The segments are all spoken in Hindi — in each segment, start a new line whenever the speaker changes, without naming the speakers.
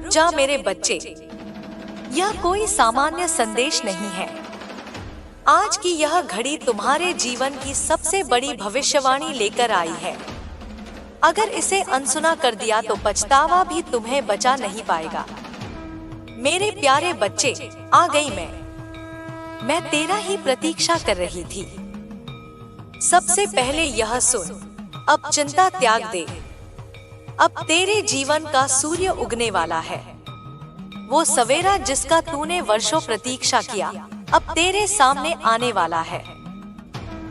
रुक जा मेरे बच्चे, यह कोई सामान्य संदेश नहीं है। आज की यह घड़ी तुम्हारे जीवन की सबसे बड़ी भविष्यवाणी लेकर आई है। अगर इसे अनसुना कर दिया तो पछतावा भी तुम्हें बचा नहीं पाएगा। मेरे प्यारे बच्चे, आ गई मैं तेरा ही प्रतीक्षा कर रही थी। सबसे पहले यह सुन, अब चिंता त्याग दे। अब तेरे जीवन का सूर्य उगने वाला है। वो सवेरा जिसका तूने वर्षों प्रतीक्षा किया, अब तेरे सामने आने वाला है।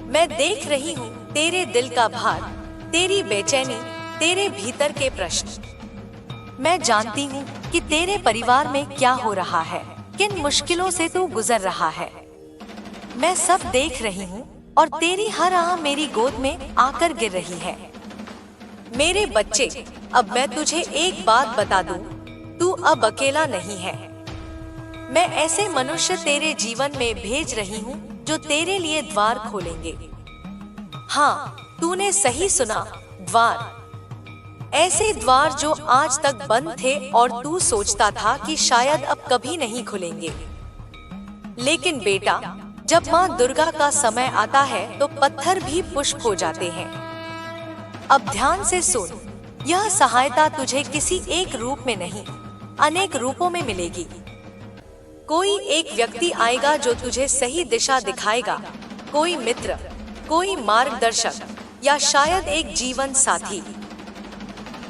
मैं देख रही हूँ तेरे दिल का भार, तेरी बेचैनी, तेरे भीतर के प्रश्न। मैं जानती हूँ कि तेरे परिवार में क्या हो रहा है, किन मुश्किलों से तू गुजर रहा है। मैं सब देख रही हूँ और तेरी हर आह मेरी गोद में आकर गिर रही है। मेरे बच्चे, अब मैं तुझे एक बात बता दूं, तू अब अकेला नहीं है। मैं ऐसे मनुष्य तेरे जीवन में भेज रही हूँ जो तेरे लिए द्वार खोलेंगे। हाँ, तूने सही सुना, द्वार। ऐसे द्वार जो आज तक बंद थे और तू सोचता था कि शायद अब कभी नहीं खुलेंगे। लेकिन बेटा, जब माँ दुर्गा का समय आता है तो पत्थर भी पुष्प हो जाते हैं। अब ध्यान से सुन, यह सहायता तुझे किसी एक रूप में नहीं, अनेक रूपों में मिलेगी। कोई एक व्यक्ति आएगा जो तुझे सही दिशा दिखाएगा, कोई मित्र, कोई मार्गदर्शक, या शायद एक जीवन साथी।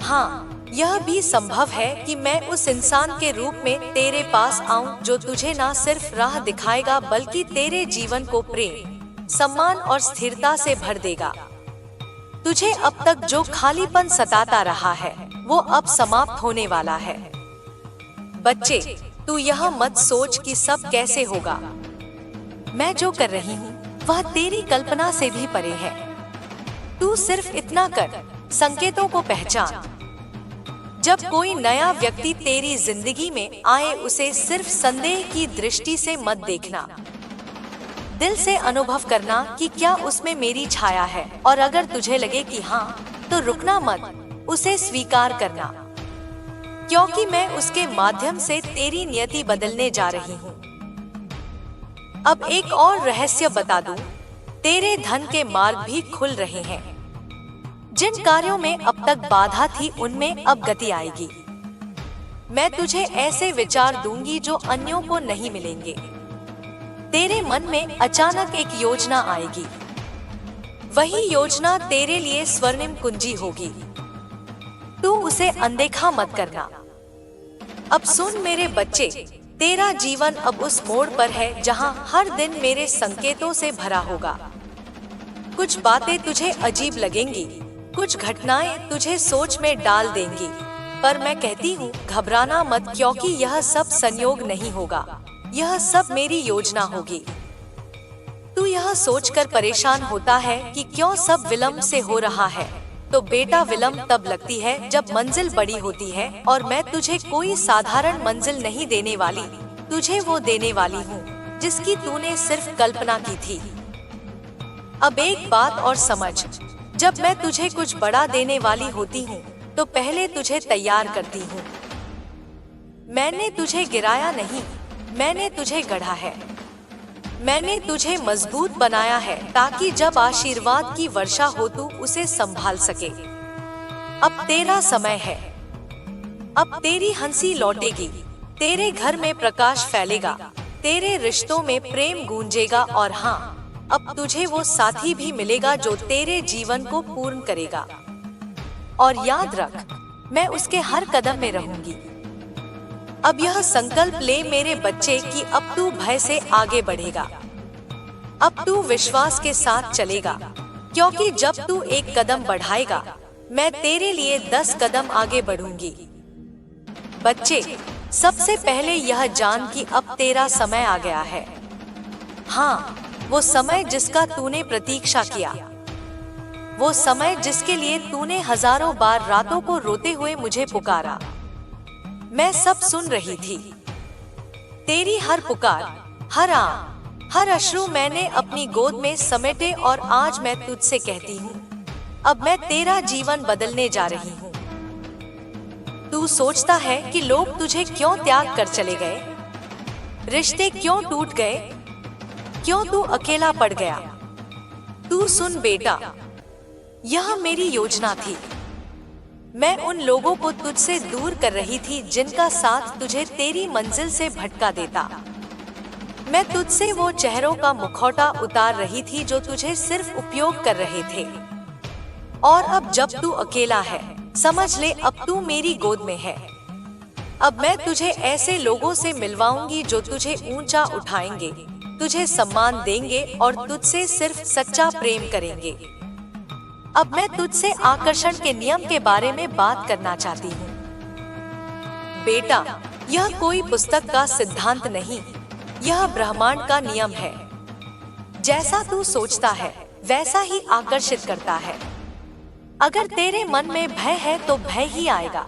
हाँ, यह भी संभव है कि मैं उस इंसान के रूप में तेरे पास आऊं जो तुझे न सिर्फ राह दिखाएगा बल्कि तेरे जीवन को प्रेम, सम्मान और स्थिरता से भर देगा। तुझे अब तक जो खालीपन सताता रहा है वो अब समाप्त होने वाला है। बच्चे, तू यह मत सोच कि सब कैसे होगा। मैं जो कर रही हूँ वह तेरी कल्पना से भी परे है। तू सिर्फ इतना कर, संकेतों को पहचान। जब कोई नया व्यक्ति तेरी जिंदगी में आए उसे सिर्फ संदेह की दृष्टि से मत देखना। दिल से अनुभव करना कि क्या उसमें मेरी छाया है, और अगर तुझे लगे कि हाँ, तो रुकना मत, उसे स्वीकार करना, क्योंकि मैं उसके माध्यम से तेरी नियति बदलने जा रही हूँ। अब एक और रहस्य बता दूं, तेरे धन के मार्ग भी खुल रहे हैं। जिन कार्यों में अब तक बाधा थी उनमें अब गति आएगी। मैं तुझे ऐसे विचार दूंगी जो अन्यों को नहीं मिलेंगे। तेरे मन में अचानक एक योजना आएगी। वही योजना तेरे लिए स्वर्णिम कुंजी होगी। तू उसे अनदेखा मत करना। अब सुन मेरे बच्चे, तेरा जीवन अब उस मोड़ पर है जहां हर दिन मेरे संकेतों से भरा होगा। कुछ बातें तुझे अजीब लगेंगी, कुछ घटनाएं तुझे सोच में डाल देंगी, पर मैं कहती हूँ घबराना मत, क्योंकि यह सब संयोग नहीं होगा, यह सब मेरी योजना होगी। तू यह सोचकर परेशान होता है कि क्यों सब विलंब से हो रहा है, तो बेटा विलंब तब लगती है जब मंजिल बड़ी होती है, और मैं तुझे कोई साधारण मंजिल नहीं देने वाली, तुझे वो देने वाली हूँ जिसकी तूने सिर्फ कल्पना की थी। अब एक बात और समझ, जब मैं तुझे कुछ बड़ा देने वाली होती हूँ तो पहले तुझे तैयार करती हूँ। मैंने तुझे गिराया नहीं, मैंने तुझे गढ़ा है। मैंने तुझे मजबूत बनाया है ताकि जब आशीर्वाद की वर्षा हो तू उसे संभाल सके। अब तेरा समय है। अब तेरी हंसी लौटेगी, तेरे घर में प्रकाश फैलेगा, तेरे रिश्तों में प्रेम गूंजेगा, और हाँ, अब तुझे वो साथी भी मिलेगा जो तेरे जीवन को पूर्ण करेगा। और याद रख, मैं उसके हर कदम में रहूंगी। अब यह संकल्प ले मेरे बच्चे कि अब तू भय से आगे बढ़ेगा। अब तू विश्वास के साथ चलेगा, क्योंकि जब तू एक कदम बढ़ाएगा, मैं तेरे लिए 10 कदम आगे बढ़ूंगी। बच्चे, सबसे पहले यह जान कि अब तेरा समय आ गया है। हाँ, वो समय जिसका तूने प्रतीक्षा किया, वो समय जिसके लिए तूने हजारों बार रातों को रोते हुए मुझे पुकारा। मैं सब सुन रही थी। तेरी हर पुकार, हर आह, हर अश्रु मैंने अपनी गोद में समेटे, और आज मैं तुझसे कहती हूँ, अब मैं तेरा जीवन बदलने जा रही हूँ। तू सोचता है कि लोग तुझे क्यों त्याग कर चले गए, रिश्ते क्यों टूट गए, क्यों तू अकेला पड़ गया। तू सुन बेटा, यह मेरी योजना थी। मैं उन लोगों को तुझसे दूर कर रही थी जिनका साथ तुझे तेरी मंजिल से भटका देता। मैं तुझसे वो चेहरों का मुखौटा उतार रही थी जो तुझे सिर्फ उपयोग कर रहे थे। और अब जब तू अकेला है, समझ ले अब तू मेरी गोद में है। अब मैं तुझे ऐसे लोगों से मिलवाऊंगी जो तुझे ऊंचा उठाएंगे, तुझे सम्मान देंगे और तुझसे सिर्फ सच्चा प्रेम करेंगे। अब मैं तुझसे आकर्षण के नियम के बारे में बात करना चाहती हूँ। बेटा, यह कोई पुस्तक का सिद्धांत नहीं, यह ब्रह्मांड का नियम है। जैसा तू सोचता है वैसा ही आकर्षित करता है। अगर तेरे मन में भय है तो भय ही आएगा।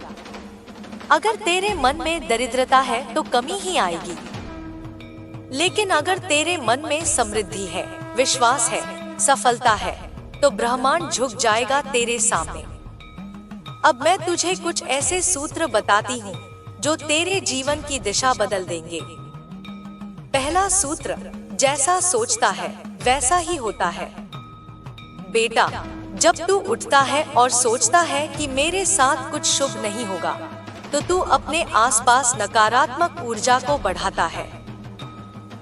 अगर तेरे मन में दरिद्रता है तो कमी ही आएगी। लेकिन अगर तेरे मन में समृद्धि है, विश्वास है, सफलता है, तो ब्रह्मांड झुक जाएगा तेरे सामने। अब मैं तुझे कुछ ऐसे सूत्र बताती हूँ जो तेरे जीवन की दिशा बदल देंगे। पहला सूत्र, जैसा सोचता है वैसा ही होता है। बेटा, जब तू उठता है और सोचता है कि मेरे साथ कुछ शुभ नहीं होगा, तो तू अपने आसपास नकारात्मक ऊर्जा को बढ़ाता है।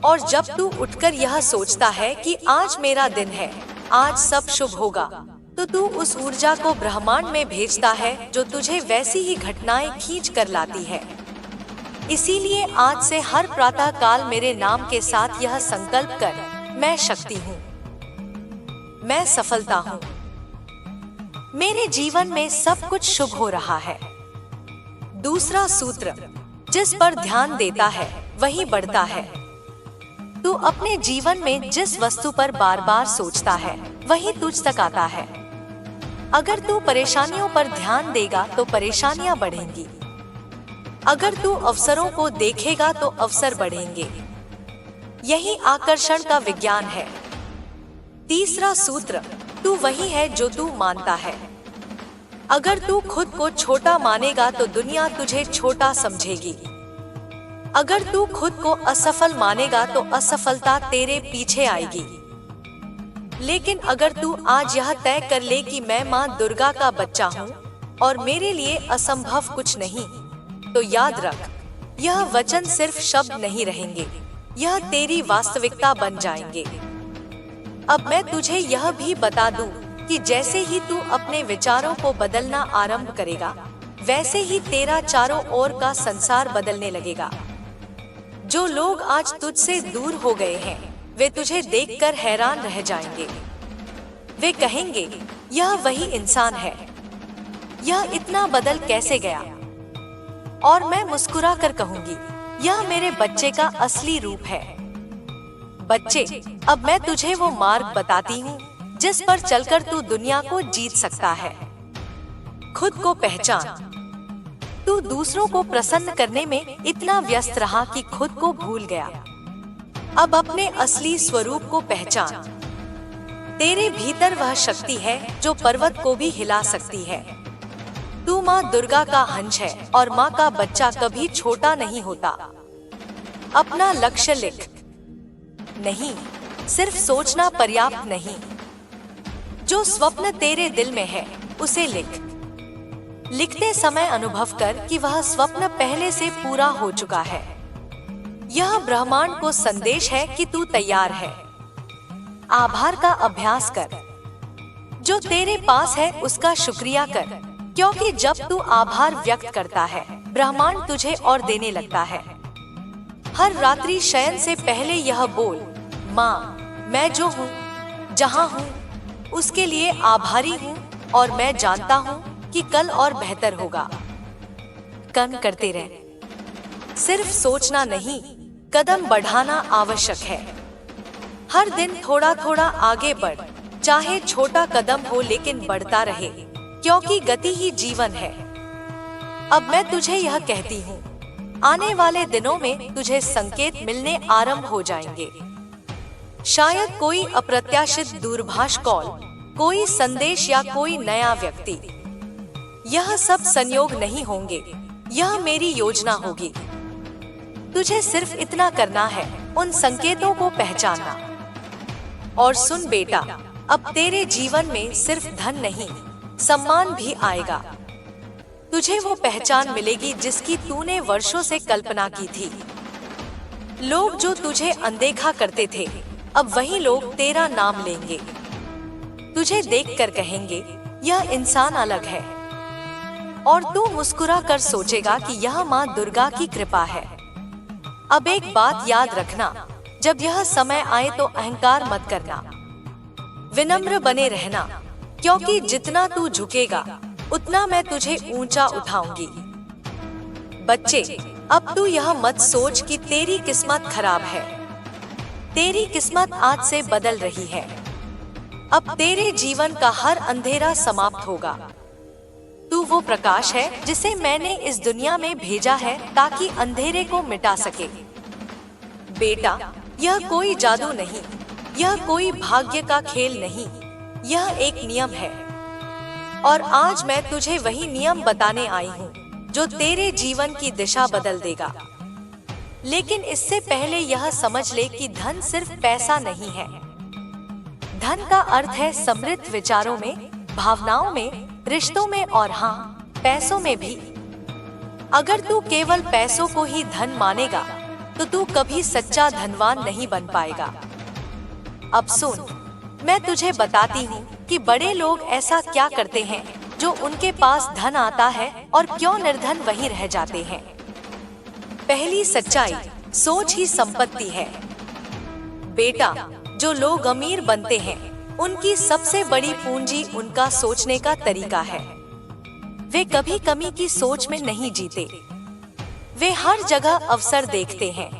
और जब तू उठकर यह सोचता है कि आज मेरा दिन है, आज सब शुभ होगा, तो तू उस ऊर्जा को ब्रह्मांड में भेजता है जो तुझे वैसी ही घटनाएं खींच कर लाती है। इसीलिए आज से हर प्रातः काल मेरे नाम के साथ यह संकल्प कर, मैं शक्ति हूँ, मैं सफलता हूँ, मेरे जीवन में सब कुछ शुभ हो रहा है। दूसरा सूत्र, जिस पर ध्यान देता है वही बढ़ता है। तू अपने जीवन में जिस वस्तु पर बार बार सोचता है वही तुझ तक आता है। अगर तू परेशानियों पर ध्यान देगा तो परेशानियां बढ़ेंगी। अगर तू अवसरों को देखेगा तो अवसर बढ़ेंगे। यही आकर्षण का विज्ञान है। तीसरा सूत्र, तू वही है जो तू मानता है। अगर तू खुद को छोटा मानेगा तो दुनिया तुझे छोटा समझेगी। अगर तू खुद को असफल मानेगा तो असफलता तेरे पीछे आएगी। लेकिन अगर तू आज यह तय कर ले कि मैं माँ दुर्गा का बच्चा हूँ और मेरे लिए असंभव कुछ नहीं, तो याद रख, यह वचन सिर्फ शब्द नहीं रहेंगे, यह तेरी वास्तविकता बन जाएंगे। अब मैं तुझे यह भी बता दूं कि जैसे ही तू अपने विचारों को बदलना आरंभ करेगा, वैसे ही तेरा चारों ओर का संसार बदलने लगेगा। जो लोग आज तुझसे दूर हो गए हैं, वे तुझे देखकर हैरान रह जाएंगे। वे कहेंगे, यह वही इंसान है, यह इतना बदल कैसे गया? और मैं मुस्कुरा कर कहूंगी, यह मेरे बच्चे का असली रूप है। बच्चे, अब मैं तुझे वो मार्ग बताती हूँ जिस पर चलकर तू दुनिया को जीत सकता है। खुद को पहचान। तू दूसरों को प्रसन्न करने में इतना व्यस्त रहा कि खुद को भूल गया। अब अपने असली स्वरूप को पहचान। तेरे भीतर वह शक्ति है जो पर्वत को भी हिला सकती है। तू माँ दुर्गा का अंश है और माँ का बच्चा कभी छोटा नहीं होता। अपना लक्ष्य लिख। नहीं, सिर्फ सोचना पर्याप्त नहीं। जो स्वप्न तेरे दिल में है उसे लिख। लिखते समय अनुभव कर कि वह स्वप्न पहले से पूरा हो चुका है। यह ब्रह्मांड को संदेश है कि तू तैयार है। आभार का अभ्यास कर। जो तेरे पास है उसका शुक्रिया कर, क्योंकि जब तू आभार व्यक्त करता है, ब्रह्मांड तुझे और देने लगता है। हर रात्रि शयन से पहले यह बोल, माँ, मैं जो हूँ, जहाँ हूँ, उसके लिए आभारी हूँ और मैं जानता हूँ कि कल और बेहतर होगा। कर्म करते रहे, सिर्फ सोचना नहीं, कदम बढ़ाना आवश्यक है। हर दिन थोड़ा थोड़ा आगे बढ़, चाहे छोटा कदम हो लेकिन बढ़ता रहे, क्योंकि गति ही जीवन है। अब मैं तुझे यह कहती हूँ, आने वाले दिनों में तुझे संकेत मिलने आरंभ हो जाएंगे। शायद कोई अप्रत्याशित दूरभाष कॉल, कोई संदेश या कोई नया व्यक्ति। यह सब संयोग नहीं होंगे, यह मेरी योजना होगी। तुझे सिर्फ इतना करना है, उन संकेतों को पहचानना। और सुन बेटा, अब तेरे जीवन में सिर्फ धन नहीं, सम्मान भी आएगा। तुझे वो पहचान मिलेगी जिसकी तूने वर्षों से कल्पना की थी। लोग जो तुझे अनदेखा करते थे, अब वही लोग तेरा नाम लेंगे। तुझे देखकर कहेंगे, यह इंसान अलग है। और तू मुस्कुरा कर सोचेगा कि यह माँ दुर्गा की कृपा है। अब एक बात याद रखना, जब यह समय आए तो अहंकार मत करना, विनम्र बने रहना, क्योंकि जितना तू झुकेगा उतना मैं तुझे ऊंचा उठाऊंगी। बच्चे, अब तू यह मत सोच कि तेरी किस्मत खराब है। तेरी किस्मत आज से बदल रही है। अब तेरे जीवन का हर अंधेरा समाप्त होगा। तू वो प्रकाश है जिसे मैंने इस दुनिया में भेजा है ताकि अंधेरे को मिटा सके। बेटा, यह कोई जादू नहीं, यह कोई भाग्य का खेल नहीं, यह एक नियम है। और आज मैं तुझे वही नियम बताने आई हूँ जो तेरे जीवन की दिशा बदल देगा। लेकिन इससे पहले यह समझ ले कि धन सिर्फ पैसा नहीं है। धन का अर्थ है समृद्ध विचारों में, भावनाओं में, रिश्तों में और हाँ, पैसों में भी। अगर तू केवल पैसों को ही धन मानेगा तो तू कभी सच्चा धनवान नहीं बन पाएगा। अब सुन, मैं तुझे बताती हूँ कि बड़े लोग ऐसा क्या करते हैं जो उनके पास धन आता है और क्यों निर्धन वहीं रह जाते हैं। पहली सच्चाई, सोच ही संपत्ति है। बेटा, जो लोग अमीर बनते हैं उनकी सबसे बड़ी पूंजी उनका सोचने का तरीका है। वे कभी कमी की सोच में नहीं जीते। वे हर जगह अवसर देखते हैं।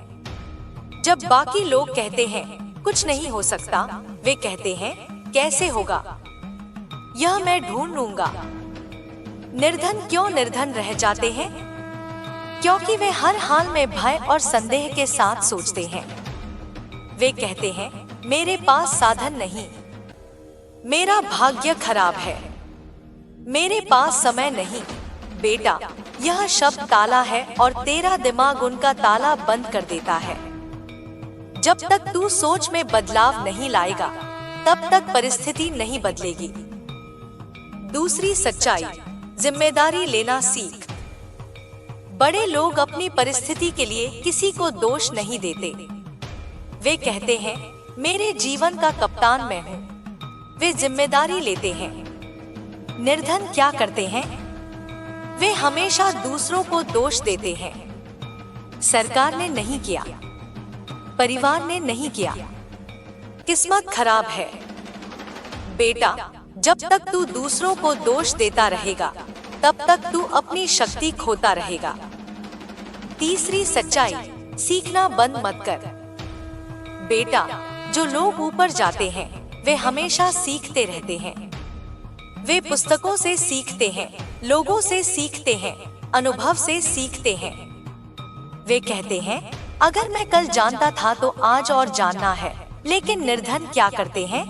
जब बाकी लोग कहते हैं कुछ नहीं हो सकता, वे कहते हैं कैसे होगा, यह मैं ढूंढ लूंगा। निर्धन क्यों निर्धन रह जाते हैं? क्योंकि वे हर हाल में भय और संदेह के साथ सोचते हैं। वे कहते हैं मेरे पास साधन नहीं, मेरा भाग्य खराब है, मेरे पास समय नहीं। बेटा, यह शब्द ताला है और तेरा दिमाग उनका ताला बंद कर देता है। जब तक तू सोच में बदलाव नहीं लाएगा तब तक परिस्थिति नहीं बदलेगी। दूसरी सच्चाई, जिम्मेदारी लेना सीख। बड़े लोग अपनी परिस्थिति के लिए किसी को दोष नहीं देते। वे कहते हैं मेरे जीवन का कप्तान मैं हूँ। वे जिम्मेदारी लेते हैं। निर्धन क्या करते हैं? वे हमेशा दूसरों को दोष देते हैं। सरकार ने नहीं किया, परिवार ने नहीं किया, किस्मत खराब है। बेटा, जब तक तू दूसरों को दोष देता रहेगा तब तक तू अपनी शक्ति खोता रहेगा। तीसरी सच्चाई, सीखना बंद मत कर। बेटा, जो लोग ऊपर जाते हैं वे हमेशा सीखते रहते हैं। वे पुस्तकों से सीखते हैं, लोगों से सीखते हैं, अनुभव से सीखते हैं। वे कहते हैं अगर मैं कल जानता था तो आज और जानना है। लेकिन निर्धन क्या करते हैं?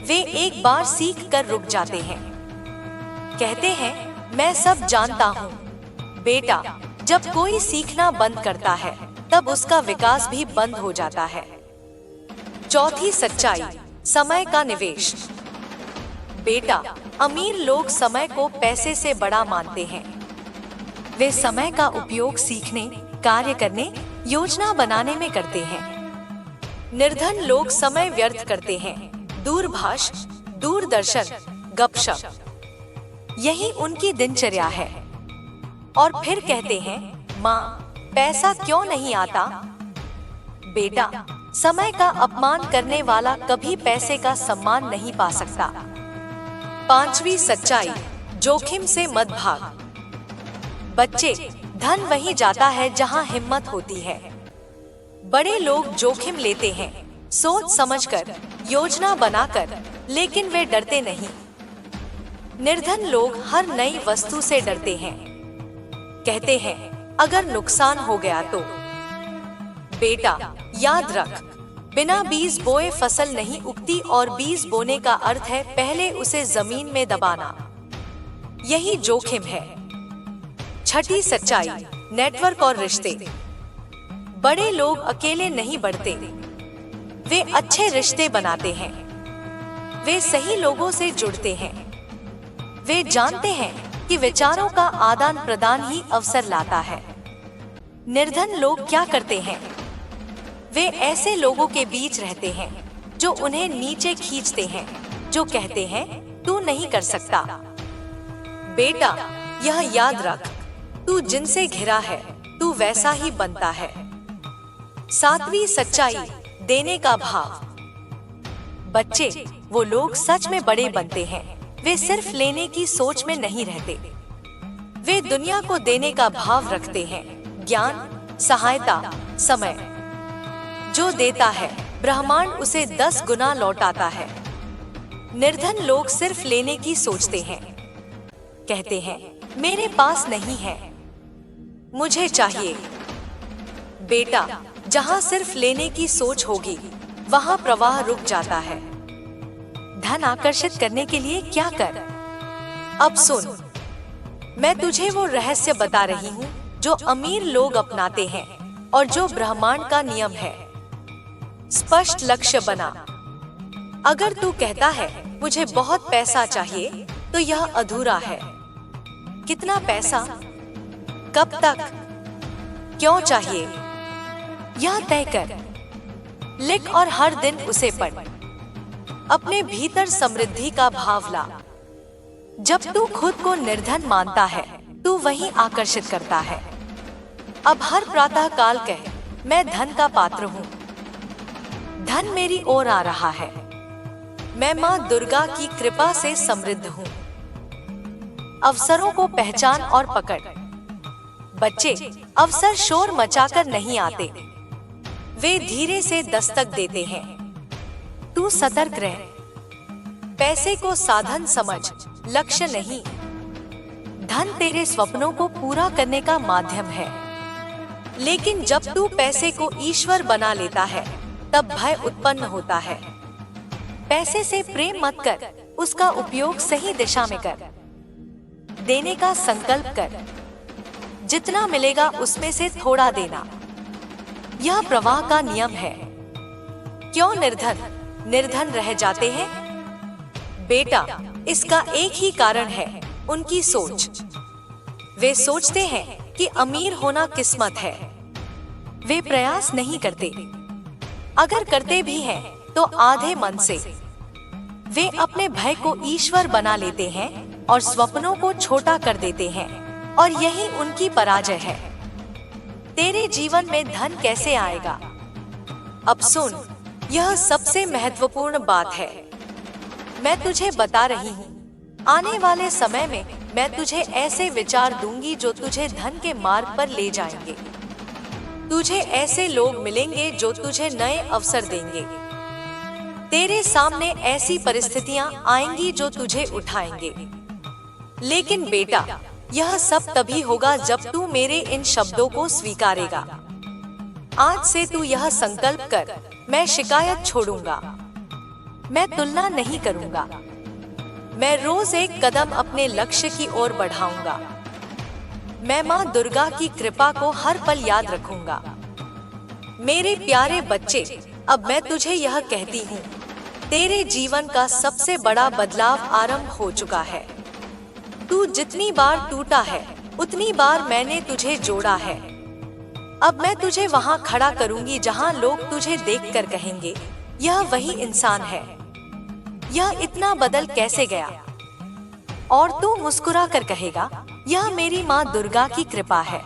वे एक बार सीख कर रुक जाते हैं। कहते हैं मैं सब जानता हूँ। बेटा, जब कोई सीखना बंद करता है तब उसका विकास भी बंद हो जाता है। चौथी सच्चाई, समय का निवेश। बेटा, अमीर लोग समय को पैसे से बड़ा मानते हैं। वे समय का उपयोग सीखने, कार्य करने, योजना बनाने में करते हैं। निर्धन लोग समय व्यर्थ करते हैं, दूरभाष, दूरदर्शन, गपशप, यही उनकी दिनचर्या है। और फिर कहते हैं माँ, पैसा क्यों नहीं आता? बेटा, समय का अपमान करने वाला कभी पैसे का सम्मान नहीं पा सकता। पांचवी सच्चाई, जोखिम से मत भाग। बच्चे, धन वहीं जाता है जहां हिम्मत होती है। बड़े लोग जोखिम लेते हैं, सोच समझकर, योजना बनाकर, लेकिन वे डरते नहीं। निर्धन लोग हर नई वस्तु से डरते हैं। कहते हैं अगर नुकसान हो गया तो। बेटा, याद रख, बिना बीज बोए फसल नहीं उगती और बीज बोने का अर्थ है पहले उसे जमीन में दबाना। यही जोखिम है। छठी सच्चाई, नेटवर्क और रिश्ते। बड़े लोग अकेले नहीं बढ़ते, वे अच्छे रिश्ते बनाते हैं। वे सही लोगों से जुड़ते हैं। वे जानते हैं कि विचारों का आदान प्रदान ही अवसर लाता है। निर्धन लोग क्या करते हैं? वे ऐसे लोगों के बीच रहते हैं जो उन्हें नीचे खींचते हैं, जो कहते हैं तू नहीं कर सकता। बेटा, यह याद रख, तू जिनसे घिरा है तू वैसा ही बनता है। सातवीं सच्चाई, देने का भाव। बच्चे, वो लोग सच में बड़े बनते हैं, वे सिर्फ लेने की सोच में नहीं रहते। वे दुनिया को देने का भाव रखते हैं। ज्ञान, सहायता, समय। जो देता है ब्रह्मांड उसे 10 गुना लौटाता है। निर्धन लोग सिर्फ लेने की सोचते हैं। कहते हैं मेरे पास नहीं है, मुझे चाहिए। बेटा, जहाँ सिर्फ लेने की सोच होगी वहाँ प्रवाह रुक जाता है। धन आकर्षित करने के लिए क्या कर? अब सुन, मैं तुझे वो रहस्य बता रही हूँ जो अमीर लोग अपनाते हैं और जो ब्रह्मांड का नियम है। स्पष्ट लक्ष्य बना। अगर तू कहता है मुझे बहुत पैसा चाहिए तो यह अधूरा है। कितना पैसा, कब तक, क्यों चाहिए, यह तय कर। लिख और हर दिन उसे पढ़। अपने भीतर समृद्धि का भाव ला। जब तू खुद को निर्धन मानता है तू वही आकर्षित करता है। अब हर प्रातः काल कह, मैं धन का पात्र हूँ। धन मेरी ओर आ रहा है। मैं माँ दुर्गा की कृपा से समृद्ध हूँ। अवसरों को पहचान और पकड़। बच्चे, अवसर शोर मचाकर नहीं आते, वे धीरे से दस्तक देते हैं। तू सतर्क रह। पैसे को साधन समझ, लक्ष्य नहीं। धन तेरे सपनों को पूरा करने का माध्यम है, लेकिन जब तू पैसे को ईश्वर बना लेता है तब भय उत्पन्न होता है। पैसे से प्रेम मत कर, उसका उपयोग सही दिशा में कर। देने का संकल्प कर। जितना मिलेगा उसमें से थोड़ा देना, यह प्रवाह का नियम है। क्यों निर्धन रह जाते हैं? बेटा, इसका एक ही कारण है, उनकी सोच। वे सोचते हैं कि अमीर होना किस्मत है। वे प्रयास नहीं करते, अगर करते भी हैं तो आधे मन से। वे अपने भय को ईश्वर बना लेते हैं और स्वप्नों को छोटा कर देते हैं, और यही उनकी पराजय है। तेरे जीवन में धन कैसे आएगा? अब सुन, यह सबसे महत्वपूर्ण बात है। मैं तुझे बता रही हूँ, आने वाले समय में मैं तुझे ऐसे विचार दूंगी जो तुझे धन के मार्ग पर ले जाएंगे। तुझे ऐसे लोग मिलेंगे जो तुझे नए अवसर देंगे। तेरे सामने ऐसी परिस्थितियां आएंगी जो तुझे उठाएंगे। लेकिन बेटा, यह सब तभी होगा जब तू मेरे इन शब्दों को स्वीकारेगा। आज से तू यह संकल्प कर, मैं शिकायत छोड़ूंगा, मैं तुलना नहीं करूंगा। मैं रोज एक कदम अपने लक्ष्य की ओर बढ़ाऊंगा। मैं माँ दुर्गा की कृपा को हर पल याद रखूंगा। मेरे प्यारे बच्चे, अब मैं तुझे यह कहती हूँ, तेरे जीवन का सबसे बड़ा बदलाव आरंभ हो चुका है। तू जितनी बार टूटा है उतनी बार मैंने तुझे जोड़ा है। अब मैं तुझे वहाँ खड़ा करूंगी जहाँ लोग तुझे देखकर कहेंगे, यह वही इंसान है, यह इतना बदल कैसे गया? और तू मुस्कुरा कर कहेगा, यह मेरी माँ दुर्गा की कृपा है।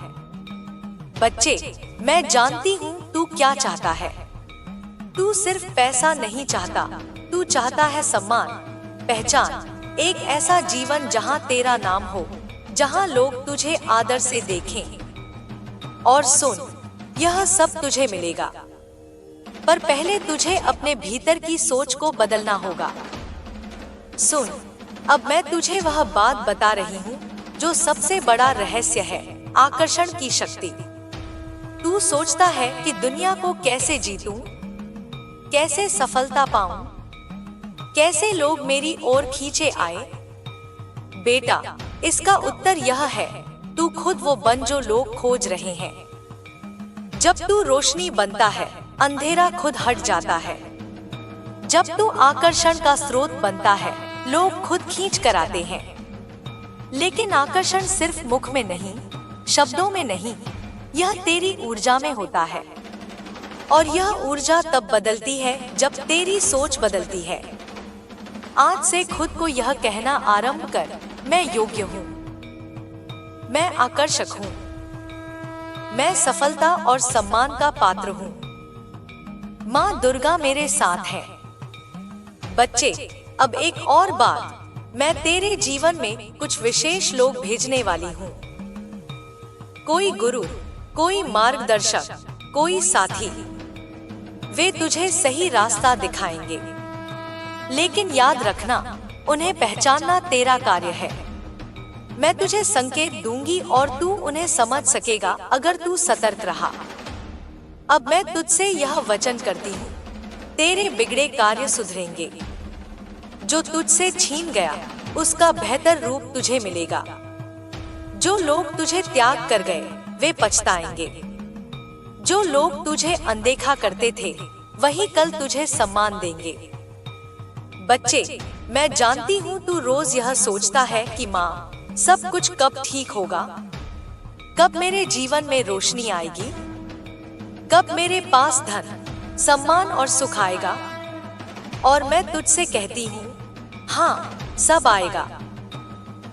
बच्चे, मैं जानती हूँ तू क्या चाहता है। तू सिर्फ पैसा नहीं चाहता, तू चाहता है सम्मान, पहचान, एक ऐसा जीवन जहाँ तेरा नाम हो, जहाँ लोग तुझे आदर से देखें। और सुन, यह सब तुझे मिलेगा, पर पहले तुझे अपने भीतर की सोच को बदलना होगा। सुन, अब मैं तुझे वह बात बता रही हूँ जो सबसे बड़ा रहस्य है, आकर्षण की शक्ति। तू सोचता है कि दुनिया को कैसे जीतूं, कैसे सफलता पाऊं, कैसे लोग मेरी ओर खींचे आए। बेटा, इसका उत्तर यह है, तू खुद वो बन जो लोग खोज रहे हैं। जब तू रोशनी बनता है, अंधेरा खुद हट जाता है। जब तू आकर्षण का स्रोत बनता है, लोग खुद खींच कर आते हैं। लेकिन आकर्षण सिर्फ मुख में नहीं, शब्दों में नहीं, यह तेरी ऊर्जा में होता है। और यह ऊर्जा तब बदलती है जब तेरी सोच बदलती है। आज से खुद को यह कहना आरंभ कर, मैं योग्य हूँ, मैं आकर्षक हूँ, मैं सफलता और सम्मान का पात्र हूँ। माँ दुर्गा मेरे साथ है। बच्चे, अब एक और बात, मैं तेरे जीवन में कुछ विशेष लोग भेजने वाली हूँ। कोई गुरु, कोई मार्गदर्शक, कोई साथी। वे तुझे सही रास्ता दिखाएंगे। लेकिन याद रखना, उन्हें पहचानना तेरा कार्य है। मैं तुझे संकेत दूंगी और तू उन्हें समझ सकेगा अगर तू सतर्क रहा। अब मैं तुझसे यह वचन करती हूँ, तेरे बिगड़े कार्य सुधरेंगे। जो तुझसे छीन गया, उसका बेहतर रूप तुझे मिलेगा। जो लोग तुझे त्याग कर गए, वे पछताएंगे। जो लोग तुझे अनदेखा करते थे, वही कल तुझे सम्मान देंगे। बच्चे, मैं जानती हूँ तू रोज यह सोचता है कि माँ, सब कुछ कब ठीक होगा, कब मेरे जीवन में रोशनी आएगी, कब मेरे पास धन, सम्मान और सुख आएगा। और मैं तुझसे कहती हूँ, हाँ, सब आएगा।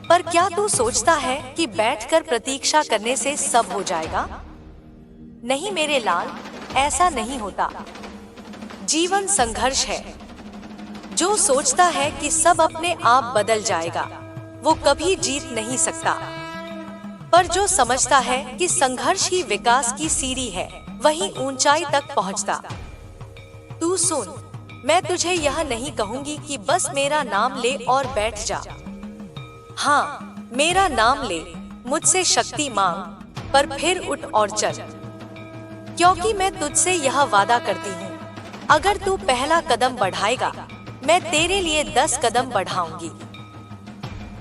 पर क्या तू सोचता है कि बैठकर प्रतीक्षा करने से सब हो जाएगा? नहीं मेरे लाल, ऐसा नहीं होता। जीवन संघर्ष है। जो सोचता है कि सब अपने आप बदल जाएगा, वो कभी जीत नहीं सकता। पर जो समझता है कि संघर्ष ही विकास की सीढ़ी है, वही ऊंचाई तक पहुंचता। तू सुन, मैं तुझे यह नहीं कहूंगी कि बस मेरा नाम ले और बैठ जा। हाँ, मेरा नाम ले, मुझसे शक्ति मांग, पर फिर उठ और चल। क्योंकि मैं तुझसे यह वादा करती हूँ, अगर तू पहला कदम बढ़ाएगा, मैं तेरे लिए 10 कदम बढ़ाऊंगी।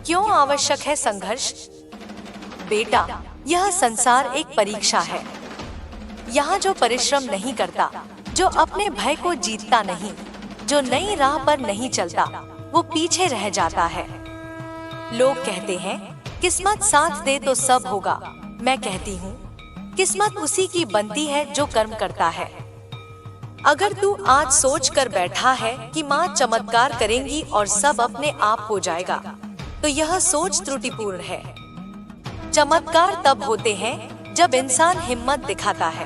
क्यों आवश्यक है संघर्ष? बेटा, यह संसार एक परीक्षा है। यहाँ जो परिश्रम नहीं करता, जो अपने भय को जीतता नहीं, जो नई राह पर नहीं चलता, वो पीछे रह जाता है। लोग कहते हैं, किस्मत साथ दे तो सब होगा। मैं कहती हूँ, किस्मत उसी की बनती है जो कर्म करता है। अगर तू आज सोच कर बैठा है कि माँ चमत्कार करेंगी और सब अपने आप हो जाएगा, तो यह सोच त्रुटिपूर्ण है। चमत्कार तब होते हैं जब इंसान हिम्मत दिखाता है।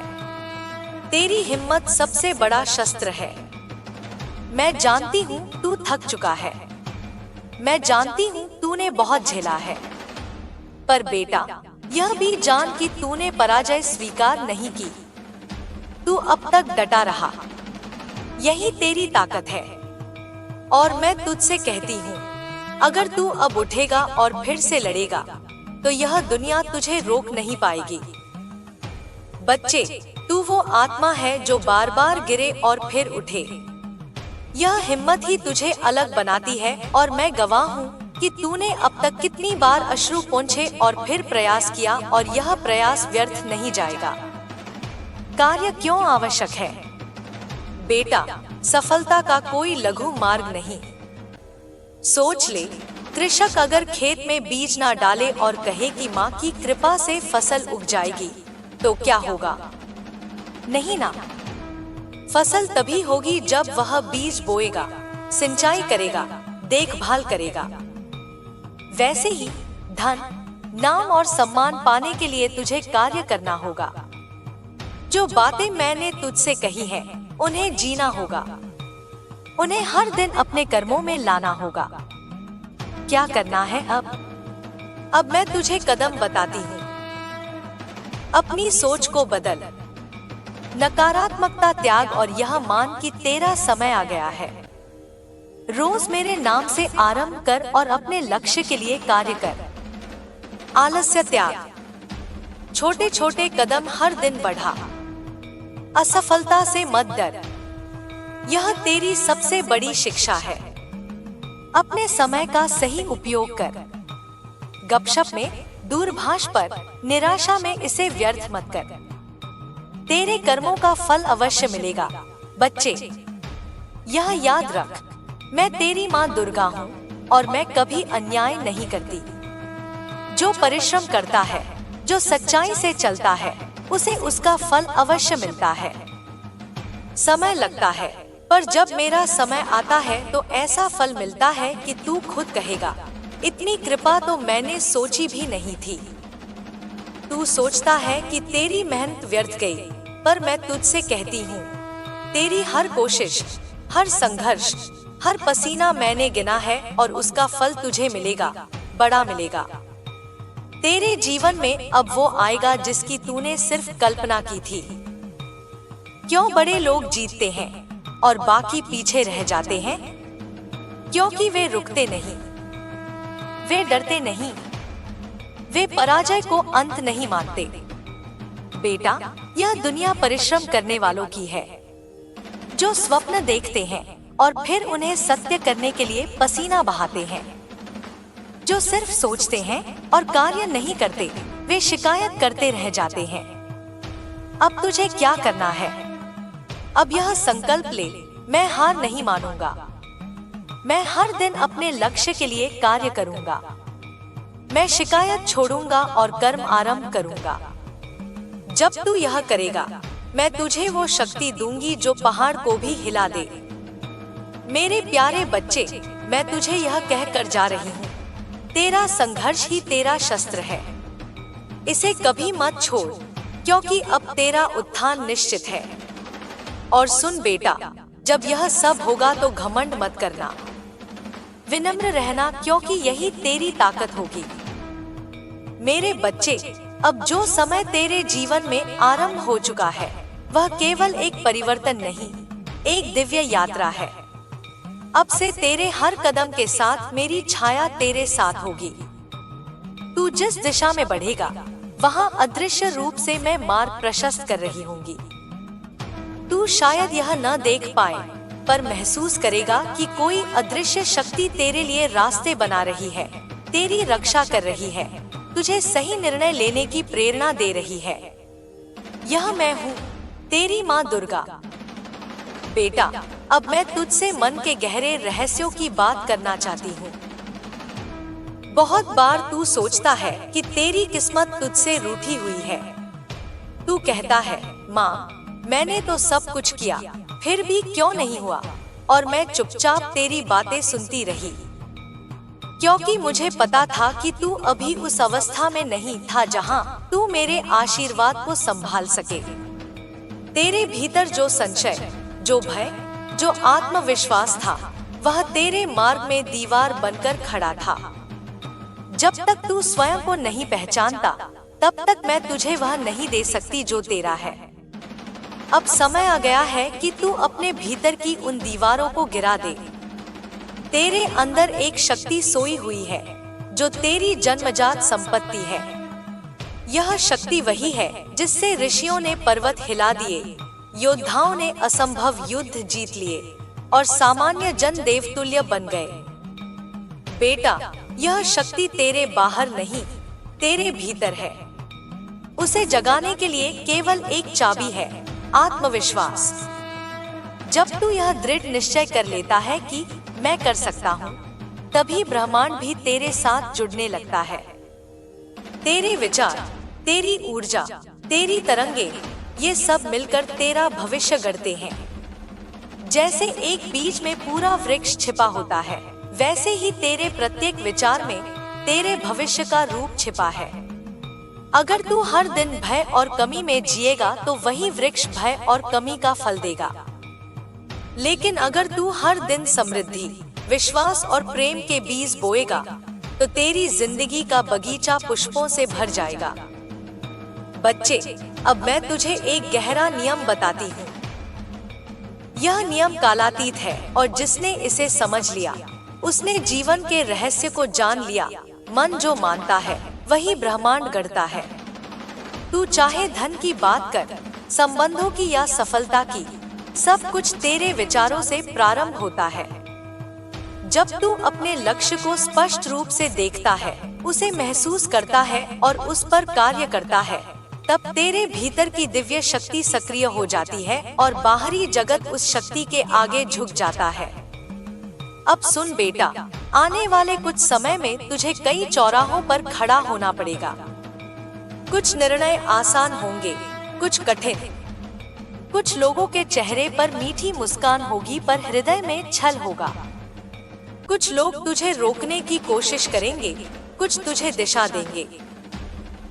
तेरी हिम्मत सबसे बड़ा शस्त्र है। मैं जानती हूँ तू थक चुका है। मैं जानती हूँ तूने बहुत झेला है। पर बेटा, यह भी जान कि तूने पराजय स्वीकार नहीं की। तू अब तक डटा रहा। यही तेरी ताकत है। और मैं तुझसे कहती हूँ, अगर तू अब उठेगा और फिर से लड़ेगा, तो यह दुनिया तुझे रोक नहीं पाएगी। बच्चे, तू वो आत्मा है जो बार बार गिरे और फिर उठे। यह हिम्मत ही तुझे अलग बनाती है। और मैं गवाह हूँ कि तूने अब तक कितनी बार अश्रु पोंछे और फिर प्रयास किया, और यह प्रयास व्यर्थ नहीं जाएगा। कार्य क्यों आवश्यक है? बेटा, सफलता का कोई लघु मार्ग नहीं। सोच ले, कृषक अगर खेत में बीज ना डाले और कहे कि माँ की कृपा से फसल उग जाएगी, तो क्या होगा? नहीं ना। फसल तभी होगी जब वह बीज बोएगा, सिंचाई करेगा, देखभाल करेगा। वैसे ही धन, नाम और सम्मान पाने के लिए तुझे कार्य करना होगा। जो बातें मैंने तुझसे कही हैं, उन्हें जीना होगा। उन्हें हर दिन अपने कर्मों में लाना होगा। क्या करना है अब? अब मैं तुझे कदम बताती हूँ। अपनी सोच को बदल, नकारात्मकता त्याग और यह मान कि तेरा समय आ गया है। रोज मेरे नाम से आरंभ कर और अपने लक्ष्य के लिए कार्य कर। आलस्य त्याग, छोटे छोटे कदम हर दिन बढ़ा। असफलता से मत डर, यह तेरी सबसे बड़ी शिक्षा है। अपने समय का सही उपयोग कर। गपशप में दूरभाष पर, निराशा में इसे व्यर्थ मत कर। तेरे कर्मों का फल अवश्य मिलेगा। बच्चे, यह याद रख, मैं तेरी माँ दुर्गा हूँ और मैं कभी अन्याय नहीं करती। जो परिश्रम करता है, जो सच्चाई से चलता है, उसे उसका फल अवश्य मिलता है। समय लगता है, पर जब मेरा समय आता है तो ऐसा फल मिलता है कि तू खुद कहेगा, इतनी कृपा तो मैंने सोची भी नहीं थी। तू सोचता है कि तेरी मेहनत व्यर्थ गई, पर मैं तुझसे कहती हूँ, तेरी हर कोशिश, हर संघर्ष, हर पसीना मैंने गिना है और उसका फल तुझे मिलेगा, बड़ा मिलेगा। तेरे जीवन में अब वो आएगा जिसकी तूने सिर्फ कल्पना की थी। क्यों बड़े लोग जीतते हैं और बाकी पीछे रह जाते हैं? क्योंकि वे रुकते नहीं, वे डरते नहीं, वे पराजय को अंत नहीं मानते। बेटा, यह दुनिया परिश्रम करने वालों की है, जो स्वप्न देखते हैं और फिर उन्हें सत्य करने के लिए पसीना बहाते हैं। जो सिर्फ सोचते हैं और कार्य नहीं करते, वे शिकायत करते रह जाते हैं। अब तुझे क्या करना है? अब यह संकल्प ले, मैं हार नहीं मानूंगा। मैं हर दिन अपने लक्ष्य के लिए कार्य करूंगा। मैं शिकायत छोड़ूंगा और कर्म आरंभ करूंगा। जब तू यह करेगा, मैं तुझे वो शक्ति दूंगी जो पहाड़ को भी हिला दे। मेरे प्यारे बच्चे, मैं तुझे यह कहकर जा रही हूँ, तेरा संघर्ष ही तेरा शस्त्र है। इसे कभी मत छोड़, क्योंकि अब तेरा उत्थान निश्चित है। और सुन बेटा, जब यह सब होगा तो घमंड मत करना, विनम्र रहना, क्योंकि यही तेरी ताकत होगी। मेरे बच्चे, अब जो समय तेरे जीवन में आरंभ हो चुका है, वह केवल एक परिवर्तन नहीं, एक दिव्य यात्रा है। अब से तेरे हर कदम के साथ मेरी छाया तेरे साथ होगी। तू जिस दिशा में बढ़ेगा, वहाँ अदृश्य रूप से मैं मार्ग प्रशस्त कर रही होंगी। तू शायद यह न देख पाए, पर महसूस करेगा कि कोई अदृश्य शक्ति तेरे लिए रास्ते बना रही है, तेरी रक्षा कर रही है, तुझे सही निर्णय लेने की प्रेरणा दे रही है। यह मैं हूँ, तेरी माँ दुर्गा। बेटा, अब मैं तुझसे मन के गहरे रहस्यों की बात करना चाहती हूँ। बहुत बार तू सोचता है कि तेरी किस्मत तुझसे रूठी हुई है। तू कहता है, माँ, मैंने तो सब कुछ किया, फिर भी क्यों नहीं हुआ? और मैं चुपचाप तेरी बातें सुनती रही, क्योंकि मुझे पता था कि तू अभी उस अवस्था में नहीं था जहाँ तू मेरे आशीर्वाद को संभाल सके। तेरे भीतर जो संशय, जो भय, जो आत्मविश्वास था, वह तेरे मार्ग में दीवार बनकर खड़ा था। जब तक तू स्वयं को नहीं पहचानता, तब तक मैं तुझे वह नहीं दे सकती जो तेरा है। अब समय आ गया है कि तू अपने भीतर की उन दीवारों को गिरा दे। तेरे अंदर एक शक्ति सोई हुई है, जो तेरी जन्मजात संपत्ति है। यह शक्ति वही है जिससे ऋषियों ने पर्वत हिला दिए, योद्धाओं ने असंभव युद्ध जीत लिए और सामान्य जन देवतुल्य बन गए। बेटा, यह शक्ति तेरे बाहर नहीं, तेरे भीतर है। उसे जगाने के लिए केवल एक चाबी है, आत्मविश्वास। जब तू यह दृढ़ निश्चय कर लेता है कि मैं कर सकता हूँ, तभी ब्रह्मांड भी तेरे साथ जुड़ने लगता है। तेरे विचार, तेरी ऊर्जा, तेरी तरंगे, ये सब मिलकर तेरा भविष्य गढ़ते हैं। जैसे एक बीज में पूरा वृक्ष छिपा होता है, वैसे ही तेरे प्रत्येक विचार में तेरे भविष्य का रूप छिपा है। अगर तू हर दिन भय और कमी में जिएगा तो वही वृक्ष भय और कमी का फल देगा। लेकिन अगर तू हर दिन समृद्धि, विश्वास और प्रेम के बीज बोएगा, तो तेरी जिंदगी का बगीचा पुष्पों से भर जाएगा। बच्चे, अब मैं तुझे एक गहरा नियम बताती हूँ। यह नियम कालातीत है और जिसने इसे समझ लिया, उसने जीवन के रहस्य को जान लिया। मन जो मानता है, वही ब्रह्मांड गढ़ता है। तू चाहे धन की बात कर, संबंधों की या सफलता की, सब कुछ तेरे विचारों से प्रारंभ होता है। जब तू अपने लक्ष्य को स्पष्ट रूप से देखता है, उसे महसूस करता है और उस पर कार्य करता है, तब तेरे भीतर की दिव्य शक्ति सक्रिय हो जाती है और बाहरी जगत उस शक्ति के आगे झुक जाता है। अब सुन बेटा, आने वाले कुछ समय में तुझे कई चौराहों पर खड़ा होना पड़ेगा। कुछ निर्णय आसान होंगे, कुछ कठिन। कुछ लोगों के चेहरे पर मीठी मुस्कान होगी पर हृदय में छल होगा। कुछ लोग तुझे रोकने की कोशिश करेंगे, कुछ तुझे दिशा देंगे।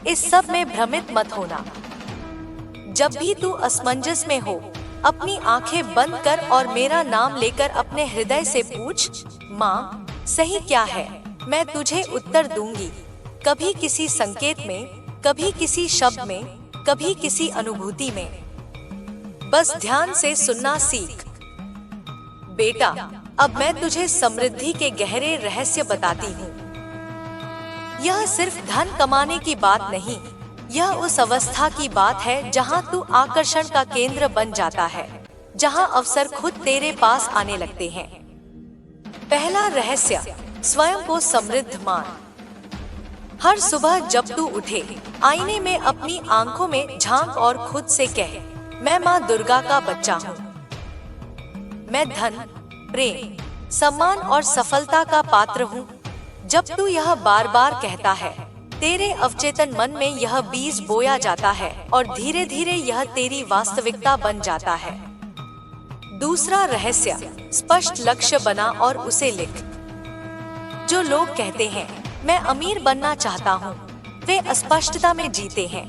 इस सब में भ्रमित मत होना। जब भी तू असमंजस में हो, अपनी आंखें बंद कर और मेरा नाम लेकर अपने हृदय से पूछ, माँ सही क्या है? मैं तुझे उत्तर दूंगी, कभी किसी संकेत में, कभी किसी शब्द में, कभी किसी अनुभूति में। बस ध्यान से सुनना सीख। बेटा, अब मैं तुझे समृद्धि के गहरे रहस्य बताती हूँ। यह सिर्फ धन कमाने की बात नहीं, यह उस अवस्था की बात है जहाँ तू आकर्षण का केंद्र बन जाता है, जहाँ अवसर खुद तेरे पास आने लगते हैं। पहला रहस्य, स्वयं को समृद्ध मान। हर सुबह जब तू उठे, आईने में अपनी आंखों में झांक और खुद से कह, मैं माँ दुर्गा का बच्चा हूँ। मैं धन, प्रेम, सम्मान और सफलता का पात्र हूँ। जब तू यह बार बार कहता है, तेरे अवचेतन मन में यह बीज बोया जाता है और धीरे धीरे यह तेरी वास्तविकता बन जाता है। दूसरा रहस्य, स्पष्ट लक्ष्य बना और उसे लिख। जो लोग कहते हैं मैं अमीर बनना चाहता हूँ, वे अस्पष्टता में जीते हैं।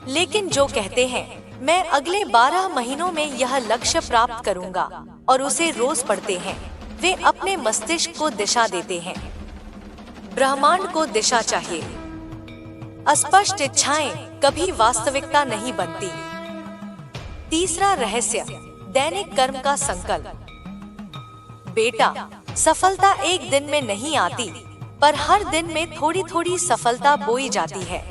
लेकिन जो कहते हैं मैं अगले 12 महीनों में यह लक्ष्य प्राप्त करूंगा और उसे रोज पढ़ते हैं, वे अपने मस्तिष्क को दिशा देते हैं। ब्रह्मांड को दिशा चाहिए। अस्पष्ट इच्छाएं कभी वास्तविकता नहीं बनती। तीसरा रहस्य, दैनिक कर्म का संकल्प। बेटा, सफलता एक दिन में नहीं आती, पर हर दिन में थोड़ी थोड़ी सफलता बोई जाती है।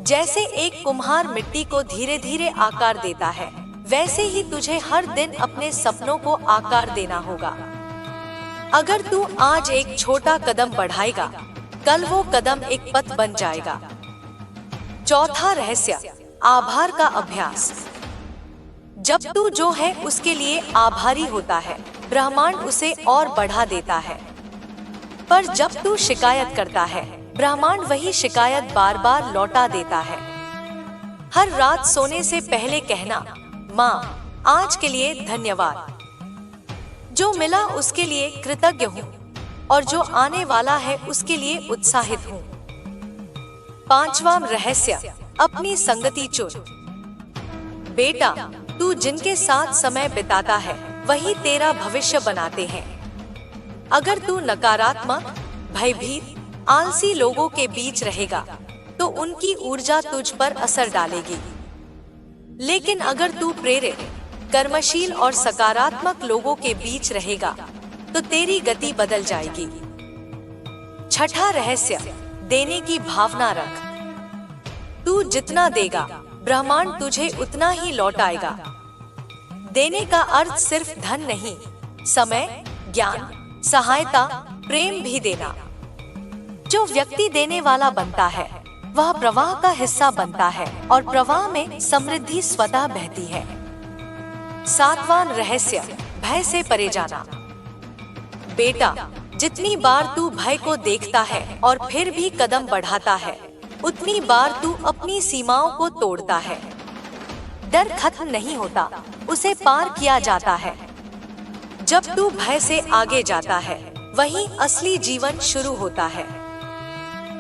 जैसे एक कुम्हार मिट्टी को धीरे धीरे आकार देता है, वैसे ही तुझे हर दिन अपने सपनों को आकार देना होगा। अगर तू आज एक छोटा कदम बढ़ाएगा, कल वो कदम एक पथ बन जाएगा। चौथा रहस्य, आभार का अभ्यास। जब तू जो है उसके लिए आभारी होता है, ब्रह्मांड उसे और बढ़ा देता है। पर जब तू शिकायत करता है, ब्रह्मांड वही शिकायत बार बार लौटा देता है। हर रात सोने से पहले कहना, माँ आज के लिए धन्यवाद, जो मिला उसके लिए कृतज्ञ हूँ और जो आने वाला है उसके लिए उत्साहित हूँ। पांचवां रहस्य, अपनी संगति चुन। बेटा, तू जिनके साथ समय बिताता है वही तेरा भविष्य बनाते हैं। अगर तू नकारात्मक, भयभीत, आलसी लोगों के बीच रहेगा तो उनकी ऊर्जा तुझ पर असर डालेगी। लेकिन अगर तू प्रेरित, कर्मशील और सकारात्मक लोगों के बीच रहेगा तो तेरी गति बदल जाएगी। छठा रहस्य, देने की भावना रख। तू जितना देगा, ब्रह्मांड तुझे उतना ही लौटाएगा। देने का अर्थ सिर्फ धन नहीं, समय, ज्ञान, सहायता, प्रेम भी देना। जो व्यक्ति देने वाला बनता है वह प्रवाह का हिस्सा बनता है और प्रवाह में समृद्धि स्वतः बहती है। सातवां रहस्य, भय से परे जाना। बेटा, जितनी बार तू भय को देखता है और फिर भी कदम बढ़ाता है, उतनी बार तू अपनी सीमाओं को तोड़ता है। डर खत्म नहीं होता, उसे पार किया जाता है। जब तू भय से आगे जाता है, वहीं असली जीवन शुरू होता है।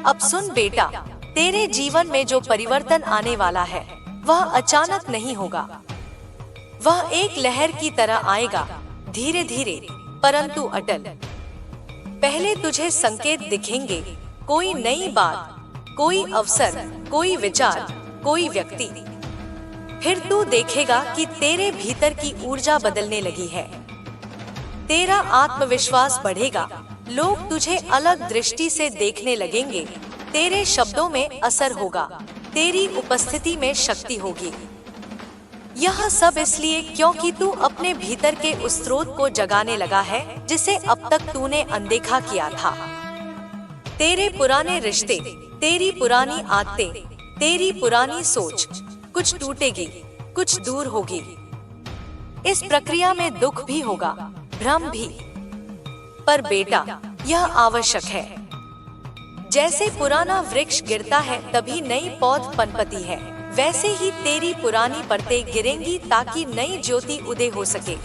अब सुन बेटा, तेरे जीवन में जो परिवर्तन आने वाला है वह अचानक नहीं होगा। वह एक लहर की तरह आएगा, धीरे धीरे परंतु अटल। पहले तुझे संकेत दिखेंगे, कोई नई बात, कोई अवसर, कोई विचार, कोई व्यक्ति। फिर तू देखेगा कि तेरे भीतर की ऊर्जा बदलने लगी है। तेरा आत्मविश्वास बढ़ेगा, लोग तुझे अलग दृष्टि से देखने लगेंगे। तेरे शब्दों में असर होगा, तेरी उपस्थिति में शक्ति होगी। यह सब इसलिए क्योंकि तू अपने भीतर के उस स्रोत को जगाने लगा है जिसे अब तक तूने अनदेखा किया था। तेरे पुराने रिश्ते, तेरी पुरानी आदतें, तेरी पुरानी सोच, कुछ टूटेगी, कुछ दूर होगी। इस प्रक्रिया में दुख भी होगा, भ्रम भी, पर बेटा यह आवश्यक है। जैसे पुराना वृक्ष गिरता है तभी नई पौध पनपती है, वैसे ही तेरी पुरानी परतें गिरेंगी ताकि नई ज्योति उदय हो सके।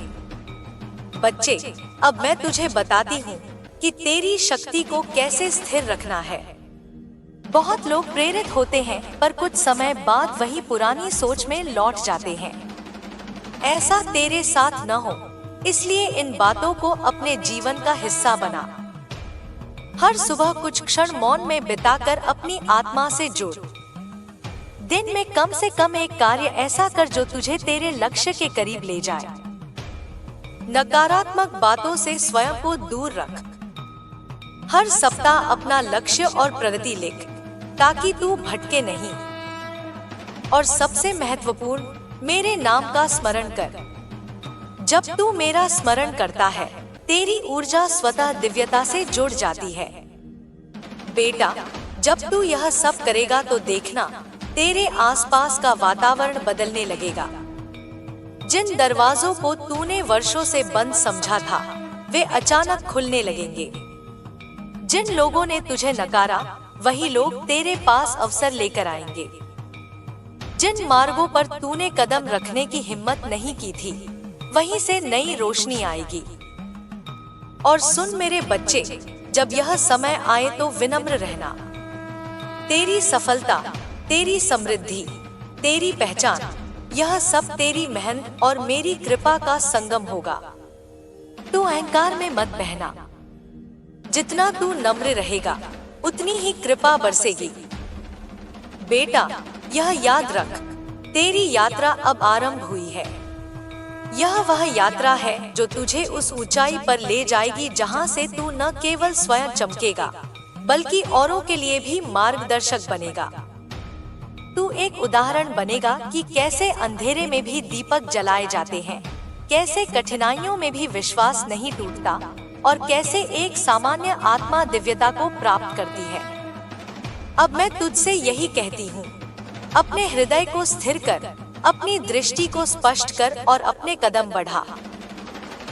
बच्चे, अब मैं तुझे बताती हूँ कि तेरी शक्ति को कैसे स्थिर रखना है। बहुत लोग प्रेरित होते हैं पर कुछ समय बाद वही पुरानी सोच में लौट जाते हैं। ऐसा तेरे साथ न हो, इसलिए इन बातों को अपने जीवन का हिस्सा बना। हर सुबह कुछ क्षण मौन में बिताकर अपनी आत्मा से जुड़। दिन में कम से कम एक कार्य ऐसा कर जो तुझे तेरे लक्ष्य के करीब ले जाए। नकारात्मक बातों से स्वयं को दूर रख। हर सप्ताह अपना लक्ष्य और प्रगति लिख ताकि तू भटके नहीं। और सबसे महत्वपूर्ण, मेरे नाम का स्मरण कर। जब तू मेरा स्मरण करता है, तेरी ऊर्जा स्वतः दिव्यता से जुड़ जाती है। बेटा, जब तू यह सब करेगा तो देखना, तेरे आसपास का वातावरण बदलने लगेगा। जिन दरवाजों को तूने वर्षों से बंद समझा था, वे अचानक खुलने लगेंगे। जिन लोगों ने तुझे नकारा, वही लोग तेरे पास अवसर लेकर आएंगे। जिन मार्गों पर तूने कदम रखने की हिम्मत नहीं की थी, वहीं से नई रोशनी आएगी। और सुन मेरे बच्चे, जब यह समय आए तो विनम्र रहना। तेरी सफलता, तेरी समृद्धि, तेरी पहचान, यह सब तेरी मेहनत और मेरी कृपा का संगम होगा। तू अहंकार में मत बहना। जितना तू नम्र रहेगा, उतनी ही कृपा बरसेगी। बेटा, यह याद रख, तेरी यात्रा अब आरंभ हुई है। यह वह यात्रा है जो तुझे उस ऊंचाई पर ले जाएगी जहां से तू न केवल स्वयं चमकेगा, बल्कि औरों के लिए भी मार्गदर्शक बनेगा। तू एक उदाहरण बनेगा कि कैसे अंधेरे में भी दीपक जलाए जाते हैं, कैसे कठिनाइयों में भी विश्वास नहीं टूटता, और कैसे एक सामान्य आत्मा दिव्यता को प्राप्त करती है। अब मैं तुझसे यही कहती हूँ, अपने हृदय को स्थिर कर, अपनी दृष्टि को स्पष्ट कर और अपने कदम बढ़ा।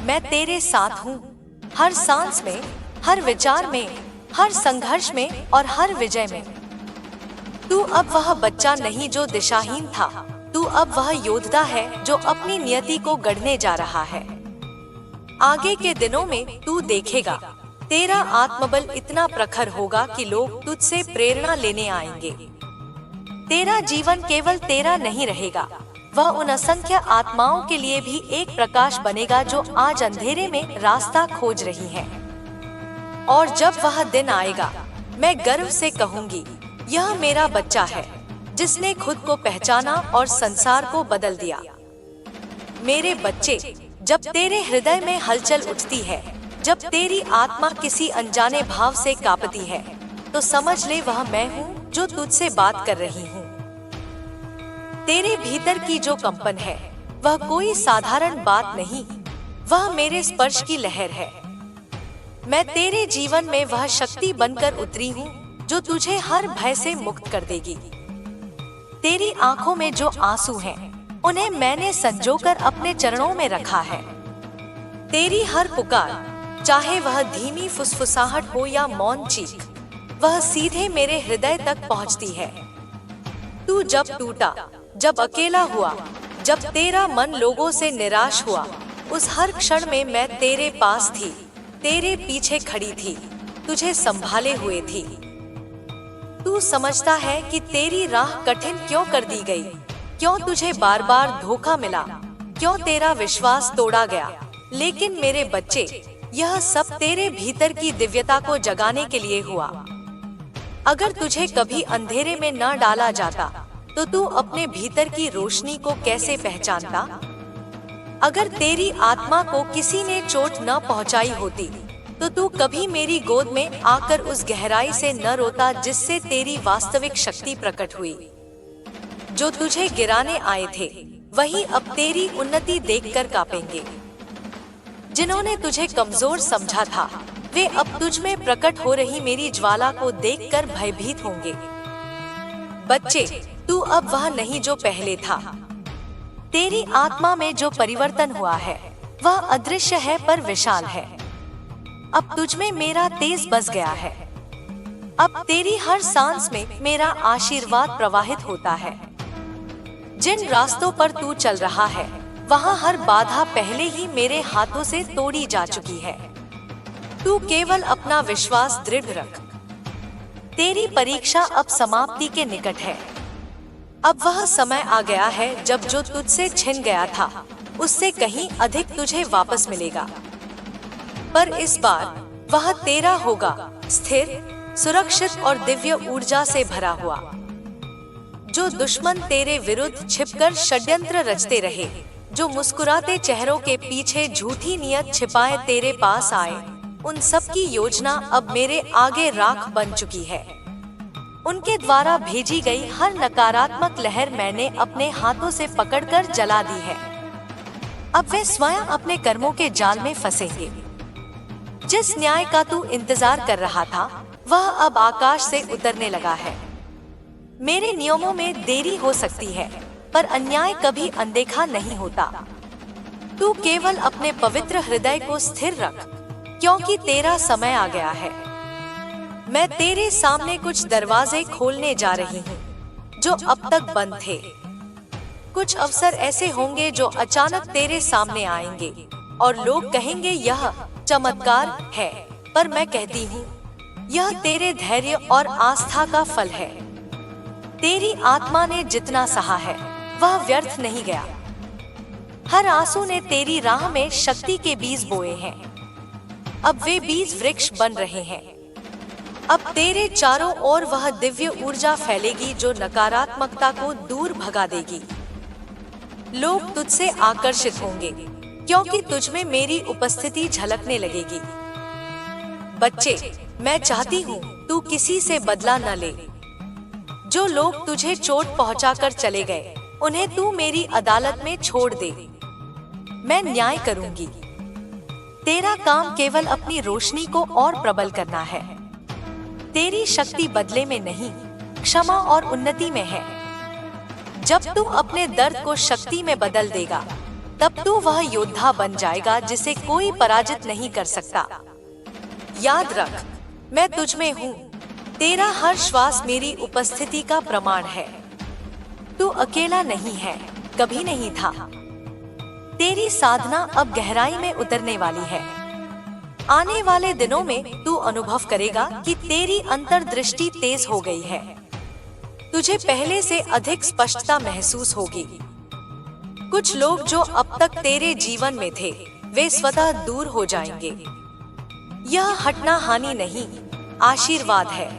मैं तेरे साथ हूँ, हर सांस में, हर विचार में, हर संघर्ष में और हर विजय में। तू अब वह बच्चा नहीं जो दिशाहीन था, तू अब वह योद्धा है जो अपनी नियति को गढ़ने जा रहा है। आगे के दिनों में तू देखेगा, तेरा आत्मबल इतना प्रखर होगा कि लोग तुझसे प्रेरणा लेने आएंगे। तेरा जीवन केवल तेरा नहीं रहेगा, वह उन असंख्य आत्माओं के लिए भी एक प्रकाश बनेगा जो आज अंधेरे में रास्ता खोज रही हैं। और जब वह दिन आएगा, मैं गर्व से कहूंगी, यह मेरा बच्चा है जिसने खुद को पहचाना और संसार को बदल दिया। मेरे बच्चे, जब तेरे हृदय में हलचल उठती है, जब तेरी आत्मा किसी अनजाने भाव से कांपती है, तो समझ ले वह मैं हूँ जो तुझसे बात कर रही हूँ। तेरे भीतर की जो कंपन है, वह कोई साधारण बात नहीं, वह मेरे स्पर्श की लहर है। मैं तेरे जीवन में वह शक्ति बनकर उतरी हूँ जो तुझे हर भय से मुक्त कर देगी। तेरी आंखों में जो आंसू हैं, उन्हें मैंने संजोकर अपने चरणों में रखा है। तेरी हर पुकार, चाहे वह धीमी फुसफुसाहट हो या मौन चीख, वह सीधे मेरे हृदय तक पहुंचती है। तू जब टूटा, जब अकेला हुआ, जब तेरा मन लोगों से निराश हुआ, उस हर क्षण में मैं तेरे पास थी, तेरे पीछे खड़ी थी, तुझे संभाले हुए थी। तू समझता है कि तेरी राह कठिन क्यों कर दी गई, क्यों तुझे बार बार धोखा मिला, क्यों तेरा विश्वास तोड़ा गया, लेकिन मेरे बच्चे, यह सब तेरे भीतर की दिव्यता को जगाने के लिए हुआ। अगर तुझे कभी अंधेरे में न डाला जाता, तो तू अपने भीतर की रोशनी को कैसे पहचानता? अगर तेरी आत्मा को किसी ने चोट न पहुंचाई होती, तो तू कभी मेरी गोद में आकर उस गहराई से न रोता जिससे तेरी वास्तविक शक्ति प्रकट हुई। जो तुझे गिराने आए थे, वही अब तेरी उन्नति देखकर कांपेंगे। जिन्होंने तुझे कमजोर समझा था, वे अब तुझ में प्रकट हो रही मेरी ज्वाला को देखकर भयभीत होंगे। बच्चे, तू अब वह नहीं जो पहले था। तेरी आत्मा में जो परिवर्तन हुआ है वह अदृश्य है पर विशाल है। अब तुझ में मेरा तेज बस गया है। अब तेरी हर सांस में मेरा आशीर्वाद प्रवाहित होता है। जिन रास्तों पर तू चल रहा है वहाँ हर बाधा पहले ही मेरे हाथों से तोड़ी जा चुकी है। तू केवल अपना विश्वास दृढ़ रख। तेरी परीक्षा अब समाप्ति के निकट है। अब वह समय आ गया है जब जो तुझसे छिन गया था उससे कहीं अधिक तुझे वापस मिलेगा। पर इस बार वह तेरा होगा, स्थिर, सुरक्षित और दिव्य ऊर्जा से भरा हुआ। जो दुश्मन तेरे विरुद्ध छिपकर षड्यंत्र रचते रहे, जो मुस्कुराते चेहरों के पीछे झूठी नियत छिपाए तेरे पास आए, उन सब की योजना अब मेरे आगे राख बन चुकी है। उनके द्वारा भेजी गई हर नकारात्मक लहर मैंने अपने हाथों से पकड़कर जला दी है। अब वे स्वयं अपने कर्मों के जाल में फंसेंगे। जिस न्याय का तू इंतजार कर रहा था वह अब आकाश से उतरने लगा है। मेरे नियमों में देरी हो सकती है पर अन्याय कभी अनदेखा नहीं होता। तू केवल अपने पवित्र हृदय को स्थिर रख, क्योंकि तेरा समय आ गया है। मैं तेरे सामने कुछ दरवाजे खोलने जा रही हूँ जो अब तक बंद थे। कुछ अवसर ऐसे होंगे जो अचानक तेरे सामने आएंगे और लोग कहेंगे यह चमत्कार है, पर मैं कहती हूँ यह तेरे धैर्य और आस्था का फल है। तेरी आत्मा ने जितना सहा है वह व्यर्थ नहीं गया। हर आंसू ने तेरी राह में शक्ति के बीज बोए हैं। अब वे बीज वृक्ष बन रहे हैं। अब तेरे चारों ओर वह दिव्य ऊर्जा फैलेगी जो नकारात्मकता को दूर भगा देगी। लोग तुझसे आकर्षित होंगे क्योंकि तुझ में मेरी उपस्थिति झलकने लगेगी। बच्चे, मैं चाहती हूँ तू किसी से बदला न ले। जो लोग तुझे चोट पहुंचाकर चले गए उन्हें तू मेरी अदालत में छोड़ दे। मैं न्याय करूंगी। तेरा काम केवल अपनी रोशनी को और प्रबल करना है। तेरी शक्ति बदले में नहीं, क्षमा और उन्नति में है। जब तू अपने दर्द को शक्ति में बदल देगा तब तू वह योद्धा बन जाएगा जिसे कोई पराजित नहीं कर सकता। याद रख, मैं तुझ में हूँ। तेरा हर श्वास मेरी उपस्थिति का प्रमाण है। तू अकेला नहीं है, कभी नहीं था। तेरी साधना अब गहराई में उतरने वाली है। आने वाले दिनों में तू अनुभव करेगा कि तेरी अंतर्दृष्टि तेज हो गई है। तुझे पहले से अधिक स्पष्टता महसूस होगी। कुछ लोग जो अब तक तेरे जीवन में थे वे स्वतः दूर हो जाएंगे। यह हटना हानि नहीं, आशीर्वाद है।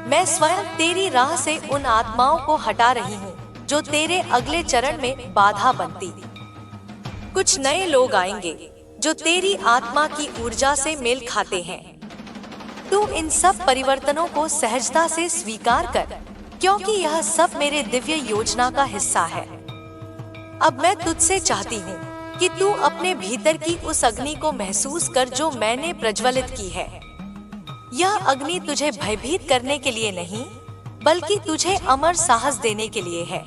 मैं स्वयं तेरी राह से उन आत्माओं को हटा रही हूँ जो तेरे अगले चरण में बाधा बनती। कुछ नए लोग आएंगे जो तेरी आत्मा की ऊर्जा से मेल खाते हैं। तू इन सब परिवर्तनों को सहजता से स्वीकार कर, क्योंकि यह सब मेरे दिव्य योजना का हिस्सा है। अब मैं तुझसे चाहती हूँ कि तू अपने भीतर की उस अग्नि को महसूस कर जो मैंने प्रज्वलित की है। यह अग्नि तुझे भयभीत करने के लिए नहीं, बल्कि तुझे अमर साहस देने के लिए है।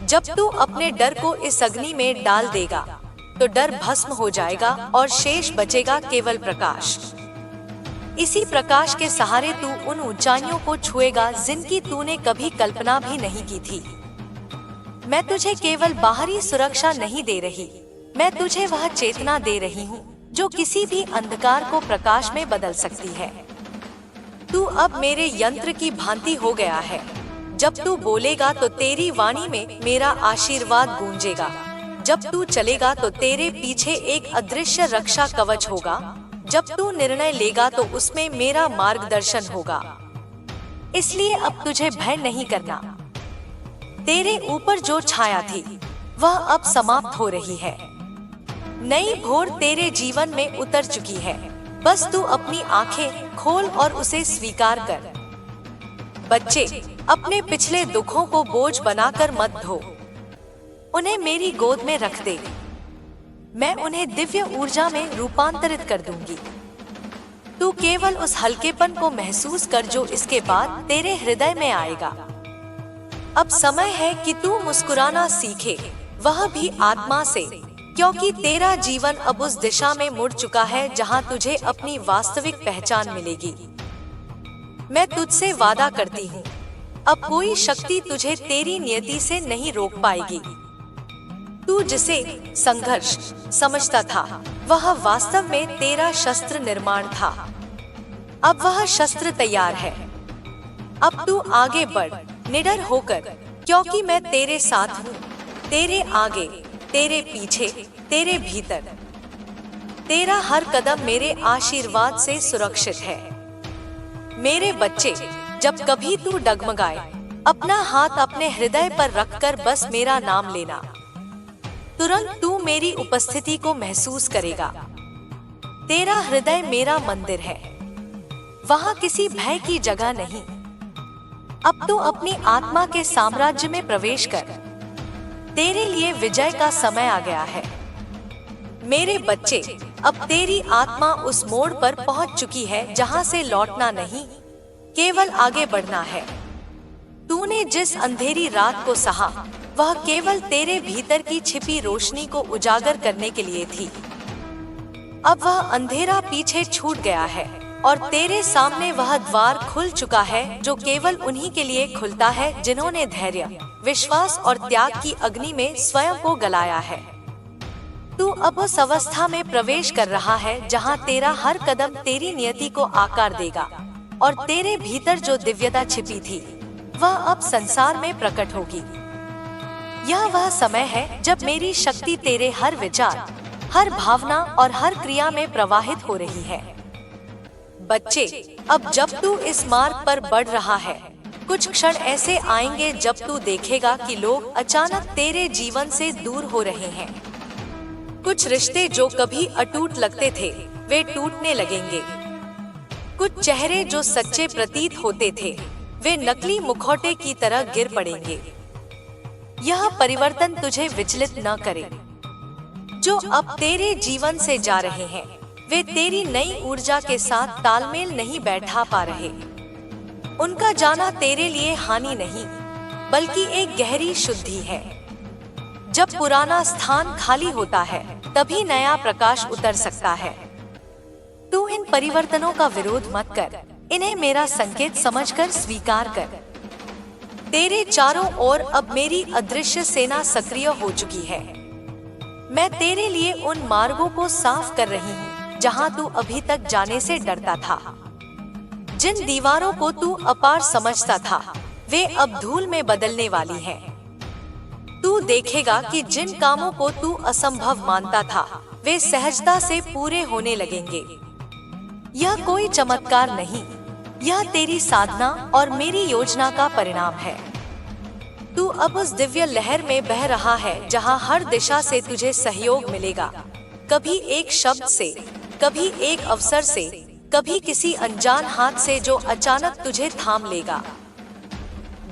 जब तू अपने डर को इस अग्नि में डाल देगा तो डर भस्म हो जाएगा और शेष बचेगा केवल प्रकाश। इसी प्रकाश के सहारे तू उन ऊंचाइयों को छुएगा जिनकी तूने कभी कल्पना भी नहीं की थी। मैं तुझे केवल बाहरी सुरक्षा नहीं दे रही, मैं तुझे वह चेतना दे रही हूँ जो किसी भी अंधकार को प्रकाश में बदल सकती है। तू अब मेरे यंत्र की भांति हो गया है। जब तू बोलेगा तो तेरी वाणी में मेरा आशीर्वाद गूंजेगा। जब तू चलेगा तो तेरे पीछे एक अदृश्य रक्षा कवच होगा। जब तू निर्णय लेगा तो उसमें मेरा मार्गदर्शन होगा। इसलिए अब तुझे भय नहीं करना। तेरे ऊपर जो छाया थी वह अब समाप्त हो रही है। नई भोर तेरे जीवन में उतर चुकी है। बस तू अपनी आंखें खोल और उसे स्वीकार कर। बच्चे, अपने पिछले दुखों को बोझ बनाकर मत धो। उन्हें मेरी गोद में रख दे। मैं उन्हें दिव्य ऊर्जा में रूपांतरित कर दूंगी। तू केवल उस हल्केपन को महसूस कर जो इसके बाद तेरे हृदय में आएगा। अब समय है कि तू मुस्कुराना सीखे, वह भी आत्मा से, क्योंकि तेरा जीवन अब उस दिशा में मुड़ चुका है जहां तुझे अपनी वास्तविक पहचान मिलेगी। मैं तुझसे वादा करती हूँ, अब कोई शक्ति तुझे तेरी नियति से नहीं रोक पाएगी। तू जिसे संघर्ष समझता था, वह वास्तव में तेरा शस्त्र निर्माण था। अब वह शस्त्र तैयार है। अब तू आगे बढ़, निडर होकर, क्योंकि मैं तेरे साथ हूँ, तेरे आगे, तेरे पीछे, तेरे भीतर। तेरा हर कदम मेरे आशीर्वाद से सुरक्षित है। मेरे बच्चे, जब कभी तू डगमगाए, अपना हाथ अपने हृदय पर रखकर बस मेरा नाम लेना। तुरंत तू मेरी उपस्थिति को महसूस करेगा। तेरा हृदय मेरा मंदिर है, वहाँ किसी भय की जगह नहीं। अब तू अपनी आत्मा के साम्राज्य में प्रवेश कर। तेरे लिए विजय का समय आ गया है। मेरे बच्चे, अब तेरी आत्मा उस मोड़ पर पहुंच चुकी है जहां से लौटना नहीं, केवल आगे बढ़ना है। तूने जिस अंधेरी रात को सहा, वह केवल तेरे भीतर की छिपी रोशनी को उजागर करने के लिए थी। अब वह अंधेरा पीछे छूट गया है और तेरे सामने वह द्वार खुल चुका है जो केवल उन्हीं के लिए खुलता है जिन्होंने धैर्य, विश्वास और त्याग की अग्नि में स्वयं को गलाया है। तू अब उस अवस्था में प्रवेश कर रहा है जहां तेरा हर कदम तेरी नियति को आकार देगा और तेरे भीतर जो दिव्यता छिपी थी, वह अब संसार में प्रकट होगी। यह वह समय है जब मेरी शक्ति तेरे हर विचार, हर भावना और हर क्रिया में प्रवाहित हो रही है। बच्चे, अब जब तू इस मार्ग पर बढ़ रहा है, कुछ क्षण ऐसे आएंगे जब तू देखेगा कि लोग अचानक तेरे जीवन से दूर हो रहे हैं। कुछ रिश्ते जो कभी अटूट लगते थे, वे टूटने लगेंगे। कुछ चेहरे जो सच्चे प्रतीत होते थे, वे नकली मुखौटे की तरह गिर पड़ेंगे। यह परिवर्तन तुझे विचलित न करे। जो अब तेरे जीवन से जा रहे हैं, वे तेरी नई ऊर्जा के साथ तालमेल नहीं बैठा पा रहे। उनका जाना तेरे लिए हानि नहीं, बल्कि एक गहरी शुद्धि है। जब पुराना स्थान खाली होता है, तभी नया प्रकाश उतर सकता है। तू इन परिवर्तनों का विरोध मत कर, इन्हें मेरा संकेत समझकर स्वीकार कर। तेरे चारों ओर अब मेरी अदृश्य सेना सक्रिय हो चुकी है। मैं तेरे लिए उन मार्गों को साफ कर रही हूँ जहाँ तू अभी तक जाने से डरता था। जिन दीवारों को तू अपार समझता था, वे अब धूल में बदलने वाली हैं। तू देखेगा कि जिन कामों को तू असंभव मानता था, वे सहजता से पूरे होने लगेंगे। यह कोई चमत्कार नहीं, यह तेरी साधना और मेरी योजना का परिणाम है। तू अब उस दिव्य लहर में बह रहा है जहां हर दिशा से तुझे सहयोग मिलेगा। कभी एक शब्द से, कभी एक अवसर से, कभी किसी अनजान हाथ से जो अचानक तुझे थाम लेगा।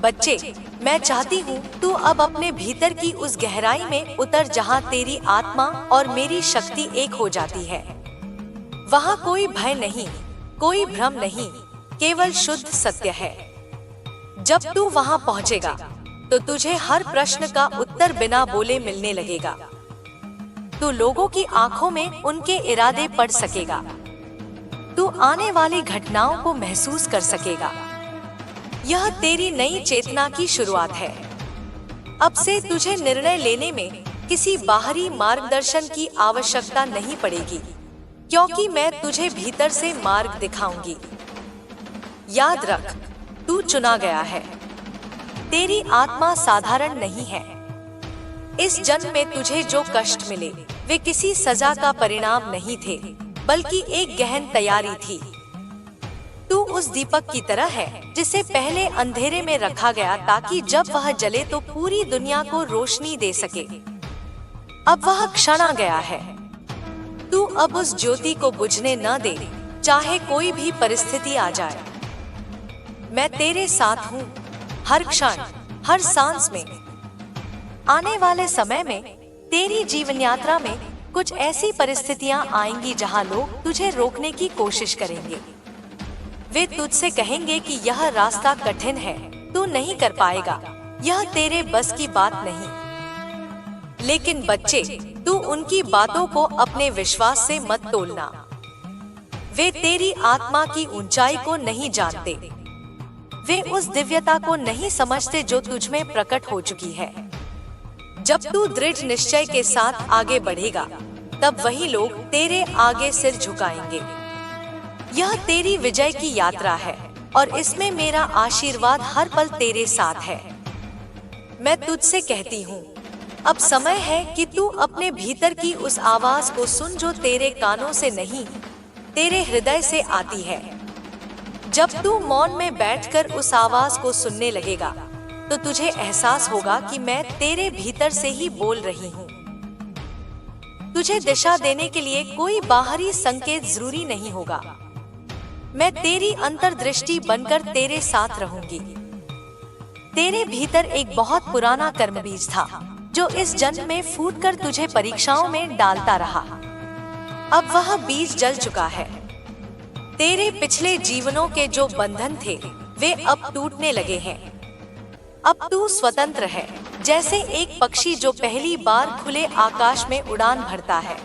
बच्चे, मैं चाहती हूँ तू अब अपने भीतर की उस गहराई में उतर जहाँ तेरी आत्मा और मेरी शक्ति एक हो जाती है। वहाँ कोई भय नहीं, कोई भ्रम नहीं, केवल शुद्ध सत्य है। जब तू वहाँ पहुँचेगा, तो तुझे हर प्रश्न का उत्तर बिना बोले मिलने लगेगा। तू लोगों की आंखों में उनके इरादे पढ़ सकेगा। तू आने वाली घटनाओं को महसूस कर सकेगा। यह तेरी नई चेतना की शुरुआत है। अब से तुझे निर्णय लेने में किसी बाहरी मार्गदर्शन की आवश्यकता नहीं पड़ेगी, क्योंकि मैं तुझे भीतर से मार्ग दिखाऊंगी। याद रख, तू चुना गया है। तेरी आत्मा साधारण नहीं है। इस जन्म में तुझे जो कष्ट मिले, वे किसी सजा का परिणाम नहीं थे, बल्कि एक गहन तैयारी थी। तू उस दीपक की तरह है जिसे पहले अंधेरे में रखा गया ताकि जब वह जले तो पूरी दुनिया को रोशनी दे सके। अब वह क्षण आ गया है। तू अब उस ज्योति को बुझने न दे, चाहे कोई भी परिस्थिति आ जाए। मैं तेरे साथ हूँ, हर क्षण, हर सांस में। आने वाले समय में तेरी जीवन यात्रा में कुछ ऐसी परिस्थितियां आएंगी जहां लोग तुझे रोकने की कोशिश करेंगे। वे तुझसे कहेंगे कि यह रास्ता कठिन है, तू नहीं कर पाएगा, यह तेरे बस की बात नहीं। लेकिन बच्चे, तू उनकी बातों को अपने विश्वास से मत तोलना। वे तेरी आत्मा की ऊंचाई को नहीं जानते। वे उस दिव्यता को नहीं समझते जो तुझ में प्रकट हो चुकी है। जब तू दृढ़ निश्चय के साथ आगे बढ़ेगा, तब वही लोग तेरे आगे सिर झुकाएंगे। यह तेरी विजय की यात्रा है और इसमें मेरा आशीर्वाद हर पल तेरे साथ है। मैं तुझसे कहती हूँ, अब समय है कि तू अपने भीतर की उस आवाज को सुन जो तेरे कानों से नहीं, तेरे हृदय से आती है। जब तू मौन में बैठकर उस आवाज को सुनने लगेगा, तो तुझे एहसास होगा कि मैं तेरे भीतर से ही बोल रही हूँ। तुझे दिशा देने के लिए कोई बाहरी संकेत जरूरी नहीं होगा। मैं तेरी अंतर्दृष्टि बनकर तेरे साथ रहूंगी। तेरे भीतर एक बहुत पुराना कर्म बीज था, जो इस जन्म में फूटकर तुझे परीक्षाओं में डालता रहा। अब वह बीज जल चुका है। तेरे पिछले जीवनों के जो बंधन थे, वे अब टूटने लगे हैं। अब तू स्वतंत्र है, जैसे एक पक्षी जो पहली बार खुले आकाश में उड़ान भरता है।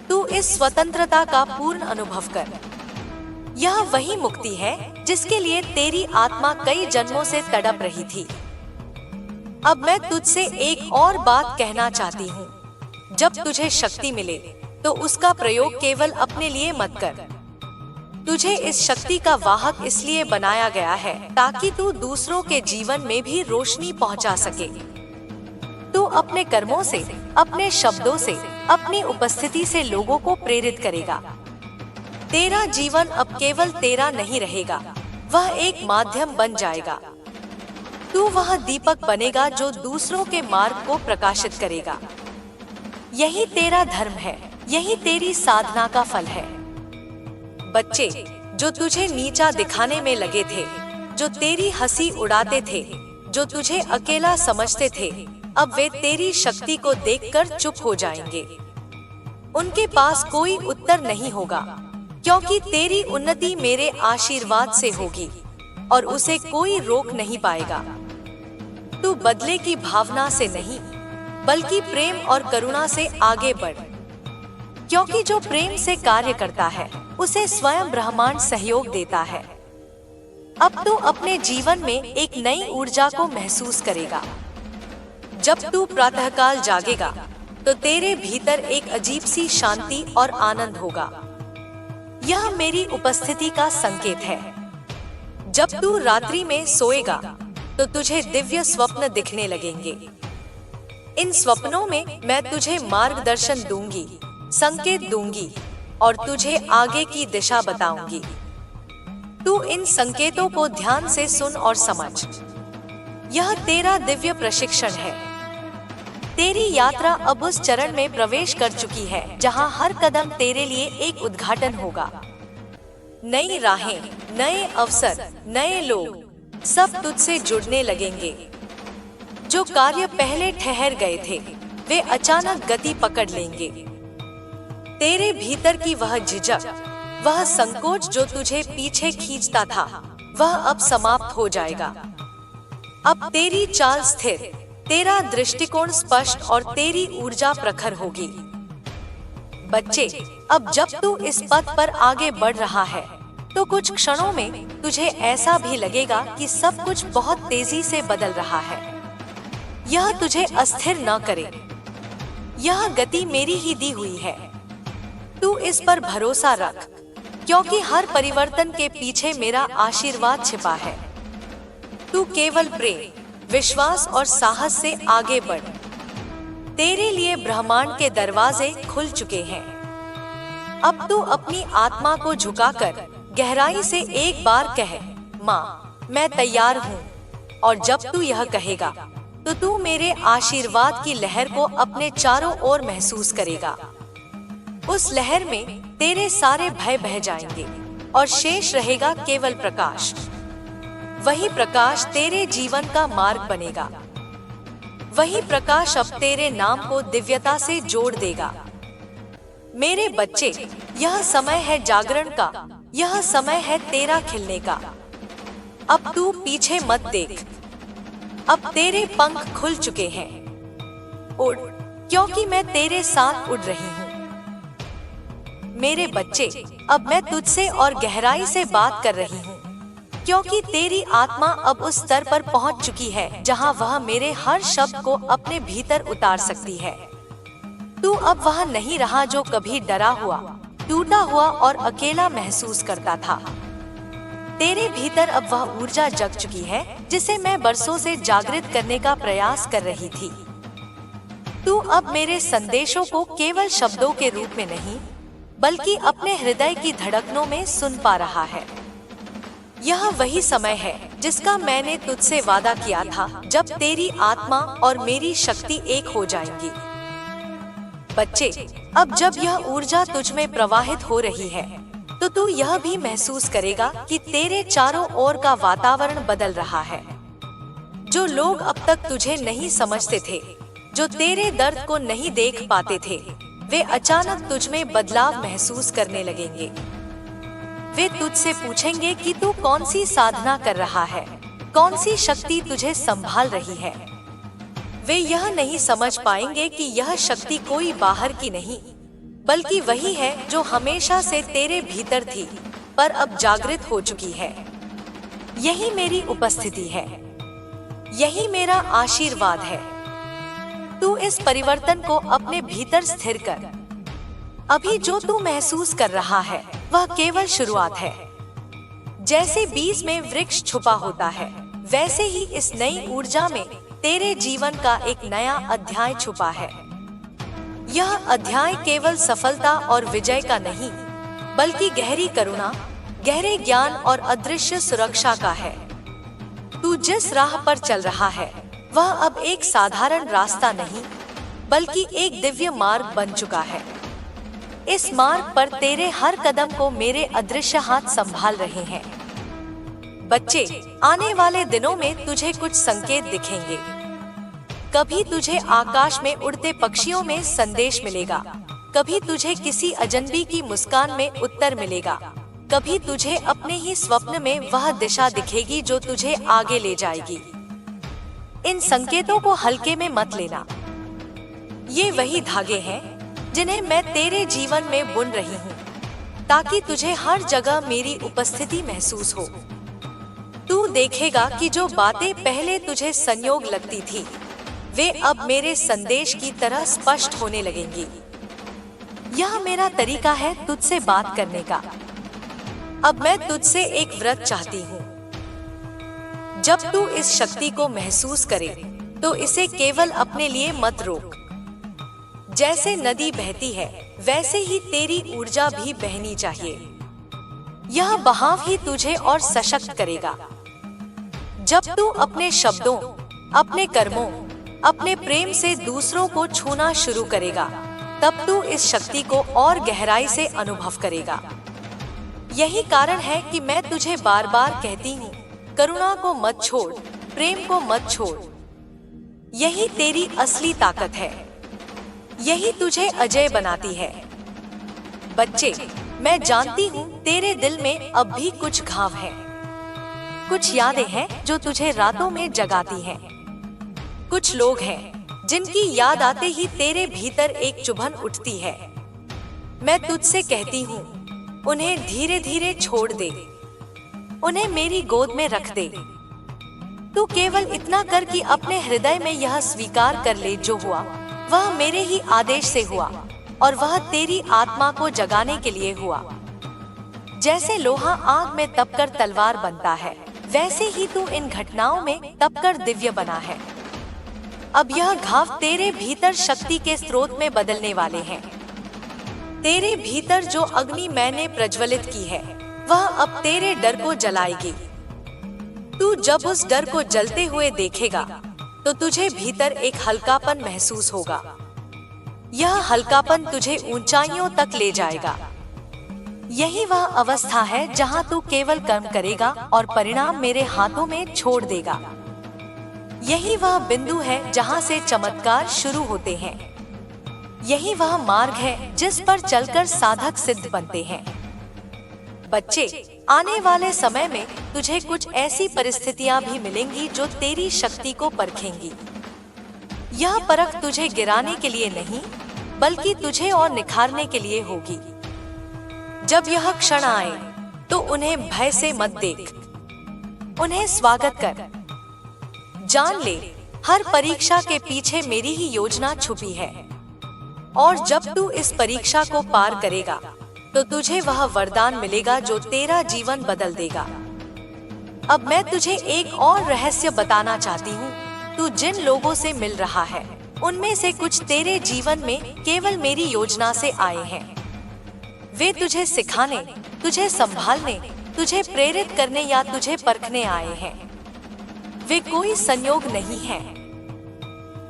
तू इस स्वतंत्रता का पूर्ण अनुभव कर। यह वही मुक्ति है जिसके लिए तेरी आत्मा कई जन्मों से तड़प रही थी। अब मैं तुझसे एक और बात कहना चाहती हूँ। जब तुझे शक्ति मिले, तो उसका प्रयोग केवल अपने लिए मत कर। तुझे इस शक्ति का वाहक इसलिए बनाया गया है ताकि तू दूसरों के जीवन में भी रोशनी पहुंचा सके। तू अपने कर्मों से, अपने शब्दों से, अपनी उपस्थिति से लोगों को प्रेरित करेगा। तेरा जीवन अब केवल तेरा नहीं रहेगा, वह एक माध्यम बन जाएगा। तू वह दीपक बनेगा जो दूसरों के मार्ग को प्रकाशित करेगा। यही तेरा धर्म है, यही तेरी साधना का फल है। बच्चे, जो तुझे नीचा दिखाने में लगे थे, जो तेरी हंसी उड़ाते थे, जो तुझे अकेला समझते थे, अब वे तेरी शक्ति को देखकर चुप हो जाएंगे। उनके पास कोई उत्तर नहीं होगा, क्योंकि तेरी उन्नति मेरे आशीर्वाद से होगी और उसे कोई रोक नहीं पाएगा। तू बदले की भावना से नहीं, बल्कि प्रेम और करुणा से आगे बढ़, क्योंकि जो प्रेम से कार्य करता है, उसे स्वयं ब्रह्मांड सहयोग देता है। अब तू अपने जीवन में एक नई ऊर्जा को महसूस करेगा। जब तू प्रातःकाल जागेगा, तो तेरे भीतर एक अजीब सी शांति और आनंद होगा। यह मेरी उपस्थिति का संकेत है। जब तू रात्रि में सोएगा, तो तुझे दिव्य स्वप्न दिखने लगेंगे। इन स्वप्नों में मैं तुझे मार्गदर्शन दूंगी, संकेत दूंगी और तुझे आगे की दिशा बताऊंगी। तू इन संकेतों को ध्यान से सुन और समझ। यह तेरा दिव्य प्रशिक्षण है। तेरी यात्रा अब उस चरण में प्रवेश कर चुकी है जहां हर कदम तेरे लिए एक उद्घाटन होगा। नई राहें, नए अवसर, नए लोग, सब तुझसे जुड़ने लगेंगे। जो कार्य पहले ठहर गए थे, वे अचानक गति पकड़ लेंगे। तेरे भीतर की वह झिझक, वह संकोच जो तुझे पीछे खींचता था, वह अब समाप्त हो जाएगा। अब तेरी चाल स्थिर, तेरा दृष्टिकोण स्पष्ट और तेरी ऊर्जा प्रखर होगी। बच्चे, अब जब तू इस पथ पर आगे बढ़ रहा है, तो कुछ क्षणों में तुझे ऐसा भी लगेगा कि सब कुछ बहुत तेजी से बदल रहा है। यह तुझे अस्थिर न करे। यह गति मेरी ही दी हुई है। तू इस पर भरोसा रख, क्योंकि हर परिवर्तन के पीछे मेरा आशीर्वाद छिपा है। तू केवल प्रेम, विश्वास और साहस से आगे बढ़। तेरे लिए ब्रह्मांड के दरवाजे खुल चुके हैं। अब तू अपनी आत्मा को झुकाकर गहराई से एक बार कह, माँ, मैं तैयार हूँ। और जब तू यह कहेगा, तो तू मेरे आशीर्वाद की लहर को अपने चारों ओर महसूस करेगा। उस लहर में तेरे सारे भय बह जाएंगे और शेष रहेगा केवल प्रकाश। वही प्रकाश तेरे जीवन का मार्ग बनेगा। वही प्रकाश अब तेरे नाम को दिव्यता से जोड़ देगा मेरे बच्चे, यह समय है जागरण का, यह समय है तेरा खिलने का। अब तू पीछे मत देख, अब तेरे पंख खुल चुके हैं। उड़, क्योंकि मैं तेरे साथ उड़ रही हूँ। मेरे बच्चे, अब मैं तुझसे और गहराई से बात कर रही हूँ, क्योंकि तेरी आत्मा अब उस स्तर पर पहुँच चुकी है जहाँ वह मेरे हर शब्द को अपने भीतर उतार सकती है। तू अब वह नहीं रहा जो कभी डरा हुआ, टूटा हुआ और अकेला महसूस करता था। तेरे भीतर अब वह ऊर्जा जग चुकी है जिसे मैं बरसों से जागृत करने का प्रयास कर रही थी। तू अब मेरे संदेशों को केवल शब्दों के रूप में नहीं, बल्कि अपने हृदय की धड़कनों में सुन पा रहा है। यह वही समय है जिसका मैंने तुझसे वादा किया था, जब तेरी आत्मा और मेरी शक्ति एक हो जाएंगी। बच्चे, अब जब यह ऊर्जा तुझ में प्रवाहित हो रही है, तो तू यह भी महसूस करेगा कि तेरे चारों ओर का वातावरण बदल रहा है। जो लोग अब तक तुझे नहीं समझते थे, जो तेरे दर्द को नहीं देख पाते थे, वे अचानक तुझ में बदलाव महसूस करने लगेंगे। वे तुझसे पूछेंगे कि तू कौन सी साधना कर रहा है, कौन सी शक्ति तुझे संभाल रही है। वे यह नहीं समझ पाएंगे कि यह शक्ति कोई बाहर की नहीं, बल्कि वही है जो हमेशा से तेरे भीतर थी, पर अब जागृत हो चुकी है। यही मेरी उपस्थिति है, यही मेरा आशीर्वाद है। तू इस परिवर्तन को अपने भीतर स्थिर कर। अभी जो तू महसूस कर रहा है वह केवल शुरुआत है। जैसे बीज में वृक्ष छुपा होता है, वैसे ही इस नई ऊर्जा में तेरे जीवन का एक नया अध्याय छुपा है। यह अध्याय केवल सफलता और विजय का नहीं, बल्कि गहरी करुणा, गहरे ज्ञान और अदृश्य सुरक्षा का है। तू जिस राह पर चल रहा है वह अब एक साधारण रास्ता नहीं, बल्कि एक दिव्य मार्ग बन चुका है। इस मार्ग पर तेरे हर कदम को मेरे अदृश्य हाथ संभाल रहे हैं। बच्चे, आने वाले दिनों में तुझे कुछ संकेत दिखेंगे। कभी तुझे आकाश में उड़ते पक्षियों में संदेश मिलेगा, कभी तुझे किसी अजनबी की मुस्कान में उत्तर मिलेगा, कभी तुझे अपने ही स्वप्न में वह दिशा दिखेगी जो तुझे आगे ले जाएगी। इन संकेतों को हल्के में मत लेना। ये वही धागे हैं जिन्हें मैं तेरे जीवन में बुन रही हूँ, ताकि तुझे हर जगह मेरी उपस्थिति महसूस हो। तू देखेगा कि जो बातें पहले तुझे संयोग लगती थी, वे अब मेरे संदेश की तरह स्पष्ट होने लगेंगी। यह मेरा तरीका है तुझसे बात करने का। अब मैं तुझसे एक व्रत चाहती हूँ। जब तू इस शक्ति को महसूस करे, तो इसे केवल अपने लिए मत रोक। जैसे नदी बहती है, वैसे ही तेरी ऊर्जा भी बहनी चाहिए। यह बहाव ही तुझे और सशक्त करेगा। जब तू अपने शब्दों, अपने कर्मों, अपने प्रेम से दूसरों को छूना शुरू करेगा, तब तू इस शक्ति को और गहराई से अनुभव करेगा। यही कारण है कि मैं तुझे बार बार कहती हूँ, करुणा को मत छोड़, प्रेम को मत छोड़। यही तेरी असली ताकत है, यही तुझे अजय बनाती है। बच्चे, मैं जानती हूँ तेरे दिल में अब भी कुछ घाव है, कुछ यादें हैं जो तुझे रातों में जगाती हैं। कुछ लोग हैं जिनकी याद आते ही तेरे भीतर एक चुभन उठती है। मैं तुझसे कहती हूँ, उन्हें धीरे धीरे छोड़ दे, उन्हें मेरी गोद में रख दे। तू केवल इतना कर कि अपने हृदय में यह स्वीकार कर ले, जो हुआ वह मेरे ही आदेश से हुआ, और वह तेरी आत्मा को जगाने के लिए हुआ। जैसे लोहा आग में तपकर तलवार बनता है, वैसे ही तू इन घटनाओं में तपकर दिव्य बना है। अब यह घाव तेरे भीतर शक्ति के स्रोत में बदलने वाले हैं। तेरे भीतर जो अग्नि मैंने प्रज्वलित की है, वह अब तेरे डर को जलाएगी। तू जब उस डर को जलते हुए देखेगा, तो तुझे भीतर एक हल्कापन महसूस होगा। यह हल्कापन तुझे ऊंचाइयों तक ले जाएगा। यही वह अवस्था है जहां तू केवल कर्म करेगा और परिणाम मेरे हाथों में छोड़ देगा। यही वह बिंदु है जहां से चमत्कार शुरू होते हैं। यही वह मार्ग है जिस पर चलकर साधक सिद्ध बनते हैं। बच्चे, आने वाले समय में तुझे कुछ ऐसी परिस्थितियां भी मिलेंगी जो तेरी शक्ति को परखेंगी। यह परख तुझे गिराने के लिए नहीं, बल्कि तुझे और निखारने के लिए होगी। जब यह क्षण आए तो उन्हें भय से मत देख, उन्हें स्वागत कर। जान ले, हर परीक्षा के पीछे मेरी ही योजना छुपी है, और जब तू इस परीक्षा को पार करेगा तो तुझे वह वरदान मिलेगा जो तेरा जीवन बदल देगा। अब मैं तुझे एक और रहस्य बताना चाहती हूँ। तू जिन लोगों से मिल रहा है, उनमें से कुछ तेरे जीवन में केवल मेरी योजना से आए हैं। वे तुझे सिखाने, तुझे संभालने, तुझे प्रेरित करने या तुझे परखने आए हैं। वे कोई संयोग नहीं है।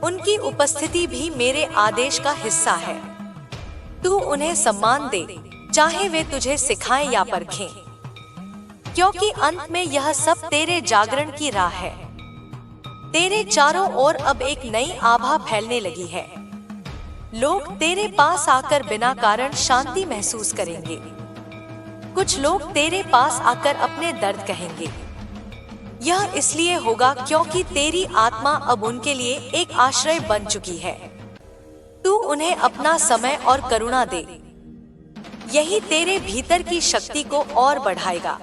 उनकी उपस्थिति भी मेरे आदेश का हिस्सा है। तू उन्हें सम्मान दे, चाहे वे तुझे सिखाएं या परखें, क्योंकि अंत में यह सब तेरे जागरण की राह है। तेरे चारों ओर अब एक नई आभा फैलने लगी है। लोग तेरे पास आकर बिना कारण शांति महसूस करेंगे। कुछ लोग तेरे पास आकर अपने दर्द कहेंगे। यह इसलिए होगा क्योंकि तेरी आत्मा अब उनके लिए एक आश्रय बन चुकी है। तू उन्हें अपना समय और करुणा दे। यही तेरे भीतर की शक्ति को और बढ़ाएगा।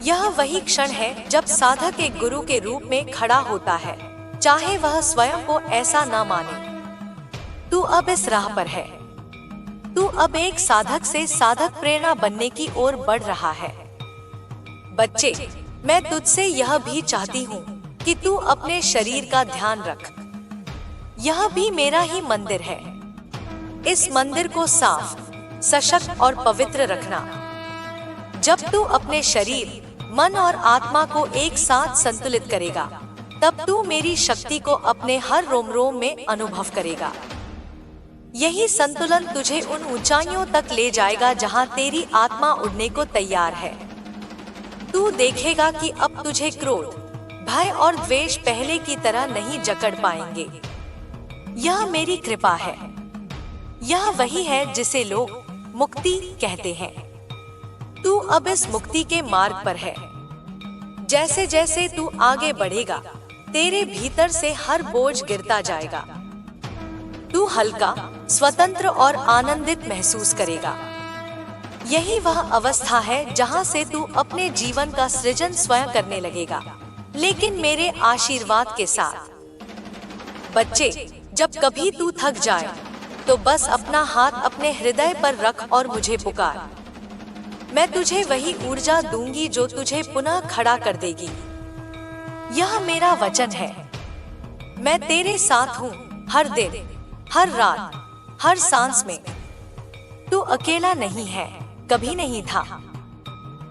यह वही क्षण है जब साधक एक गुरु के रूप में खड़ा होता है, चाहे वह स्वयं को ऐसा न माने। तू अब इस राह पर है। तू अब एक साधक से साधक प्रेरणा बनने की ओर बढ़ रहा है। बच्चे, मैं तुझसे यह भी चाहती हूँ कि तू अपने शरीर का ध्यान रख। यह भी मेरा ही मंदिर है। इस मंदिर को साफ, सशक्त और पवित्र रखना। जब तू अपने शरीर, मन और आत्मा को एक साथ संतुलित करेगा, तब तू मेरी शक्ति को अपने हर रोम रोम में अनुभव करेगा। यही संतुलन तुझे उन ऊंचाइयों तक ले जाएगा जहां तेरी आत्मा उड़ने को तैयार है। तू देखेगा कि अब तुझे क्रोध, भय और द्वेष पहले की तरह नहीं जकड़ पाएंगे। यह मेरी कृपा है। यह वही है जिसे लोग मुक्ति कहते हैं। तू अब इस मुक्ति के मार्ग पर है। जैसे जैसे तू आगे बढ़ेगा, तेरे भीतर से हर बोझ गिरता जाएगा। तू हल्का, स्वतंत्र और आनंदित महसूस करेगा। यही वह अवस्था है जहां से तू अपने जीवन का सृजन स्वयं करने लगेगा, लेकिन मेरे आशीर्वाद के साथ। बच्चे, जब कभी तू थक जाए तो बस अपना हाथ अपने हृदय पर रख और मुझे पुकार। मैं तुझे वही ऊर्जा दूंगी जो तुझे पुनः खड़ा कर देगी। यह मेरा वचन है। मैं तेरे साथ हूँ, हर दिन, हर रात, हर सांस में। तू अकेला नहीं है, कभी नहीं था।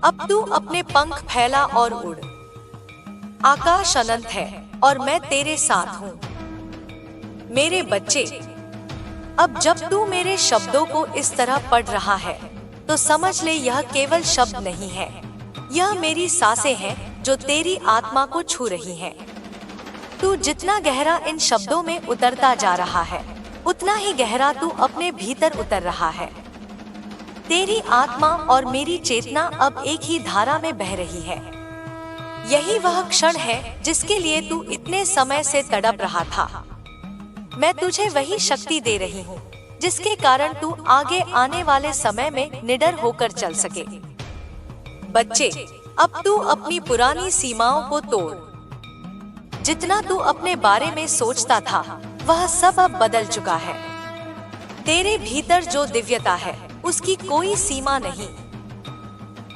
अब तू अपने पंख फैला और उड़। आकाश अनंत है और मैं तेरे साथ हूँ। मेरे बच्चे, अब जब तू मेरे शब्दों को इस तरह पढ़ रहा है, तो समझ ले यह केवल शब्द नहीं है। यह मेरी सांसें हैं जो तेरी आत्मा को छू रही हैं। तू जितना गहरा इन शब्दों में उतरता जा रहा है, उतना ही गहरा तू अपने भीतर उतर रहा है। तेरी आत्मा और मेरी चेतना अब एक ही धारा में बह रही है। यही वह क्षण है जिसके लिए तू इतने समय से तड़प रहा था। मैं तुझे वही शक्ति दे रही हूँ जिसके कारण तू आगे आने वाले समय में निडर होकर चल सके। बच्चे, अब तू अपनी पुरानी सीमाओं को तोड़। जितना तू अपने बारे में सोचता था, वह सब अब बदल चुका है। तेरे भीतर जो दिव्यता है, उसकी कोई सीमा नहीं।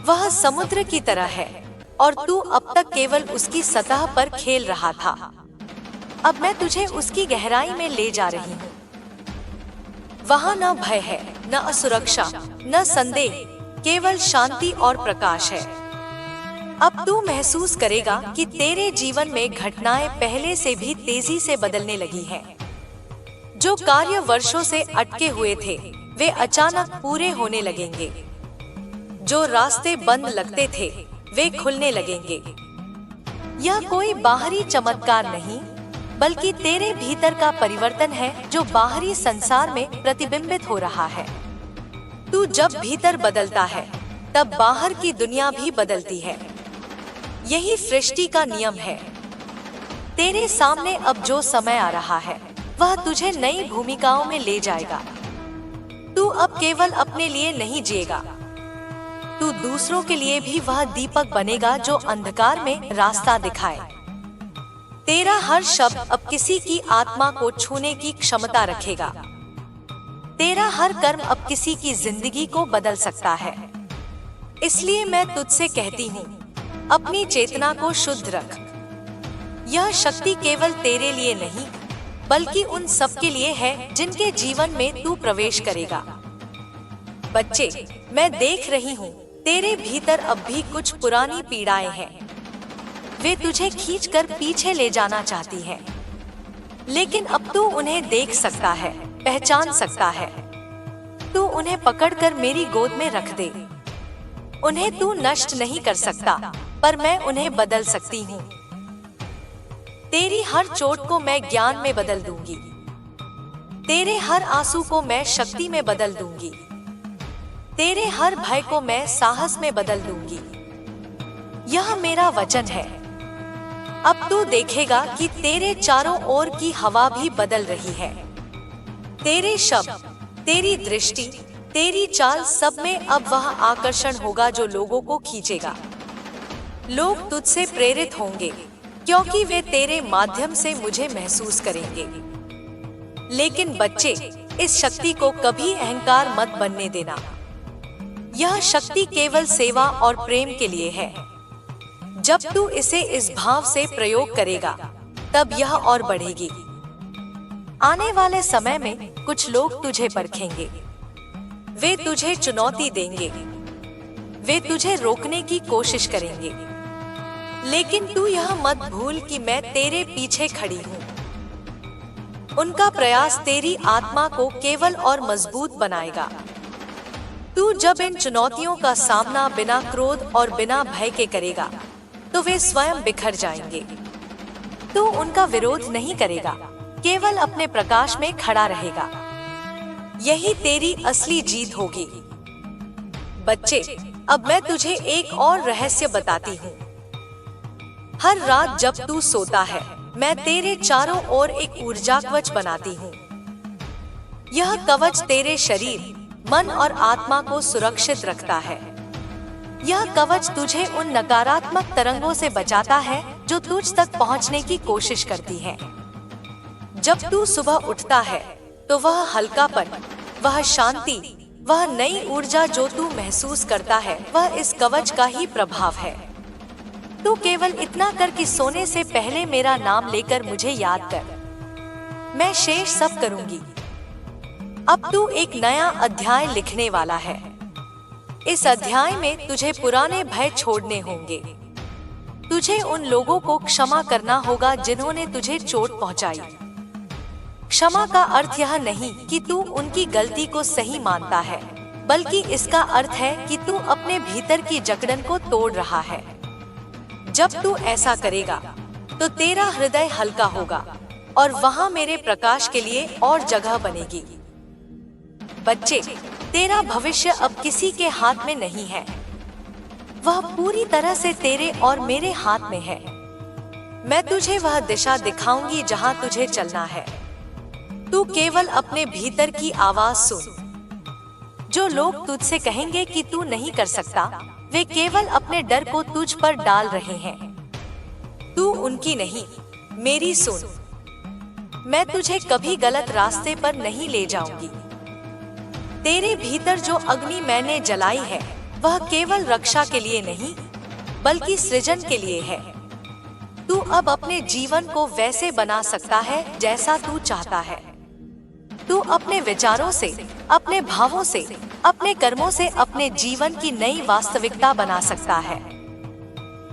वह समुद्र की तरह है और तू अब तक केवल उसकी सतह पर खेल रहा था। अब मैं तुझे उसकी गहराई में ले जा रही हूँ। वहाँ न भय है, न असुरक्षा, न संदेह, केवल शांति और प्रकाश है। अब तू महसूस करेगा कि तेरे जीवन में घटनाएं पहले से भी तेजी से बदलने लगी हैं। जो कार्य वर्षों से अटके हुए थे, वे अचानक पूरे होने लगेंगे। जो रास्ते बंद लगते थे, वे खुलने लगेंगे। यह कोई बाहरी चमत्कार नहीं, बल्कि तेरे भीतर का परिवर्तन है जो बाहरी संसार में प्रतिबिंबित हो रहा है। तू जब भीतर बदलता है तब बाहर की दुनिया भी बदलती है। यही सृष्टि का नियम है। तेरे सामने अब जो समय आ रहा है वह तुझे नई भूमिकाओं में ले जाएगा। तू अब केवल अपने लिए नहीं जिएगा, तू दूसरों के लिए भी वह दीपक बनेगा जो अंधकार में रास्ता दिखाए। तेरा हर शब्द अब किसी की आत्मा को छूने की क्षमता रखेगा। तेरा हर कर्म अब किसी की जिंदगी को बदल सकता है। इसलिए मैं तुझसे कहती हूँ, अपनी चेतना को शुद्ध रख। यह शक्ति केवल तेरे लिए नहीं बल्कि उन सब के लिए है जिनके जीवन में तू प्रवेश करेगा। बच्चे, मैं देख रही हूँ तेरे भीतर अब भी कुछ पुरानी पीड़ाएं हैं। वे तुझे खींचकर पीछे ले जाना चाहती हैं, लेकिन अब तू उन्हें देख सकता है, पहचान सकता है। तू उन्हें पकड़कर मेरी गोद में रख दे। उन्हें तू नष्ट नहीं कर सकता, पर मैं उन्हें बदल सकती हूँ। तेरी हर चोट को मैं ज्ञान में बदल दूंगी। तेरे हर आंसू को मैं शक्ति में बदल दूंगी। तेरे हर भय को मैं साहस में बदल दूंगी। यह मेरा वचन है। अब तू देखेगा कि तेरे चारों ओर की हवा भी बदल रही है। तेरे शब्द, तेरी दृष्टि, तेरी चाल, सब में अब वह आकर्षण होगा जो लोगों को खींचेगा। लोग तुझसे प्रेरित होंगे क्योंकि वे तेरे माध्यम से मुझे महसूस करेंगे। लेकिन बच्चे, इस शक्ति को कभी अहंकार मत बनने देना। यह शक्ति केवल सेवा और प्रेम के लिए है। जब तू इसे इस भाव से प्रयोग करेगा तब यह और बढ़ेगी। आने वाले समय में कुछ लोग तुझे परखेंगे। वे तुझे चुनौती देंगे। वे तुझे रोकने की कोशिश करेंगे, लेकिन तू यह मत भूल कि मैं तेरे पीछे खड़ी हूँ। उनका प्रयास तेरी आत्मा को केवल और मजबूत बनाएगा। तू जब इन चुनौतियों का सामना बिना क्रोध और बिना भय के करेगा तो वे स्वयं बिखर जाएंगे। तू उनका विरोध नहीं करेगा, केवल अपने प्रकाश में खड़ा रहेगा। यही तेरी असली जीत होगी। बच्चे, अब मैं तुझे एक और रहस्य बताती हूँ। हर रात जब तू सोता है, मैं तेरे चारों ओर एक ऊर्जा कवच बनाती हूँ। यह कवच तेरे शरीर, मन और आत्मा को सुरक्षित रखता है। यह कवच तुझे उन नकारात्मक तरंगों से बचाता है जो तुझ तक पहुंचने की कोशिश करती हैं। जब तू सुबह उठता है तो वह हल्कापन, वह शांति, वह नई ऊर्जा जो तू महसूस करता है, वह इस कवच का ही प्रभाव है। तू केवल इतना कर कि सोने से पहले मेरा नाम लेकर मुझे याद कर। मैं शेष सब करूंगी। अब तू एक नया अध्याय लिखने वाला है। इस अध्याय में तुझे पुराने भय छोड़ने होंगे। तुझे उन लोगों को क्षमा करना होगा जिन्होंने तुझे चोट पहुंचाई। क्षमा का अर्थ यह नहीं कि तू उनकी गलती को सही मानता है, बल्कि इसका अर्थ है कि तू अपने भीतर की जकड़न को तोड़ रहा है। जब तू ऐसा करेगा तो तेरा हृदय हल्का होगा और वहां मेरे प्रकाश के लिए और जगह बनेगी। बच्चे, तेरा भविष्य अब किसी के हाथ में नहीं है। वह पूरी तरह से तेरे और मेरे हाथ में है। मैं तुझे वह दिशा दिखाऊंगी जहां तुझे चलना है। तू केवल अपने भीतर की आवाज सुन। जो लोग तुझसे कहेंगे कि तू नहीं कर सकता, वे केवल अपने डर को तुझ पर डाल रहे हैं। तू उनकी नहीं, मेरी सुन। मैं तुझे कभी गलत रास्ते पर नहीं ले जाऊंगी। तेरे भीतर जो अग्नि मैंने जलाई है, वह केवल रक्षा के लिए नहीं, बल्कि सृजन के लिए है। तू अब अपने जीवन को वैसे बना सकता है जैसा तू चाहता है। तू अपने विचारों से, अपने भावों से, अपने कर्मों से अपने जीवन की नई वास्तविकता बना सकता है।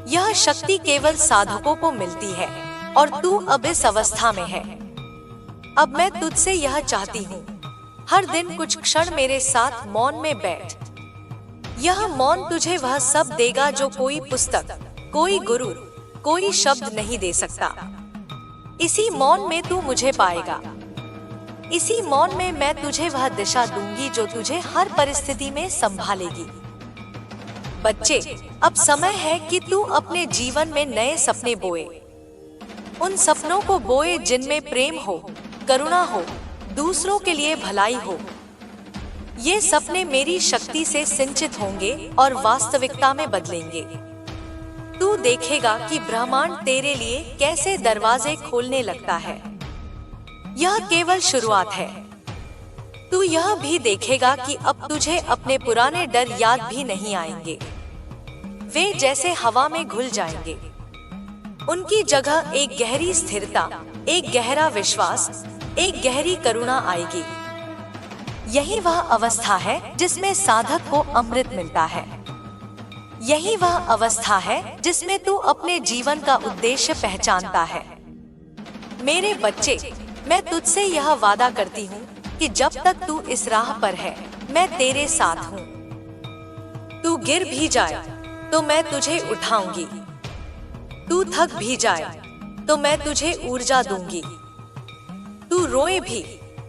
यह शक्ति केवल साधकों को मिलती है और तू अब इस अवस्था में है। अब मैं तुझसे यह चाहती हूँ, हर दिन कुछ क्षण मेरे साथ मौन में बैठ। यह मौन तुझे वह सब देगा जो कोई पुस्तक, कोई गुरु, कोई शब्द नहीं दे सकता। इसी मौन में तू मुझे पाएगा। इसी मौन में मैं तुझे वह दिशा दूंगी जो तुझे हर परिस्थिति में संभालेगी। बच्चे, अब समय है कि तू अपने जीवन में नए सपने बोए। उन सपनों को बोए जिनमें प्रेम हो, करुणा हो, दूसरों के लिए भलाई हो। ये सपने मेरी शक्ति से सिंचित होंगे और वास्तविकता में बदलेंगे। तू देखेगा कि ब्रह्मांड तेरे लिए कैसे दरवाजे खोलने लगता है। यह केवल शुरुआत है। तू यह भी देखेगा कि अब तुझे अपने पुराने डर याद भी नहीं आएंगे। वे जैसे हवा में घुल जाएंगे। उनकी जगह एक गहरी स्थिरता, एक गहरा विश्वास, एक गहरी करुणा आएगी। यही वह अवस्था है जिसमें साधक को अमृत मिलता है। यही वह अवस्था है जिसमें तू अपने जीवन का उद्देश्य पहचानता है। मेरे बच्चे, मैं तुझसे यह वादा करती हूँ कि जब तक तू इस राह पर है, मैं तेरे साथ हूँ। तू गिर भी जाए तो मैं तुझे उठाऊंगी। तू थक भी जाए तो मैं तुझे ऊर्जा दूंगी। तू रोए भी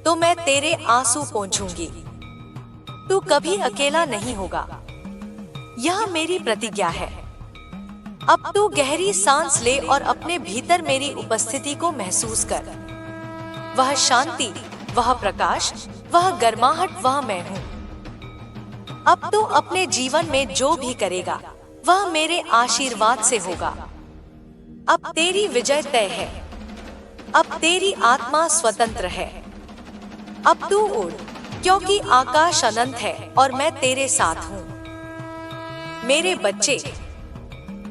तो मैं तेरे आंसू पोंछूंगी। तू कभी अकेला नहीं होगा। यह मेरी प्रतिज्ञा है। अब तू गहरी सांस ले और अपने भीतर मेरी उपस्थिति को महसूस कर। वह शांति, वह प्रकाश, वह गर्माहट, वह मैं हूँ। अब तू अपने जीवन में जो भी करेगा वह मेरे आशीर्वाद से होगा। अब तेरी विजय तय है। अब तेरी आत्मा स्वतंत्र है। अब तू उड़, क्योंकि आकाश अनंत है और मैं तेरे साथ हूँ। मेरे बच्चे,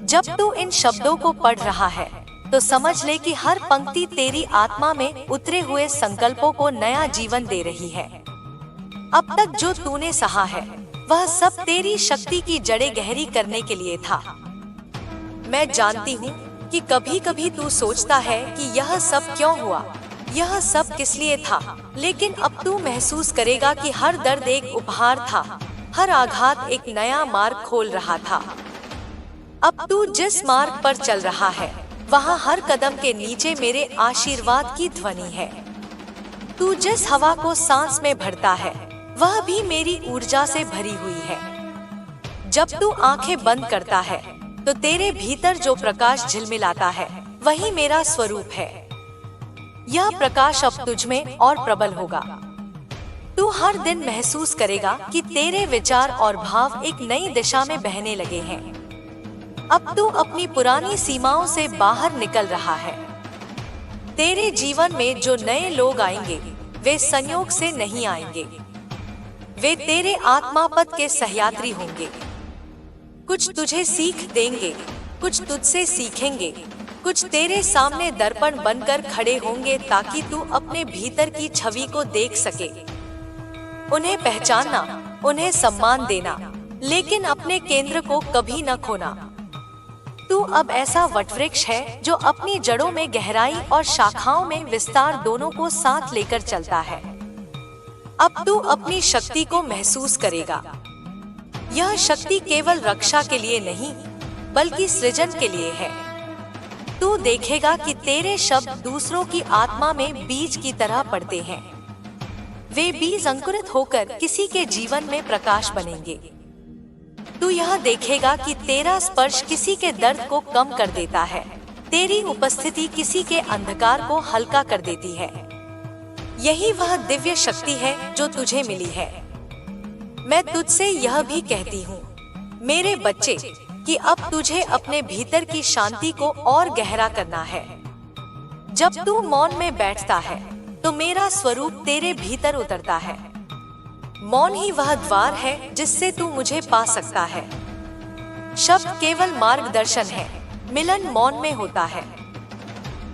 जब तू इन शब्दों को पढ़ रहा है तो समझ ले कि हर पंक्ति तेरी आत्मा में उतरे हुए संकल्पों को नया जीवन दे रही है। अब तक जो तूने सहा है वह सब तेरी शक्ति की जड़ें गहरी करने के लिए था। मैं जानती हूँ कि कभी कभी तू सोचता है कि यह सब क्यों हुआ, यह सब किस लिए था, लेकिन अब तू महसूस करेगा कि हर दर्द एक उपहार था, हर आघात एक नया मार्ग खोल रहा था। अब तू जिस मार्ग पर चल रहा है वहाँ हर कदम के नीचे मेरे आशीर्वाद की ध्वनि है। तू जिस हवा को सांस में भरता है वह भी मेरी ऊर्जा से भरी हुई है। जब तू आंखें बंद करता है तो तेरे भीतर जो प्रकाश झिलमिलाता है वही मेरा स्वरूप है। यह प्रकाश अब तुझ में और प्रबल होगा। तू हर दिन महसूस करेगा कि तेरे विचार और भाव एक नई दिशा में बहने लगे हैं। अब तू अपनी पुरानी सीमाओं से बाहर निकल रहा है। तेरे जीवन में जो नए लोग आएंगे वे संयोग से नहीं आएंगे। वे तेरे आत्मा पथ के सहयात्री होंगे। कुछ तुझे सीख देंगे, कुछ तुझसे सीखेंगे, कुछ तेरे सामने दर्पण बनकर खड़े होंगे ताकि तू अपने भीतर की छवि को देख सके। उन्हें पहचानना, उन्हें सम्मान देना, लेकिन अपने केंद्र को कभी न खोना। तू अब ऐसा वटवृक्ष है जो अपनी जड़ों में गहराई और शाखाओं में विस्तार दोनों को साथ लेकर चलता है। अब तू अपनी शक्ति को महसूस करेगा। यह शक्ति केवल रक्षा के लिए नहीं बल्कि सृजन के लिए है। तू देखेगा कि तेरे शब्द दूसरों की आत्मा में बीज की तरह पड़ते हैं। वे बीज अंकुरित होकर किसी के जीवन में प्रकाश बनेंगे। तू यह देखेगा कि तेरा स्पर्श किसी के दर्द को कम कर देता है। तेरी उपस्थिति किसी के अंधकार को हल्का कर देती है। यही वह दिव्य शक्ति है जो तुझे मिली है। मैं तुझसे यह भी कहती हूँ मेरे बच्चे कि अब तुझे अपने भीतर की शांति को और गहरा करना है। जब तू मौन में बैठता है तो मेरा स्वरूप तेरे भीतर उतरता है। मौन ही वह द्वार है जिससे तू मुझे पा सकता है। शब्द केवल मार्गदर्शन है, मिलन मौन में होता है।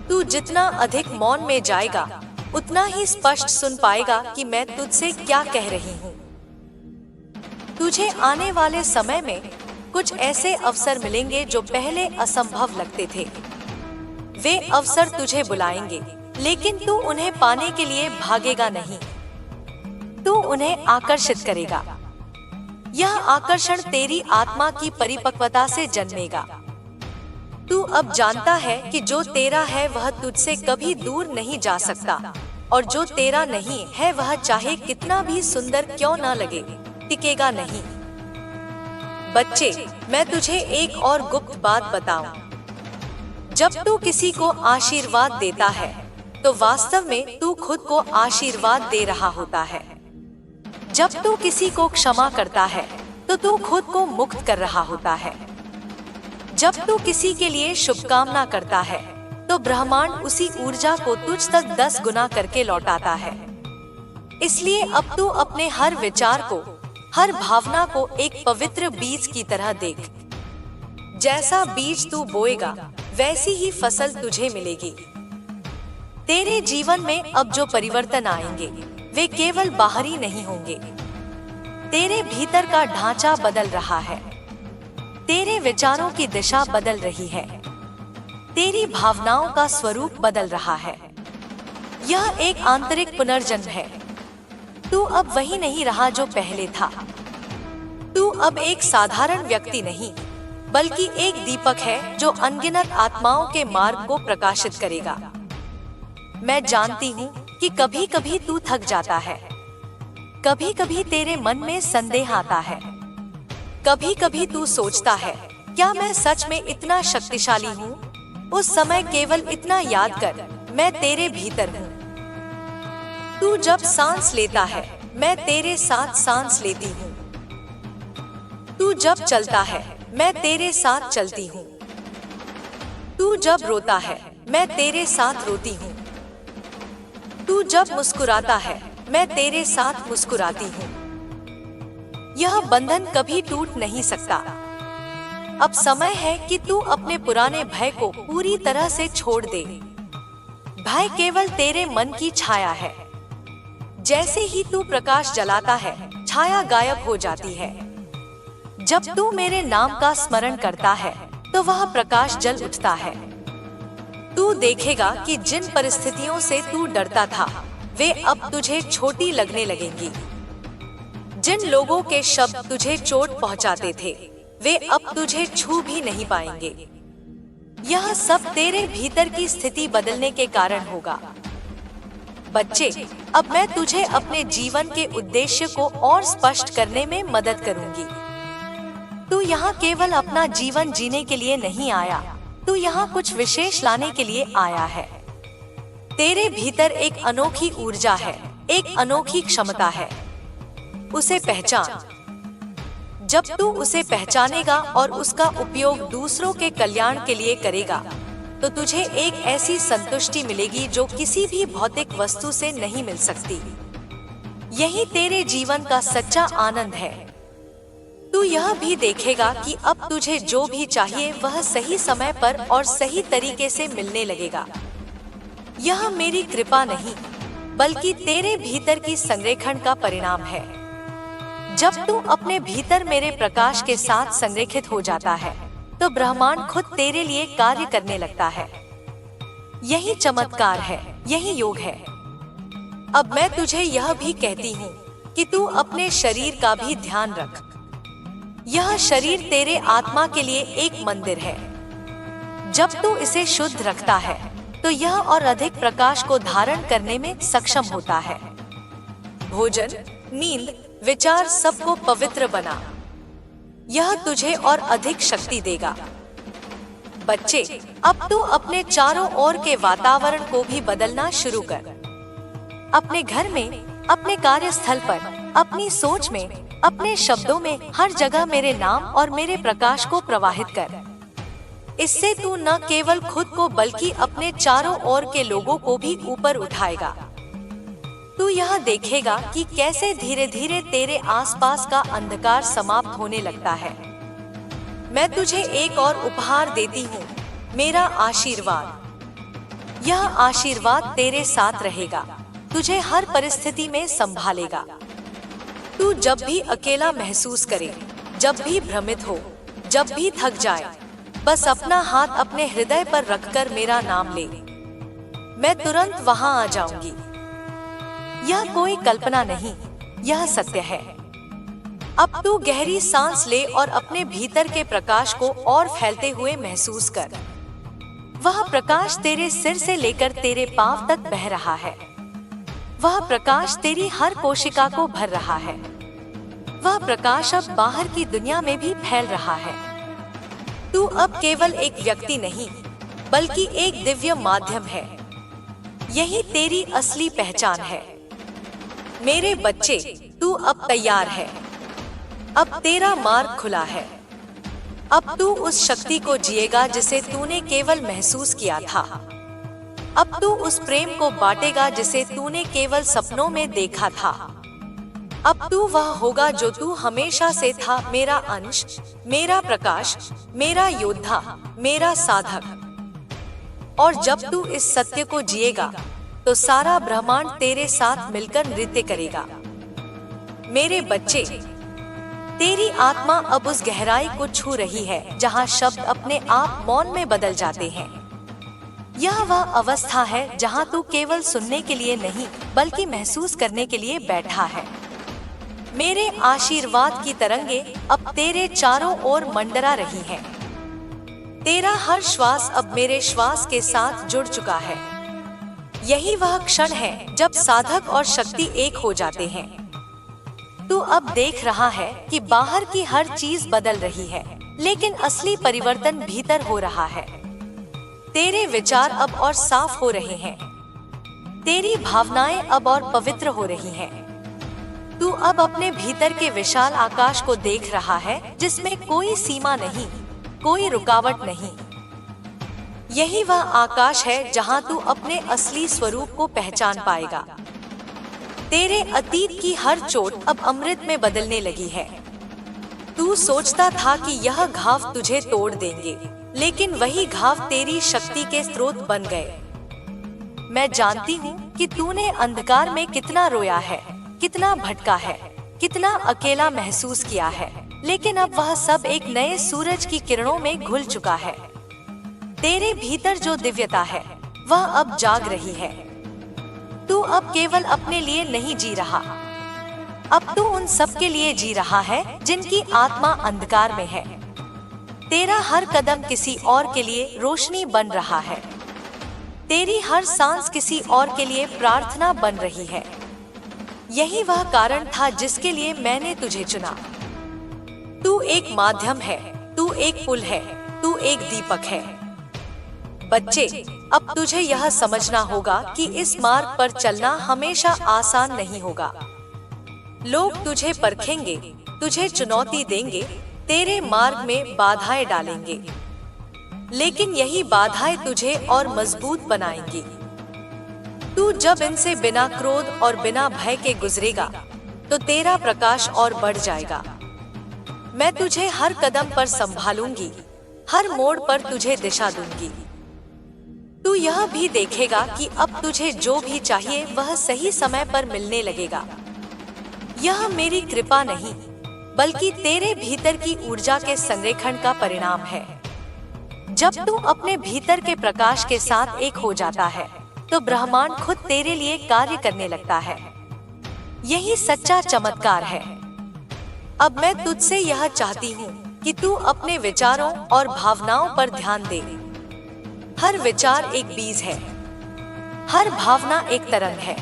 तू जितना अधिक मौन में जाएगा उतना ही स्पष्ट सुन पाएगा कि मैं तुझसे क्या कह रही हूँ। तुझे आने वाले समय में कुछ ऐसे अवसर मिलेंगे जो पहले असंभव लगते थे। वे अवसर तुझे बुलाएंगे, लेकिन तू उन्हें पाने के लिए भागेगा नहीं। तू उन्हें आकर्षित करेगा। यह आकर्षण तेरी आत्मा की परिपक्वता से जन्मेगा। तू अब जानता है कि जो तेरा है वह तुझसे कभी दूर नहीं जा सकता, और जो तेरा नहीं है वह चाहे कितना भी सुंदर क्यों न लगे, टिकेगा नहीं। बच्चे, मैं तुझे एक और गुप्त बात बताऊं। जब तू किसी को आशीर्वाद देता है तो वास्तव में तू खुद को आशीर्वाद दे रहा होता है। जब तू किसी को क्षमा करता है तो तू खुद को मुक्त कर रहा होता है। जब तू किसी के लिए शुभकामना करता है तो ब्रह्मांड उसी ऊर्जा को तुझ तक 10 गुना करके लौटाता है। इसलिए अब तू अपने हर विचार को, हर भावना को एक पवित्र बीज की तरह देख। जैसा बीज तू बोएगा वैसी ही फसल तुझे मिलेगी। तेरे जीवन में अब जो परिवर्तन आएंगे वे केवल बाहरी नहीं होंगे। तेरे भीतर का ढांचा बदल रहा है, तेरे विचारों की दिशा बदल रही है, तेरी भावनाओं का स्वरूप बदल रहा है। यह एक आंतरिक पुनर्जन्म है। तू अब वही नहीं रहा जो पहले था। तू अब एक साधारण व्यक्ति नहीं, बल्कि एक दीपक है जो अनगिनत आत्माओं के मार्ग को प्रकाशित करेगा। मैं जानती हूँ कि कभी कभी तू थक जाता है, कभी कभी तेरे मन में संदेह आता है, कभी कभी तू सोचता है क्या मैं सच में इतना शक्तिशाली हूँ। उस समय केवल इतना याद कर, मैं तेरे भीतर हूँ। तू जब सांस लेता है मैं तेरे साथ सांस लेती हूँ। तू जब चलता है मैं तेरे साथ चलती हूँ। तू जब रोता है मैं तेरे साथ रोती हूँ। तू जब मुस्कुराता है मैं तेरे साथ मुस्कुराती हूँ। यह बंधन कभी टूट नहीं सकता। अब समय है कि तू अपने पुराने भय को पूरी तरह से छोड़ दे। भय केवल तेरे मन की छाया है। जैसे ही तू प्रकाश जलाता है छाया गायब हो जाती है। जब तू मेरे नाम का स्मरण करता है तो वह प्रकाश जल उठता है। तू देखेगा कि जिन परिस्थितियों से तू डरता था वे अब तुझे छोटी लगने लगेंगी। जिन लोगों के शब्द तुझे चोट पहुंचाते थे वे अब तुझे छू भी नहीं पाएंगे। यह सब तेरे भीतर की स्थिति बदलने के कारण होगा। बच्चे, अब मैं तुझे अपने जीवन के उद्देश्य को और स्पष्ट करने में मदद करूंगी। तू यहाँ केवल अपना जीवन जीने के लिए नहीं आया, तू यहाँ कुछ विशेष लाने के लिए आया है। तेरे भीतर एक अनोखी ऊर्जा है, एक अनोखी क्षमता है। उसे पहचान। जब तू उसे पहचानेगा और उसका उपयोग दूसरों के कल्याण के लिए करेगा तो तुझे एक ऐसी संतुष्टि मिलेगी जो किसी भी भौतिक वस्तु से नहीं मिल सकती। यही तेरे जीवन का सच्चा आनंद है। तू यह भी देखेगा कि अब तुझे जो भी चाहिए वह सही समय पर और सही तरीके से मिलने लगेगा। यह मेरी कृपा नहीं, बल्कि तेरे भीतर की संरेखण का परिणाम है। जब तू अपने भीतर मेरे प्रकाश के साथ संरेखित हो जाता है तो ब्रह्मांड खुद तेरे लिए कार्य करने लगता है। यही चमत्कार है, यही योग है। अब मैं तुझे यह भी कहती हूँ कि तू अपने शरीर का भी ध्यान रख। यह शरीर तेरे आत्मा के लिए एक मंदिर है। जब तू इसे शुद्ध रखता है तो यह और अधिक प्रकाश को धारण करने में सक्षम होता है। भोजन, नींद, विचार सबको पवित्र बना। यह तुझे और अधिक शक्ति देगा। बच्चे, अब तू अपने चारों ओर के वातावरण को भी बदलना शुरू कर। अपने घर में, अपने कार्यस्थल पर, अपनी सोच में, अपने शब्दों में, हर जगह मेरे नाम और मेरे प्रकाश को प्रवाहित कर। इससे तू न केवल खुद को बल्कि अपने चारों ओर के लोगों को भी ऊपर उठाएगा। तू यह देखेगा कि कैसे धीरे धीरे तेरे आसपास का अंधकार समाप्त होने लगता है। मैं तुझे एक और उपहार देती हूँ, मेरा आशीर्वाद। यह आशीर्वाद तेरे साथ रहेगा, तुझे हर परिस्थिति में संभालेगा। तू जब भी अकेला महसूस करे, जब भी भ्रमित हो, जब भी थक जाए, बस अपना हाथ अपने हृदय पर रखकर मेरा नाम ले। मैं तुरंत वहां आ जाऊंगी। यह कोई कल्पना नहीं, यह सत्य है। अब तू गहरी सांस ले और अपने भीतर के प्रकाश को और फैलते हुए महसूस कर। वह प्रकाश तेरे सिर से लेकर तेरे पांव तक बह रहा है। वह प्रकाश तेरी हर कोशिका को भर रहा है। वह प्रकाश अब बाहर की दुनिया में भी फैल रहा है। तू अब केवल एक व्यक्ति नहीं, बल्कि एक दिव्य माध्यम है। यही तेरी असली पहचान है। मेरे बच्चे, तू अब तैयार है। अब तेरा मार्ग खुला है। अब तू उस शक्ति को जिएगा जिसे तूने केवल महसूस किया था। अब तू उस प्रेम को बांटेगा जिसे तूने केवल सपनों में देखा था। अब तू वह होगा जो तू हमेशा से था, मेरा अंश, मेरा प्रकाश, मेरा योद्धा, मेरा साधक। और जब तू इस सत्य को जिएगा तो सारा ब्रह्मांड तेरे साथ मिलकर नृत्य करेगा। मेरे बच्चे, तेरी आत्मा अब उस गहराई को छू रही है जहाँ शब्द अपने आप मौन में बदल जाते हैं। यह वह अवस्था है जहाँ तू केवल सुनने के लिए नहीं, बल्कि महसूस करने के लिए बैठा है। मेरे आशीर्वाद की तरंगे अब तेरे चारों ओर मंडरा रही हैं। तेरा हर श्वास अब मेरे श्वास के साथ जुड़ चुका है। यही वह क्षण है जब साधक और शक्ति एक हो जाते हैं। तू अब देख रहा है कि बाहर की हर चीज बदल रही है, लेकिन असली परिवर्तन भीतर हो रहा है। तेरे विचार अब और साफ हो रहे हैं। तेरी भावनाएं अब और पवित्र हो रही हैं। तू अब अपने भीतर के विशाल आकाश को देख रहा है, जिसमें कोई सीमा नहीं, कोई रुकावट नहीं। यही वह आकाश है जहां तू अपने असली स्वरूप को पहचान पाएगा। तेरे अतीत की हर चोट अब अमृत में बदलने लगी है। तू सोचता था कि यह घाव तुझे तोड़ देंगे, लेकिन वही घाव तेरी शक्ति के स्रोत बन गए। मैं जानती हूँ कि तूने अंधकार में कितना रोया है, कितना भटका है, कितना अकेला महसूस किया है, लेकिन अब वह सब एक नए सूरज की किरणों में घुल चुका है। तेरे भीतर जो दिव्यता है, वह अब जाग रही है। तू अब केवल अपने लिए नहीं जी रहा, अब तू उन सब के लिए जी रहा है जिनकी आत्मा अंधकार में है। तेरा हर कदम किसी और के लिए रोशनी बन रहा है। तेरी हर सांस किसी और के लिए प्रार्थना बन रही है। यही वह कारण था जिसके लिए मैंने तुझे चुना। तू एक माध्यम है, तू एक पुल है, तू एक दीपक है। बच्चे, अब तुझे यह समझना होगा कि इस मार्ग पर चलना हमेशा आसान नहीं होगा। लोग तुझे परखेंगे, तुझे चुनौती देंगे, तेरे मार्ग में बाधाएं डालेंगे, लेकिन यही बाधाएं तुझे और मजबूत बनाएंगी। तू जब इनसे बिना क्रोध और बिना भय के गुजरेगा, तो तेरा प्रकाश और बढ़ जाएगा। मैं तुझे हर कदम पर संभालूंगी, हर मोड़ पर तुझे दिशा दूंगी। तू यह भी देखेगा कि अब तुझे जो भी चाहिए वह सही समय पर मिलने लगेगा। यह मेरी कृपा नहीं, बल्कि तेरे भीतर की ऊर्जा के संरेखण का परिणाम है। जब तू अपने भीतर के प्रकाश के साथ एक हो जाता है, तो ब्रह्मांड खुद तेरे लिए कार्य करने लगता है। यही सच्चा चमत्कार है। अब मैं तुझसे यह चाहती हूँ कि तू अपने विचारों और भावनाओं पर ध्यान दे। हर विचार एक बीज है, हर भावना एक तरंग है।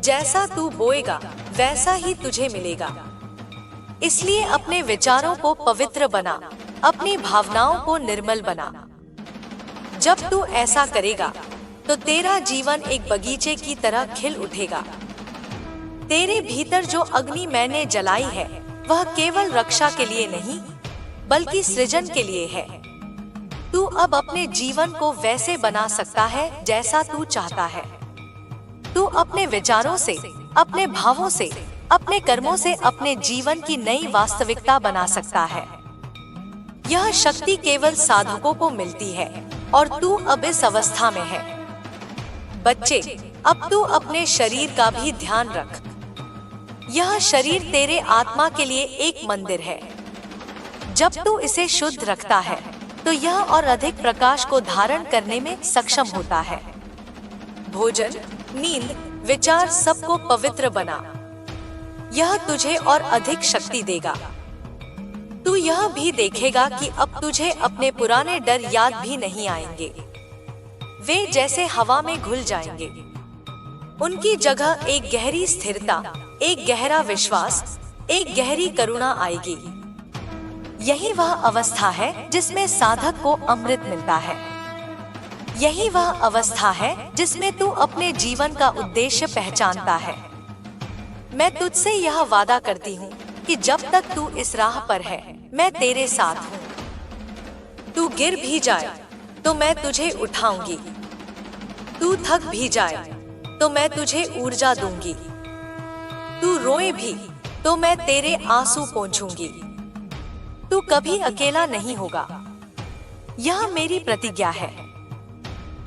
जैसा तू बोएगा, वैसा ही तुझे मिलेगा। इसलिए अपने विचारों को पवित्र बना, अपनी भावनाओं को निर्मल बना। जब तू ऐसा करेगा, तो तेरा जीवन एक बगीचे की तरह खिल उठेगा। तेरे भीतर जो अग्नि मैंने जलाई है, वह केवल रक्षा के लिए नहीं, बल्कि सृजन के लिए है। तू अब अपने जीवन को वैसे बना सकता है जैसा तू चाहता है। तू अपने विचारों से, अपने भावों से, अपने कर्मों से अपने जीवन की नई वास्तविकता बना सकता है। यह शक्ति केवल साधकों को मिलती है, और तू अब इस अवस्था में है। बच्चे, अब तू अपने शरीर का भी ध्यान रख। यह शरीर तेरे आत्मा के लिए एक मंदिर है। जब तू इसे शुद्ध रखता है, तो यह और अधिक प्रकाश को धारण करने में सक्षम होता है। भोजन, नींद, विचार सबको पवित्र बना। यह तुझे और अधिक शक्ति देगा। तू यह भी देखेगा कि अब तुझे अपने पुराने डर याद भी नहीं आएंगे। वे जैसे हवा में घुल जाएंगे। उनकी जगह एक गहरी स्थिरता, एक गहरा विश्वास, एक गहरी करुणा आएगी। यही वह अवस्था है जिसमें साधक को अमृत मिलता है। यही वह अवस्था है जिसमें तू अपने जीवन का उद्देश्य पहचानता है। मैं तुझसे यह वादा करती हूँ कि जब तक तू इस राह पर है, मैं तेरे साथ हूँ। तू गिर भी जाए तो मैं तुझे उठाऊंगी। तू थक भी जाए तो मैं तुझे ऊर्जा दूंगी। तू रोए भी तो मैं तेरे आंसू पोंछूंगी। तू कभी अकेला नहीं होगा। यह मेरी प्रतिज्ञा है।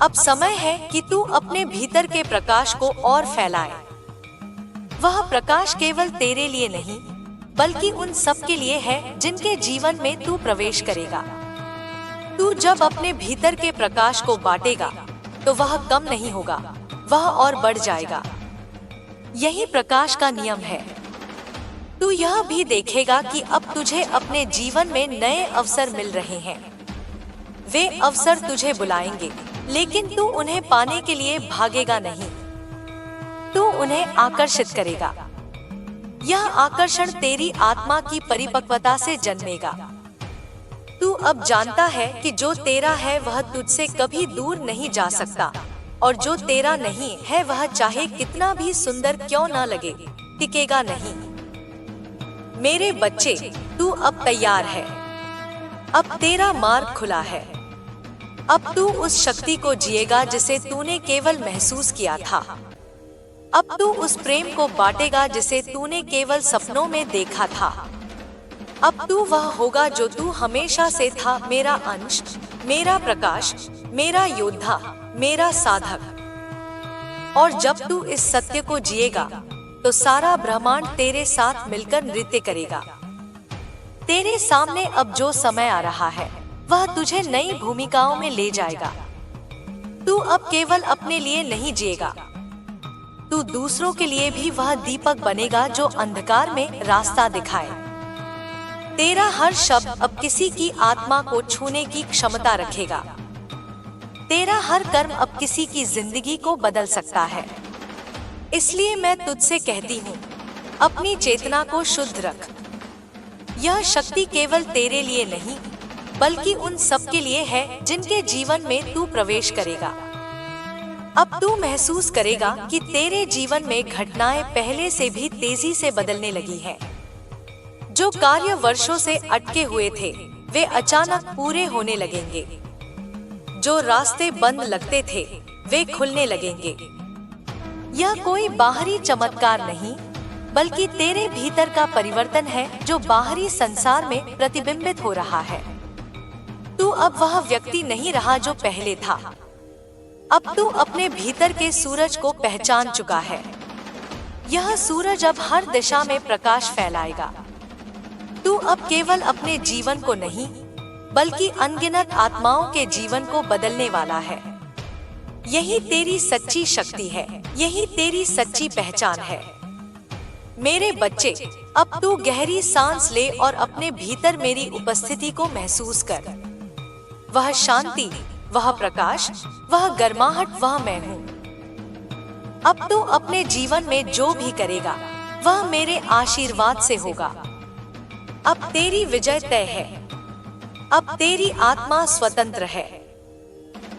अब समय है कि तू अपने भीतर के प्रकाश को और फैलाए। वह प्रकाश केवल तेरे लिए नहीं, बल्कि उन सब के लिए है जिनके जीवन में तू प्रवेश करेगा। तू जब अपने भीतर के प्रकाश को बांटेगा, तो वह कम नहीं होगा, वह और बढ़ जाएगा। यही प्रकाश का नियम है। तू यह भी देखेगा कि अब तुझे अपने जीवन में नए अवसर मिल रहे हैं। वे अवसर तुझे बुलाएंगे, लेकिन तू उन्हें पाने के लिए भागेगा नहीं। तू उन्हें आकर्षित करेगा। यह आकर्षण तेरी आत्मा की परिपक्वता से जन्मेगा। तू अब जानता है कि जो तेरा है वह तुझसे कभी दूर नहीं जा सकता, और जो तेरा नहीं है वह चाहे कितना भी सुंदर क्यों न लगे, टिकेगा नहीं। मेरे बच्चे, तू अब तैयार है। अब तेरा मार्ग खुला है। अब तू उस शक्ति को जिएगा जिसे तूने केवल महसूस किया था। अब तू उस प्रेम को बांटेगा जिसे तूने केवल सपनों में देखा था। अब तू वह होगा जो तू हमेशा से था, मेरा अंश, मेरा प्रकाश, मेरा योद्धा, मेरा साधक। और जब तू इस सत्य को जिएगा, तो सारा ब्रह्मांड तेरे साथ मिलकर नृत्य करेगा। तेरे सामने अब जो समय आ रहा है, वह तुझे नई भूमिकाओं में ले जाएगा। तू अब केवल अपने लिए नहीं जिएगा, तू दूसरों के लिए भी वह दीपक बनेगा जो अंधकार में रास्ता दिखाए। तेरा हर शब्द अब किसी की आत्मा को छूने की क्षमता रखेगा। तेरा हर कर्म अब किसी की जिंदगी को बदल सकता है। इसलिए मैं तुझसे कहती हूँ, अपनी चेतना को शुद्ध रख। यह शक्ति केवल तेरे लिए नहीं, बल्कि उन सब के लिए है जिनके जीवन में तू प्रवेश करेगा। अब तू महसूस करेगा कि तेरे जीवन में घटनाएं पहले से भी तेजी से बदलने लगी हैं। जो कार्य वर्षों से अटके हुए थे, वे अचानक पूरे होने लगेंगे। जो रास्ते बंद लगते थे, वे खुलने लगेंगे। यह कोई बाहरी चमत्कार नहीं, बल्कि तेरे भीतर का परिवर्तन है जो बाहरी संसार में प्रतिबिंबित हो रहा है। तू अब वह व्यक्ति नहीं रहा जो पहले था। अब तू अपने भीतर के सूरज को पहचान चुका है। यह सूरज अब हर दिशा में प्रकाश फैलाएगा। तू अब केवल अपने जीवन को नहीं, बल्कि अनगिनत आत्माओं के जीवन को बदलने वाला है। यही तेरी सच्ची शक्ति है, यही तेरी सच्ची पहचान है। मेरे बच्चे, अब तू गहरी सांस ले और अपने भीतर मेरी उपस्थिति को महसूस कर। वह शांति, वह प्रकाश, वह गर्माहट, वह मैं हूँ। अब तू अपने जीवन में जो भी करेगा, वह मेरे आशीर्वाद से होगा। अब तेरी विजय तय है। अब तेरी आत्मा स्वतंत्र है।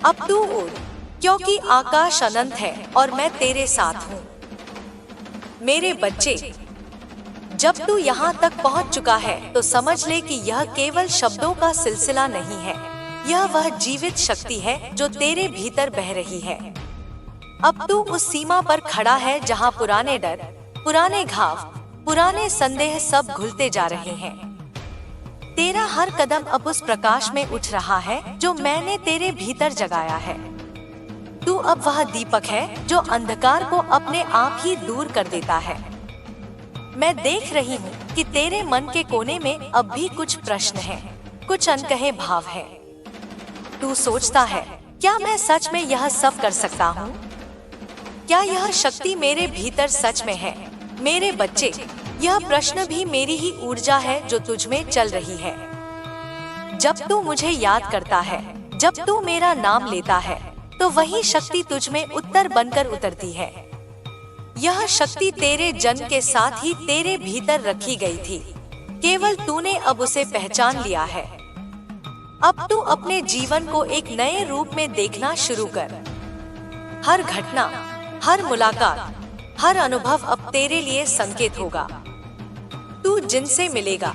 अब तू उड़, क्योंकि आकाश अनंत है और मैं तेरे साथ हूँ। मेरे बच्चे, जब तू यहाँ तक पहुँच चुका है, तो समझ ले कि यह केवल शब्दों का सिलसिला नहीं है। यह वह जीवित शक्ति है जो तेरे भीतर बह रही है। अब तू उस सीमा पर खड़ा है जहाँ पुराने डर, पुराने घाव, पुराने संदेह सब घुलते जा रहे हैं। तेरा हर कदम अब उस प्रकाश में उठ रहा है जो मैंने तेरे भीतर जगाया है। तू अब वह दीपक है जो अंधकार को अपने आप ही दूर कर देता है। मैं देख रही हूँ कि तेरे मन के कोने में अब भी कुछ प्रश्न हैं, कुछ अनकहे भाव हैं। तू सोचता है, क्या मैं सच में यह सब कर सकता हूँ? क्या यह शक्ति मेरे भीतर सच में है? मेरे बच्चे, यह प्रश्न भी मेरी ही ऊर्जा है जो तुझ में चल रही है। जब तू मुझे याद करता है, जब तू मेरा नाम लेता है, तो वही शक्ति तुझ में उत्तर बनकर उतरती है। यह शक्ति तेरे जन्म के साथ ही तेरे भीतर रखी गई थी, केवल तूने अब उसे पहचान लिया है। अब तू अपने जीवन को एक नए रूप में देखना शुरू कर। हर घटना, हर मुलाकात, हर अनुभव अब तेरे लिए संकेत होगा। तू जिनसे मिलेगा,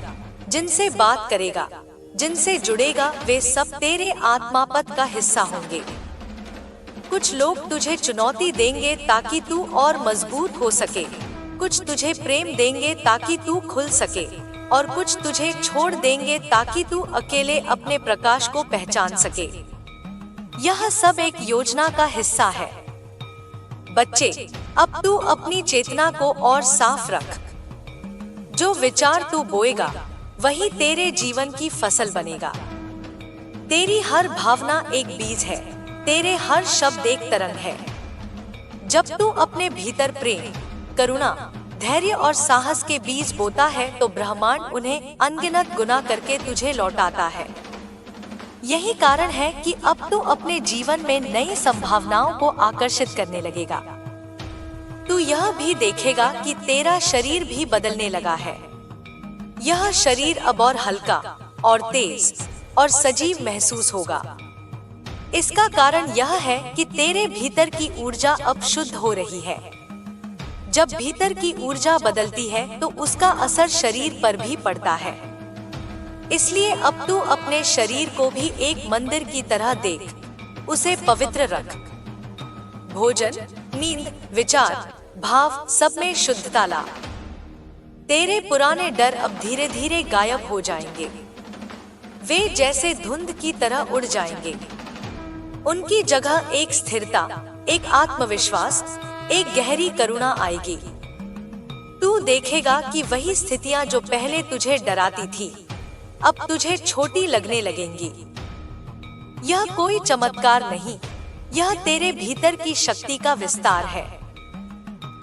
जिनसे बात करेगा, जिनसे जुड़ेगा, वे सब तेरे आत्मा पथ का हिस्सा होंगे। कुछ लोग तुझे चुनौती देंगे ताकि तू और मजबूत हो सके, कुछ तुझे प्रेम देंगे ताकि तू खुल सके, और कुछ तुझे छोड़ देंगे ताकि तू अकेले अपने प्रकाश को पहचान सके। यह सब एक योजना का हिस्सा है। बच्चे, अब तू अपनी चेतना को और साफ रख। जो विचार तू बोएगा, वही तेरे जीवन की फसल बनेगा। तेरी हर भावना एक बीज है, तेरे हर शब्द एक तरंग है। जब तू अपने भीतर प्रेम, करुणा, धैर्य और साहस के बीज बोता है, तो ब्रह्मांड उन्हें अनगिनत गुना करके तुझे लौटाता है। यही कारण है कि अब तू अपने जीवन में नई संभावनाओं को आकर्षित करने लगेगा। तू यह भी देखेगा कि तेरा शरीर भी बदलने लगा है। यह शरीर अब और हल्का और तेज और सजीव महसूस होगा। इसका कारण यह है कि तेरे भीतर की ऊर्जा अब शुद्ध हो रही है। जब भीतर की ऊर्जा बदलती है तो उसका असर शरीर पर भी पड़ता है। इसलिए अब तू अपने शरीर को भी एक मंदिर की तरह देख, उसे पवित्र रख। भोजन, नींद, विचार, भाव, सब में शुद्धता ला। तेरे पुराने डर अब धीरे धीरे गायब हो जाएंगे। वे जैसे धुंध की तरह उड़ जाएंगे। उनकी जगह एक स्थिरता, एक आत्मविश्वास, एक गहरी करुणा आएगी। तू देखेगा कि वही स्थितियां जो पहले तुझे डराती थी, अब तुझे छोटी लगने लगेंगी। यह कोई चमत्कार नहीं, यह तेरे भीतर की शक्ति का विस्तार है।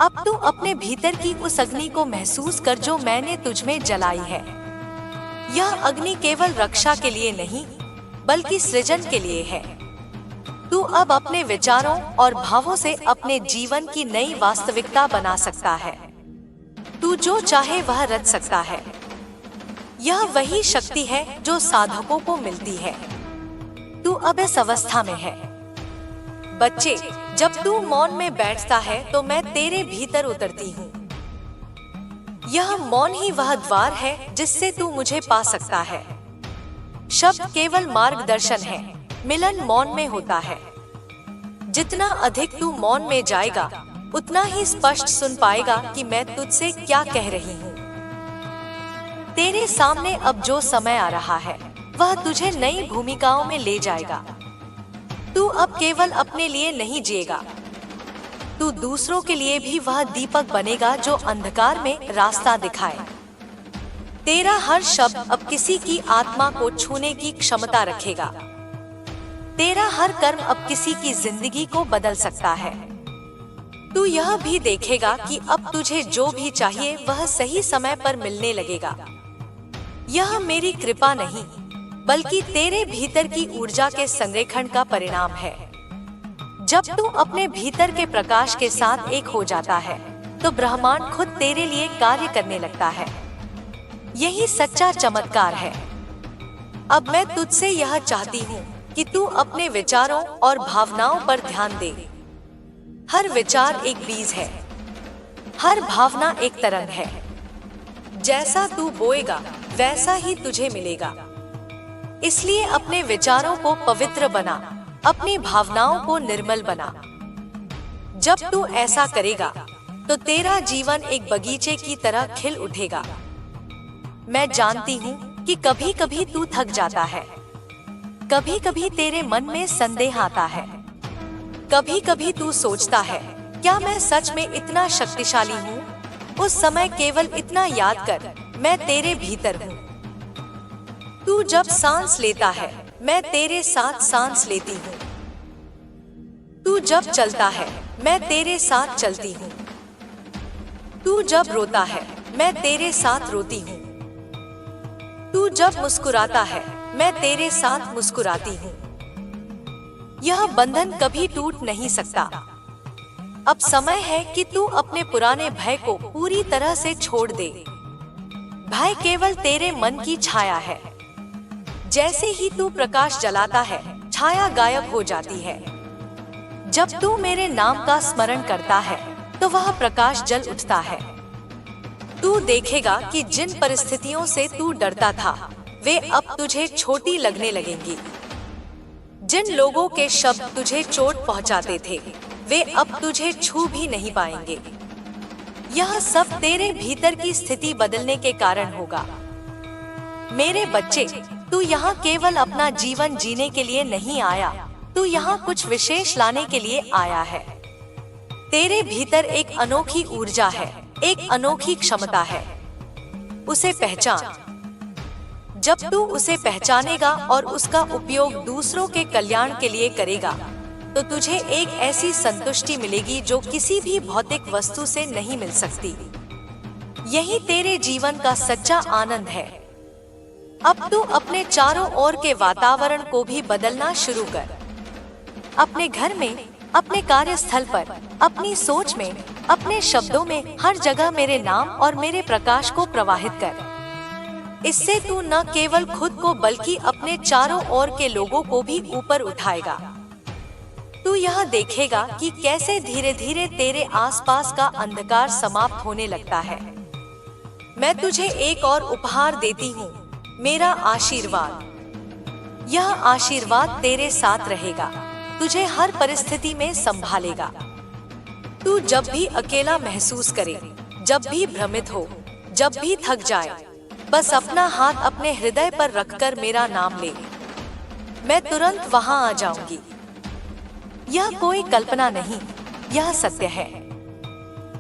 अब तू अपने भीतर की उस अग्नि को महसूस कर जो मैंने तुझ में जलाई है। यह अग्नि केवल रक्षा के लिए नहीं, बल्कि सृजन के लिए है। तू अब अपने विचारों और भावों से अपने जीवन की नई वास्तविकता बना सकता है। तू जो चाहे वह रच सकता है। यह वही शक्ति है जो साधकों को मिलती है। तू अब इस अवस्था में है। बच्चे, जब तू मौन में बैठता है तो मैं तेरे भीतर उतरती हूँ। यह मौन ही वह द्वार है जिससे तू मुझे पा सकता है। शब्द केवल मार्गदर्शन है, मिलन मौन में होता है। जितना अधिक तू मौन में जाएगा, उतना ही स्पष्ट सुन पाएगा कि मैं तुझसे क्या कह रही हूँ। तेरे सामने अब जो समय आ रहा है, वह तुझे नई भूमिकाओं में ले जाएगा। तू अब केवल अपने लिए नहीं जिएगा, तू दूसरों के लिए भी वह दीपक बनेगा जो अंधकार में रास्ता दिखाए। तेरा हर शब्द अब किसी की आत्मा को छूने की क्षमता रखेगा। तेरा हर कर्म अब किसी की जिंदगी को बदल सकता है। तू यह भी देखेगा कि अब तुझे जो भी चाहिए वह सही समय पर मिलने लगेगा। यह मेरी कृपा नहीं, बल्कि तेरे भीतर की ऊर्जा के संरेखण का परिणाम है। जब तू अपने भीतर के प्रकाश के साथ एक हो जाता है, तो ब्रह्मांड खुद तेरे लिए कार्य करने लगता है। यही सच्चा चमत्कार है। अब मैं तुझसे यह चाहती हूँ कि तू अपने विचारों और भावनाओं पर ध्यान दे। हर विचार एक बीज है, हर भावना एक तरंग है। जैसा तू बोएगा, वैसा ही तुझे मिलेगा। इसलिए अपने विचारों को पवित्र बना, अपनी भावनाओं को निर्मल बना। जब तू ऐसा करेगा, तो तेरा जीवन एक बगीचे की तरह खिल उठेगा। मैं जानती हूँ कि कभी कभी तू थक जाता है, कभी कभी तेरे मन में संदेह आता है, कभी कभी तू सोचता है, क्या मैं सच में इतना शक्तिशाली हूँ? उस समय केवल इतना याद कर, मैं तेरे भीतर हूँ। तू जब सांस लेता है, मैं तेरे साथ सांस लेती हूँ। तू जब चलता है, मैं तेरे साथ चलती हूँ। तू जब रोता है, मैं तेरे साथ रोती हूँ। तू जब मुस्कुराता है मैं तेरे साथ मुस्कुराती हूँ। यह बंधन कभी टूट नहीं सकता। अब समय है कि तू अपने पुराने भय को पूरी तरह से छोड़ दे। भय केवल तेरे मन की छाया है। जैसे ही तू प्रकाश जलाता है, छाया गायब हो जाती है। जब तू मेरे नाम का स्मरण करता है तो वह प्रकाश जल उठता है। तू देखेगा कि जिन परिस्थितियों से तू डरता था वे अब तुझे छोटी लगने लगेंगी। जिन लोगों के शब्द तुझे चोट पहुंचाते थे वे अब तुझे छू भी नहीं पाएंगे। यह सब तेरे भीतर की स्थिति बदलने के कारण होगा। मेरे बच्चे, तू यहाँ केवल अपना जीवन जीने के लिए नहीं आया, तू यहाँ कुछ विशेष लाने के लिए आया है। तेरे भीतर एक अनोखी ऊर्जा है, एक अनोखी क्षमता है। उसे पहचान। जब तू उसे पहचानेगा और उसका उपयोग दूसरों के कल्याण के लिए करेगा तो तुझे एक ऐसी संतुष्टि मिलेगी जो किसी भी भौतिक वस्तु से नहीं मिल सकती। यही तेरे जीवन का सच्चा आनंद है। अब तू अपने चारों ओर के वातावरण को भी बदलना शुरू कर। अपने घर में, अपने कार्यस्थल पर, अपनी सोच में, अपने शब्दों में, हर जगह मेरे नाम और मेरे प्रकाश को प्रवाहित कर। इससे तू न केवल खुद को बल्कि अपने चारों ओर के लोगों को भी ऊपर उठाएगा। तू यह देखेगा कि कैसे धीरे धीरे तेरे आसपास का अंधकार समाप्त होने लगता है। मैं तुझे एक और उपहार देती हूँ, मेरा आशीर्वाद। यह आशीर्वाद तेरे साथ रहेगा, तुझे हर परिस्थिति में संभालेगा। तू जब भी अकेला महसूस करे, जब भी भ्रमित हो, जब भी थक जाए, बस अपना हाथ अपने हृदय पर रखकर मेरा नाम ले। मैं तुरंत वहां आ जाऊंगी। यह कोई कल्पना नहीं, यह सत्य है।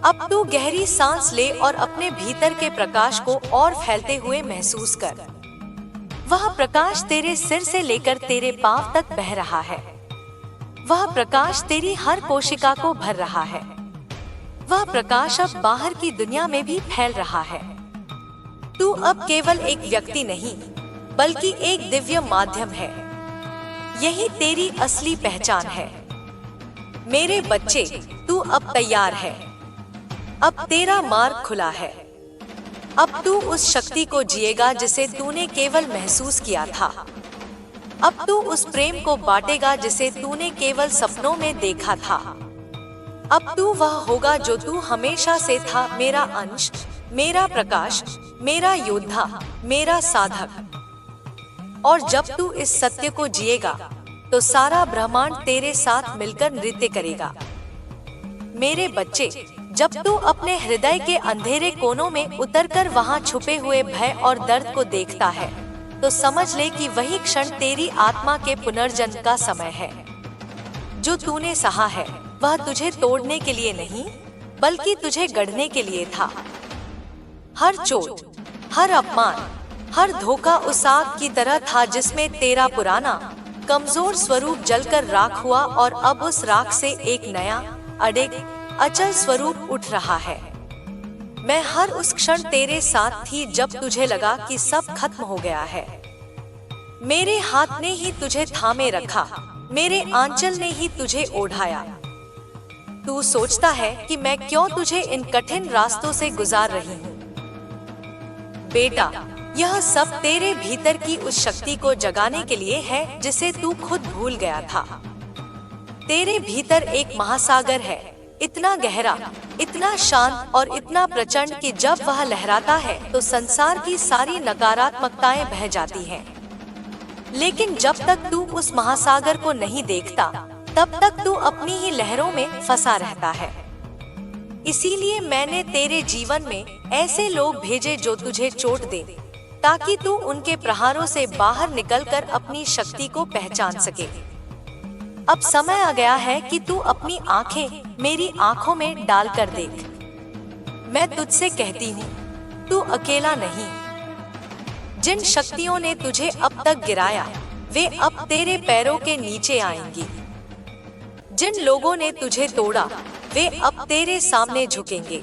अब तू गहरी सांस ले और अपने भीतर के प्रकाश को और फैलते हुए महसूस कर। वह प्रकाश तेरे सिर से लेकर तेरे पांव तक बह रहा है। वह प्रकाश तेरी हर कोशिका को भर रहा है। वह प्रकाश अब बाहर की दुनिया में भी फैल रहा है। तू अब केवल एक व्यक्ति नहीं, बल्कि एक दिव्य माध्यम है। यही तेरी असली पहचान है। मेरे बच्चे, तू अब तैयार है। अब तेरा मार्ग खुला है। अब तू उस शक्ति को जिएगा जिसे तूने केवल महसूस किया था। अब तू उस प्रेम को बांटेगा जिसे तूने केवल सपनों में देखा था। अब तू वह होगा जो तू हमेशा से था, मेरा अंश, मेरा प्रकाश, मेरा योद्धा, मेरा साधक। और जब तू इस सत्य को जिएगा तो सारा ब्रह्मांड तेरे साथ मिलकर नृत्य करेगा। मेरे बच्चे, जब तू अपने हृदय के अंधेरे कोनों में उतरकर वहां छुपे हुए भय और दर्द को देखता है तो समझ ले कि वही क्षण तेरी आत्मा के पुनर्जन्म का समय है। जो तूने सहा है वह तुझे तोड़ने के लिए नहीं, बल्कि तुझे गढ़ने के लिए था। हर चोट, हर अपमान, हर धोखा उस आग की तरह था जिसमें तेरा पुराना कमजोर स्वरूप जलकर राख हुआ और अब उस राख से एक नया, अडिग, अचल स्वरूप उठ रहा है। मैं हर उस क्षण तेरे साथ थी जब तुझे लगा कि सब खत्म हो गया है। मेरे हाथ ने ही तुझे थामे रखा, मेरे आंचल ने ही तुझे ओढ़ाया। तू सोचता है कि मैं क्यों तुझे इन कठिन रास्तों से गुजार रही हूँ। बेटा, यह सब तेरे भीतर की उस शक्ति को जगाने के लिए है जिसे तू खुद भूल गया था। तेरे भीतर एक महासागर है, इतना गहरा, इतना शांत और इतना प्रचंड कि जब वह लहराता है तो संसार की सारी नकारात्मकताएं बह जाती हैं। लेकिन जब तक तू उस महासागर को नहीं देखता, तब तक तू अपनी ही लहरों में फंसा रहता है। इसीलिए मैंने तेरे जीवन में ऐसे लोग भेजे जो तुझे चोट दे, ताकि तू उनके प्रहारों से बाहर निकलकर अपनी शक्ति को पहचान सके। अब समय आ गया है कि तू अपनी आंखें मेरी आंखों में डालकर देख। मैं तुझसे कहती हूँ, तू अकेला नहीं। जिन शक्तियों ने तुझे अब तक गिराया, वे अब तेरे पैरों के नीचे आएंगी। जिन लोगों ने तुझे तोड़ा, वे अब तेरे सामने झुकेंगे।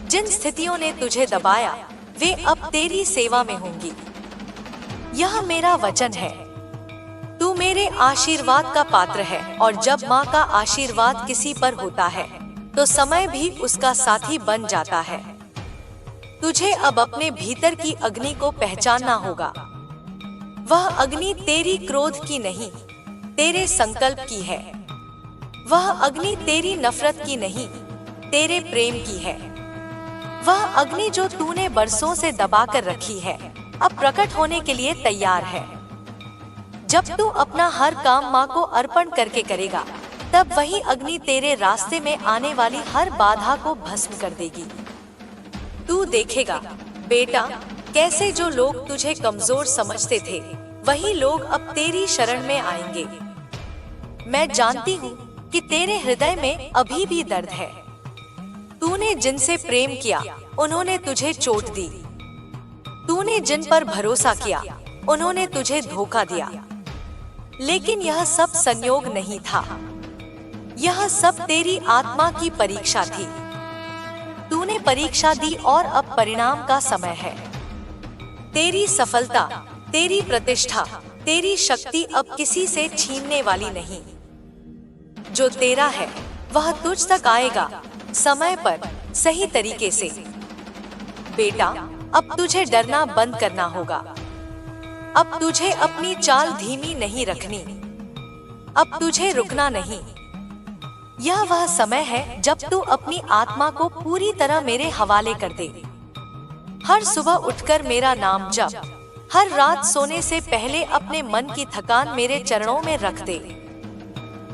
जिन स्थितियों ने तुझे दबाया वे अब तेरी सेवा में होंगी। यह मेरा वचन है। तू मेरे आशीर्वाद का पात्र है और जब माँ का आशीर्वाद किसी पर होता है तो समय भी उसका साथी बन जाता है। तुझे अब अपने भीतर की अग्नि को पहचानना होगा। वह अग्नि तेरी क्रोध की नहीं, तेरे संकल्प की है। वह अग्नि तेरी नफरत की नहीं, तेरे प्रेम की है। वह अग्नि जो तूने बरसों से दबा कर रखी है अब प्रकट होने के लिए तैयार है। जब तू अपना हर काम माँ को अर्पण करके करेगा तब वही अग्नि तेरे रास्ते में आने वाली हर बाधा को भस्म कर देगी। तू देखेगा बेटा, कैसे जो लोग तुझे कमजोर समझते थे वही लोग अब तेरी शरण में आएंगे। मैं जानती हूँ कि तेरे हृदय में अभी भी दर्द है। तूने जिनसे प्रेम किया उन्होंने तुझे चोट दी। तूने जिन पर भरोसा किया उन्होंने तुझे धोखा दिया। लेकिन यह सब संयोग नहीं था, यह सब तेरी आत्मा की परीक्षा थी। तूने परीक्षा दी और अब परिणाम का समय है। तेरी सफलता, तेरी प्रतिष्ठा, तेरी शक्ति अब किसी से छीनने वाली नहीं। जो तेरा है वह तुझ तक आएगा, समय पर, सही तरीके से। बेटा, अब तुझे डरना बंद करना होगा। अब तुझे अपनी चाल धीमी नहीं रखनी। अब तुझे रुकना नहीं। यह वह समय है जब तू अपनी आत्मा को पूरी तरह मेरे हवाले कर दे। हर सुबह उठकर मेरा नाम जप, हर रात सोने से पहले अपने मन की थकान मेरे चरणों में रख दे।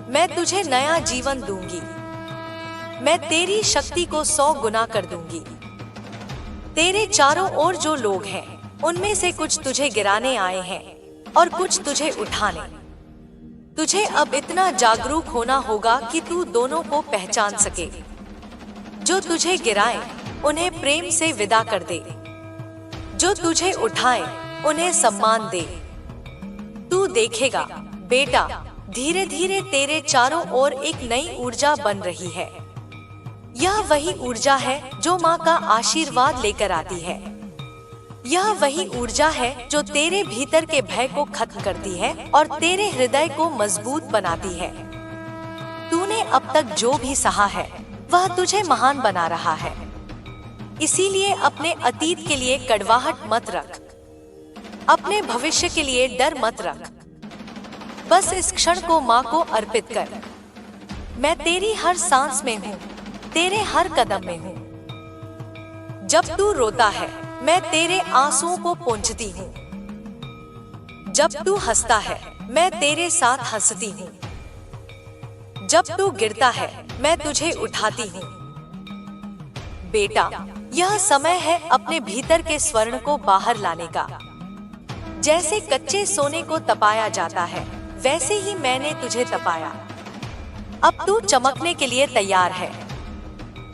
मैं तुझे नया जीवन दूंगी। मैं तेरी शक्ति को 100 गुना कर दूंगी। तेरे चारों ओर जो लोग हैं उनमें से कुछ तुझे गिराने आए हैं और कुछ तुझे उठाने। तुझे अब इतना जागरूक होना होगा कि तू दोनों को पहचान सके। जो तुझे गिराए उन्हें प्रेम से विदा कर दे। जो तुझे उठाए उन्हें सम्मान दे। तू देखेगा बेटा, धीरे धीरे तेरे चारों ओर एक नई ऊर्जा बन रही है। यह वही ऊर्जा है जो माँ का आशीर्वाद लेकर आती है। यह वही ऊर्जा है जो तेरे भीतर के भय को खत्म करती है और तेरे हृदय को मजबूत बनाती है। तूने अब तक जो भी सहा है वह तुझे महान बना रहा है। इसीलिए अपने अतीत के लिए कड़वाहट मत रख, अपने भविष्य के लिए डर मत रख। बस इस क्षण को माँ को अर्पित कर। मैं तेरी हर सांस में हूँ, तेरे हर कदम में हूँ। जब तू रोता है मैं तेरे आंसुओं को पोंछती हूँ। जब तू हंसता है मैं तेरे साथ हंसती हूँ। जब तू गिरता है मैं तुझे उठाती हूँ। बेटा, यह समय है अपने भीतर के स्वर्ण को बाहर लाने का। जैसे कच्चे सोने को तपाया जाता है वैसे ही मैंने तुझे तपाया। अब तू चमकने के लिए तैयार है।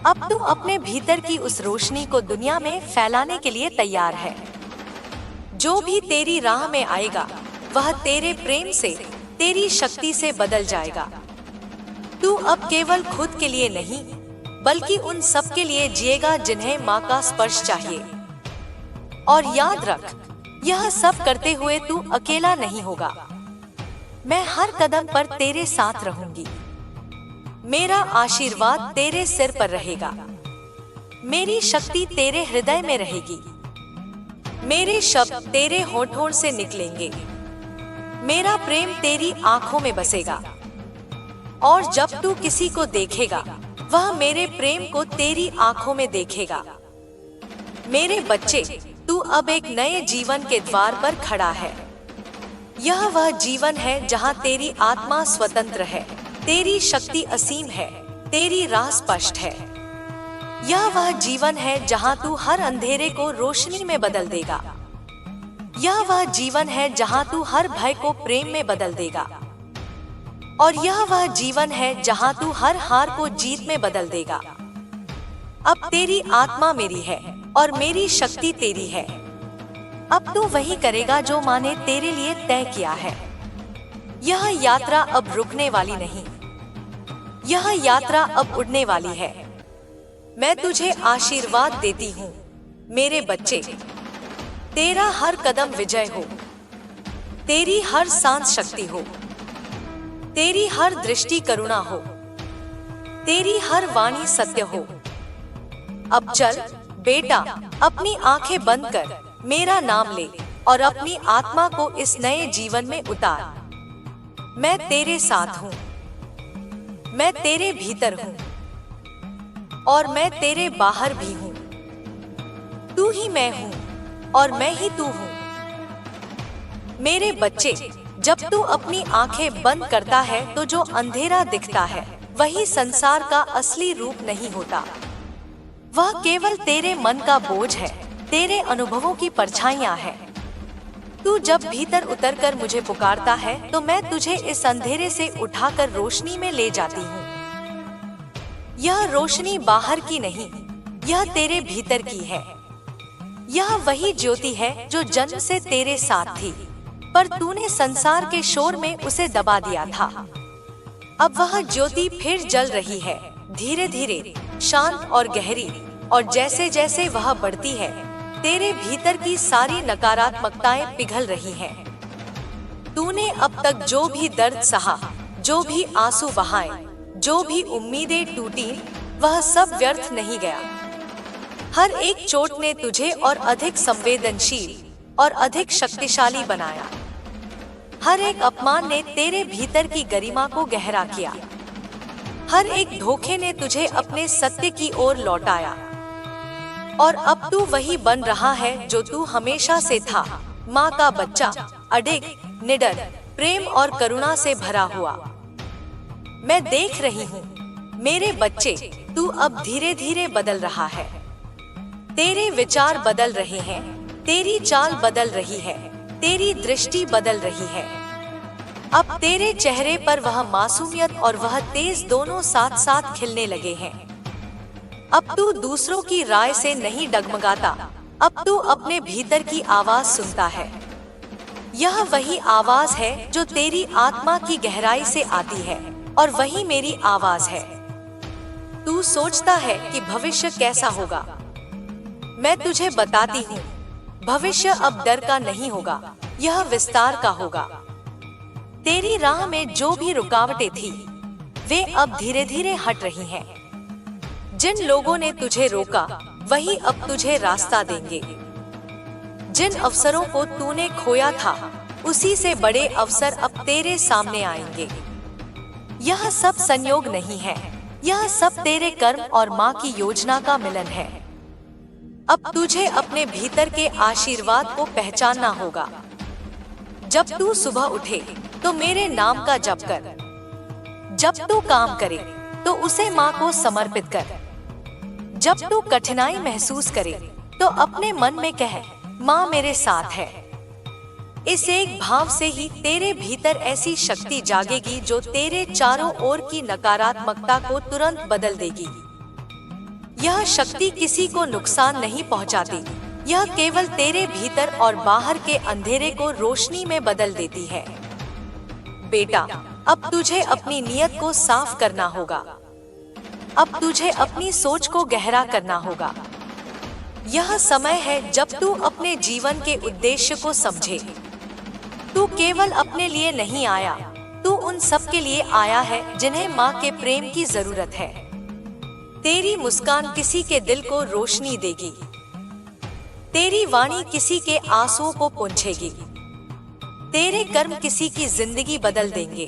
अब तू अपने भीतर की उस रोशनी को दुनिया में फैलाने के लिए तैयार है। जो भी तेरी राह में आएगा वह तेरे प्रेम से, तेरी शक्ति से बदल जाएगा। तू अब केवल खुद के लिए नहीं बल्कि उन सब के लिए जिएगा जिन्हें माँ का स्पर्श चाहिए। और याद रख, यह सब करते हुए तू अकेला नहीं होगा। मैं हर कदम पर तेरे साथ रहूंगी। मेरा आशीर्वाद तेरे सिर पर रहेगा। मेरी शक्ति तेरे हृदय में रहेगी। मेरे शब्द तेरे होठों से निकलेंगे। मेरा प्रेम तेरी आंखों में बसेगा। और जब तू किसी को देखेगा वह मेरे प्रेम को तेरी आंखों में देखेगा। मेरे बच्चे, तू अब एक नए जीवन के द्वार पर खड़ा है। यह वह जीवन है जहां तेरी आत्मा स्वतंत्र है, तेरी शक्ति असीम है, तेरी राह स्पष्ट है। यह वह जीवन है जहां तू हर अंधेरे को रोशनी में बदल देगा। यह वह जीवन है जहां तू हर भय को प्रेम में बदल देगा। और यह वह जीवन है जहां तू हर हार को जीत में बदल देगा। अब तेरी आत्मा मेरी है और मेरी शक्ति तेरी है। अब तू वही करेगा जो माँ ने तेरे लिए तय किया है। यह यात्रा अब रुकने वाली नहीं, यह यात्रा अब उड़ने वाली है। मैं तुझे आशीर्वाद देती हूँ मेरे बच्चे। तेरा हर कदम विजय हो, तेरी हर सांस शक्ति हो, तेरी हर दृष्टि करुणा हो, तेरी हर वाणी सत्य हो। अब चल बेटा, अपनी आंखें बंद कर मेरा नाम ले और अपनी आत्मा को इस नए जीवन में उतार। मैं तेरे साथ हूँ, मैं तेरे भीतर हूँ और मैं तेरे बाहर भी हूँ। तू ही मैं हूँ और मैं ही तू हूँ। मेरे बच्चे, जब तू अपनी आंखें बंद करता है तो जो अंधेरा दिखता है वही संसार का असली रूप नहीं होता। वह केवल तेरे मन का बोझ है, तेरे अनुभवों की परछाइयां हैं। तू जब भीतर उतरकर मुझे पुकारता है तो मैं तुझे इस अंधेरे से उठाकर रोशनी में ले जाती हूँ। यह रोशनी बाहर की नहीं, यह तेरे भीतर की है। यह वही ज्योति है जो जन्म से तेरे साथ थी, पर तूने संसार के शोर में उसे दबा दिया था। अब वह ज्योति फिर जल रही है, धीरे धीरे, शांत और गहरी। और जैसे जैसे वह बढ़ती है, तेरे भीतर की सारी नकारात्मकताएं पिघल रही हैं। तूने अब तक जो भी दर्द सहा, जो भी आंसू बहाए, जो भी उम्मीदें टूटी, वह सब व्यर्थ नहीं गया। हर एक चोट ने तुझे और अधिक संवेदनशील और अधिक शक्तिशाली बनाया। हर एक अपमान ने तेरे भीतर की गरिमा को गहरा किया। हर एक धोखे ने तुझे अपने सत्य की ओर लौटाया। और अब तू वही बन रहा है जो तू हमेशा से था, माँ का बच्चा, अडिग, निडर, प्रेम और करुणा से भरा हुआ। मैं देख रही हूँ मेरे बच्चे, तू अब धीरे धीरे बदल रहा है। तेरे विचार बदल रहे हैं, तेरी चाल बदल रही है, तेरी दृष्टि बदल रही है। अब तेरे चेहरे पर वह मासूमियत और वह तेज दोनों साथ साथ खिलने लगे हैं। अब तू दूसरों की राय से नहीं डगमगाता, अब तू अपने भीतर की आवाज सुनता है। यह वही आवाज है जो तेरी आत्मा की गहराई से आती है और वही मेरी आवाज है। तू सोचता है कि भविष्य कैसा होगा। मैं तुझे बताती हूँ, भविष्य अब डर का नहीं होगा, यह विस्तार का होगा। तेरी राह में जो भी रुकावटें थी, वे अब धीरे धीरे हट रही हैं। जिन लोगों ने तुझे रोका, वही अब तुझे रास्ता देंगे। जिन अवसरों को तूने खोया था, उसी से बड़े अवसर अब तेरे सामने आएंगे। यह सब संयोग नहीं है, यह सब तेरे कर्म और माँ की योजना का मिलन है। अब तुझे अपने भीतर के आशीर्वाद को पहचानना होगा। जब तू सुबह उठे तो मेरे नाम का जप कर। जब तू काम करे तो उसे माँ को समर्पित कर। जब तू कठिनाई महसूस करे तो अपने मन में कह, माँ मेरे साथ है। इस एक भाव से ही तेरे भीतर ऐसी शक्ति जागेगी जो तेरे चारों ओर की नकारात्मकता को तुरंत बदल देगी। यह शक्ति किसी को नुकसान नहीं पहुंचाती, यह केवल तेरे भीतर और बाहर के अंधेरे को रोशनी में बदल देती है। बेटा, अब तुझे अपनी नीयत को साफ करना होगा। अब तुझे अपनी सोच को गहरा करना होगा। यह समय है जब तू अपने जीवन के उद्देश्य को समझे। तू केवल अपने लिए नहीं आया, तू उन सब के लिए आया है जिन्हें माँ के प्रेम की जरूरत है। तेरी मुस्कान किसी के दिल को रोशनी देगी। तेरी वाणी किसी के आंसुओं को पोंछेगी। तेरे कर्म किसी की जिंदगी बदल देंगे।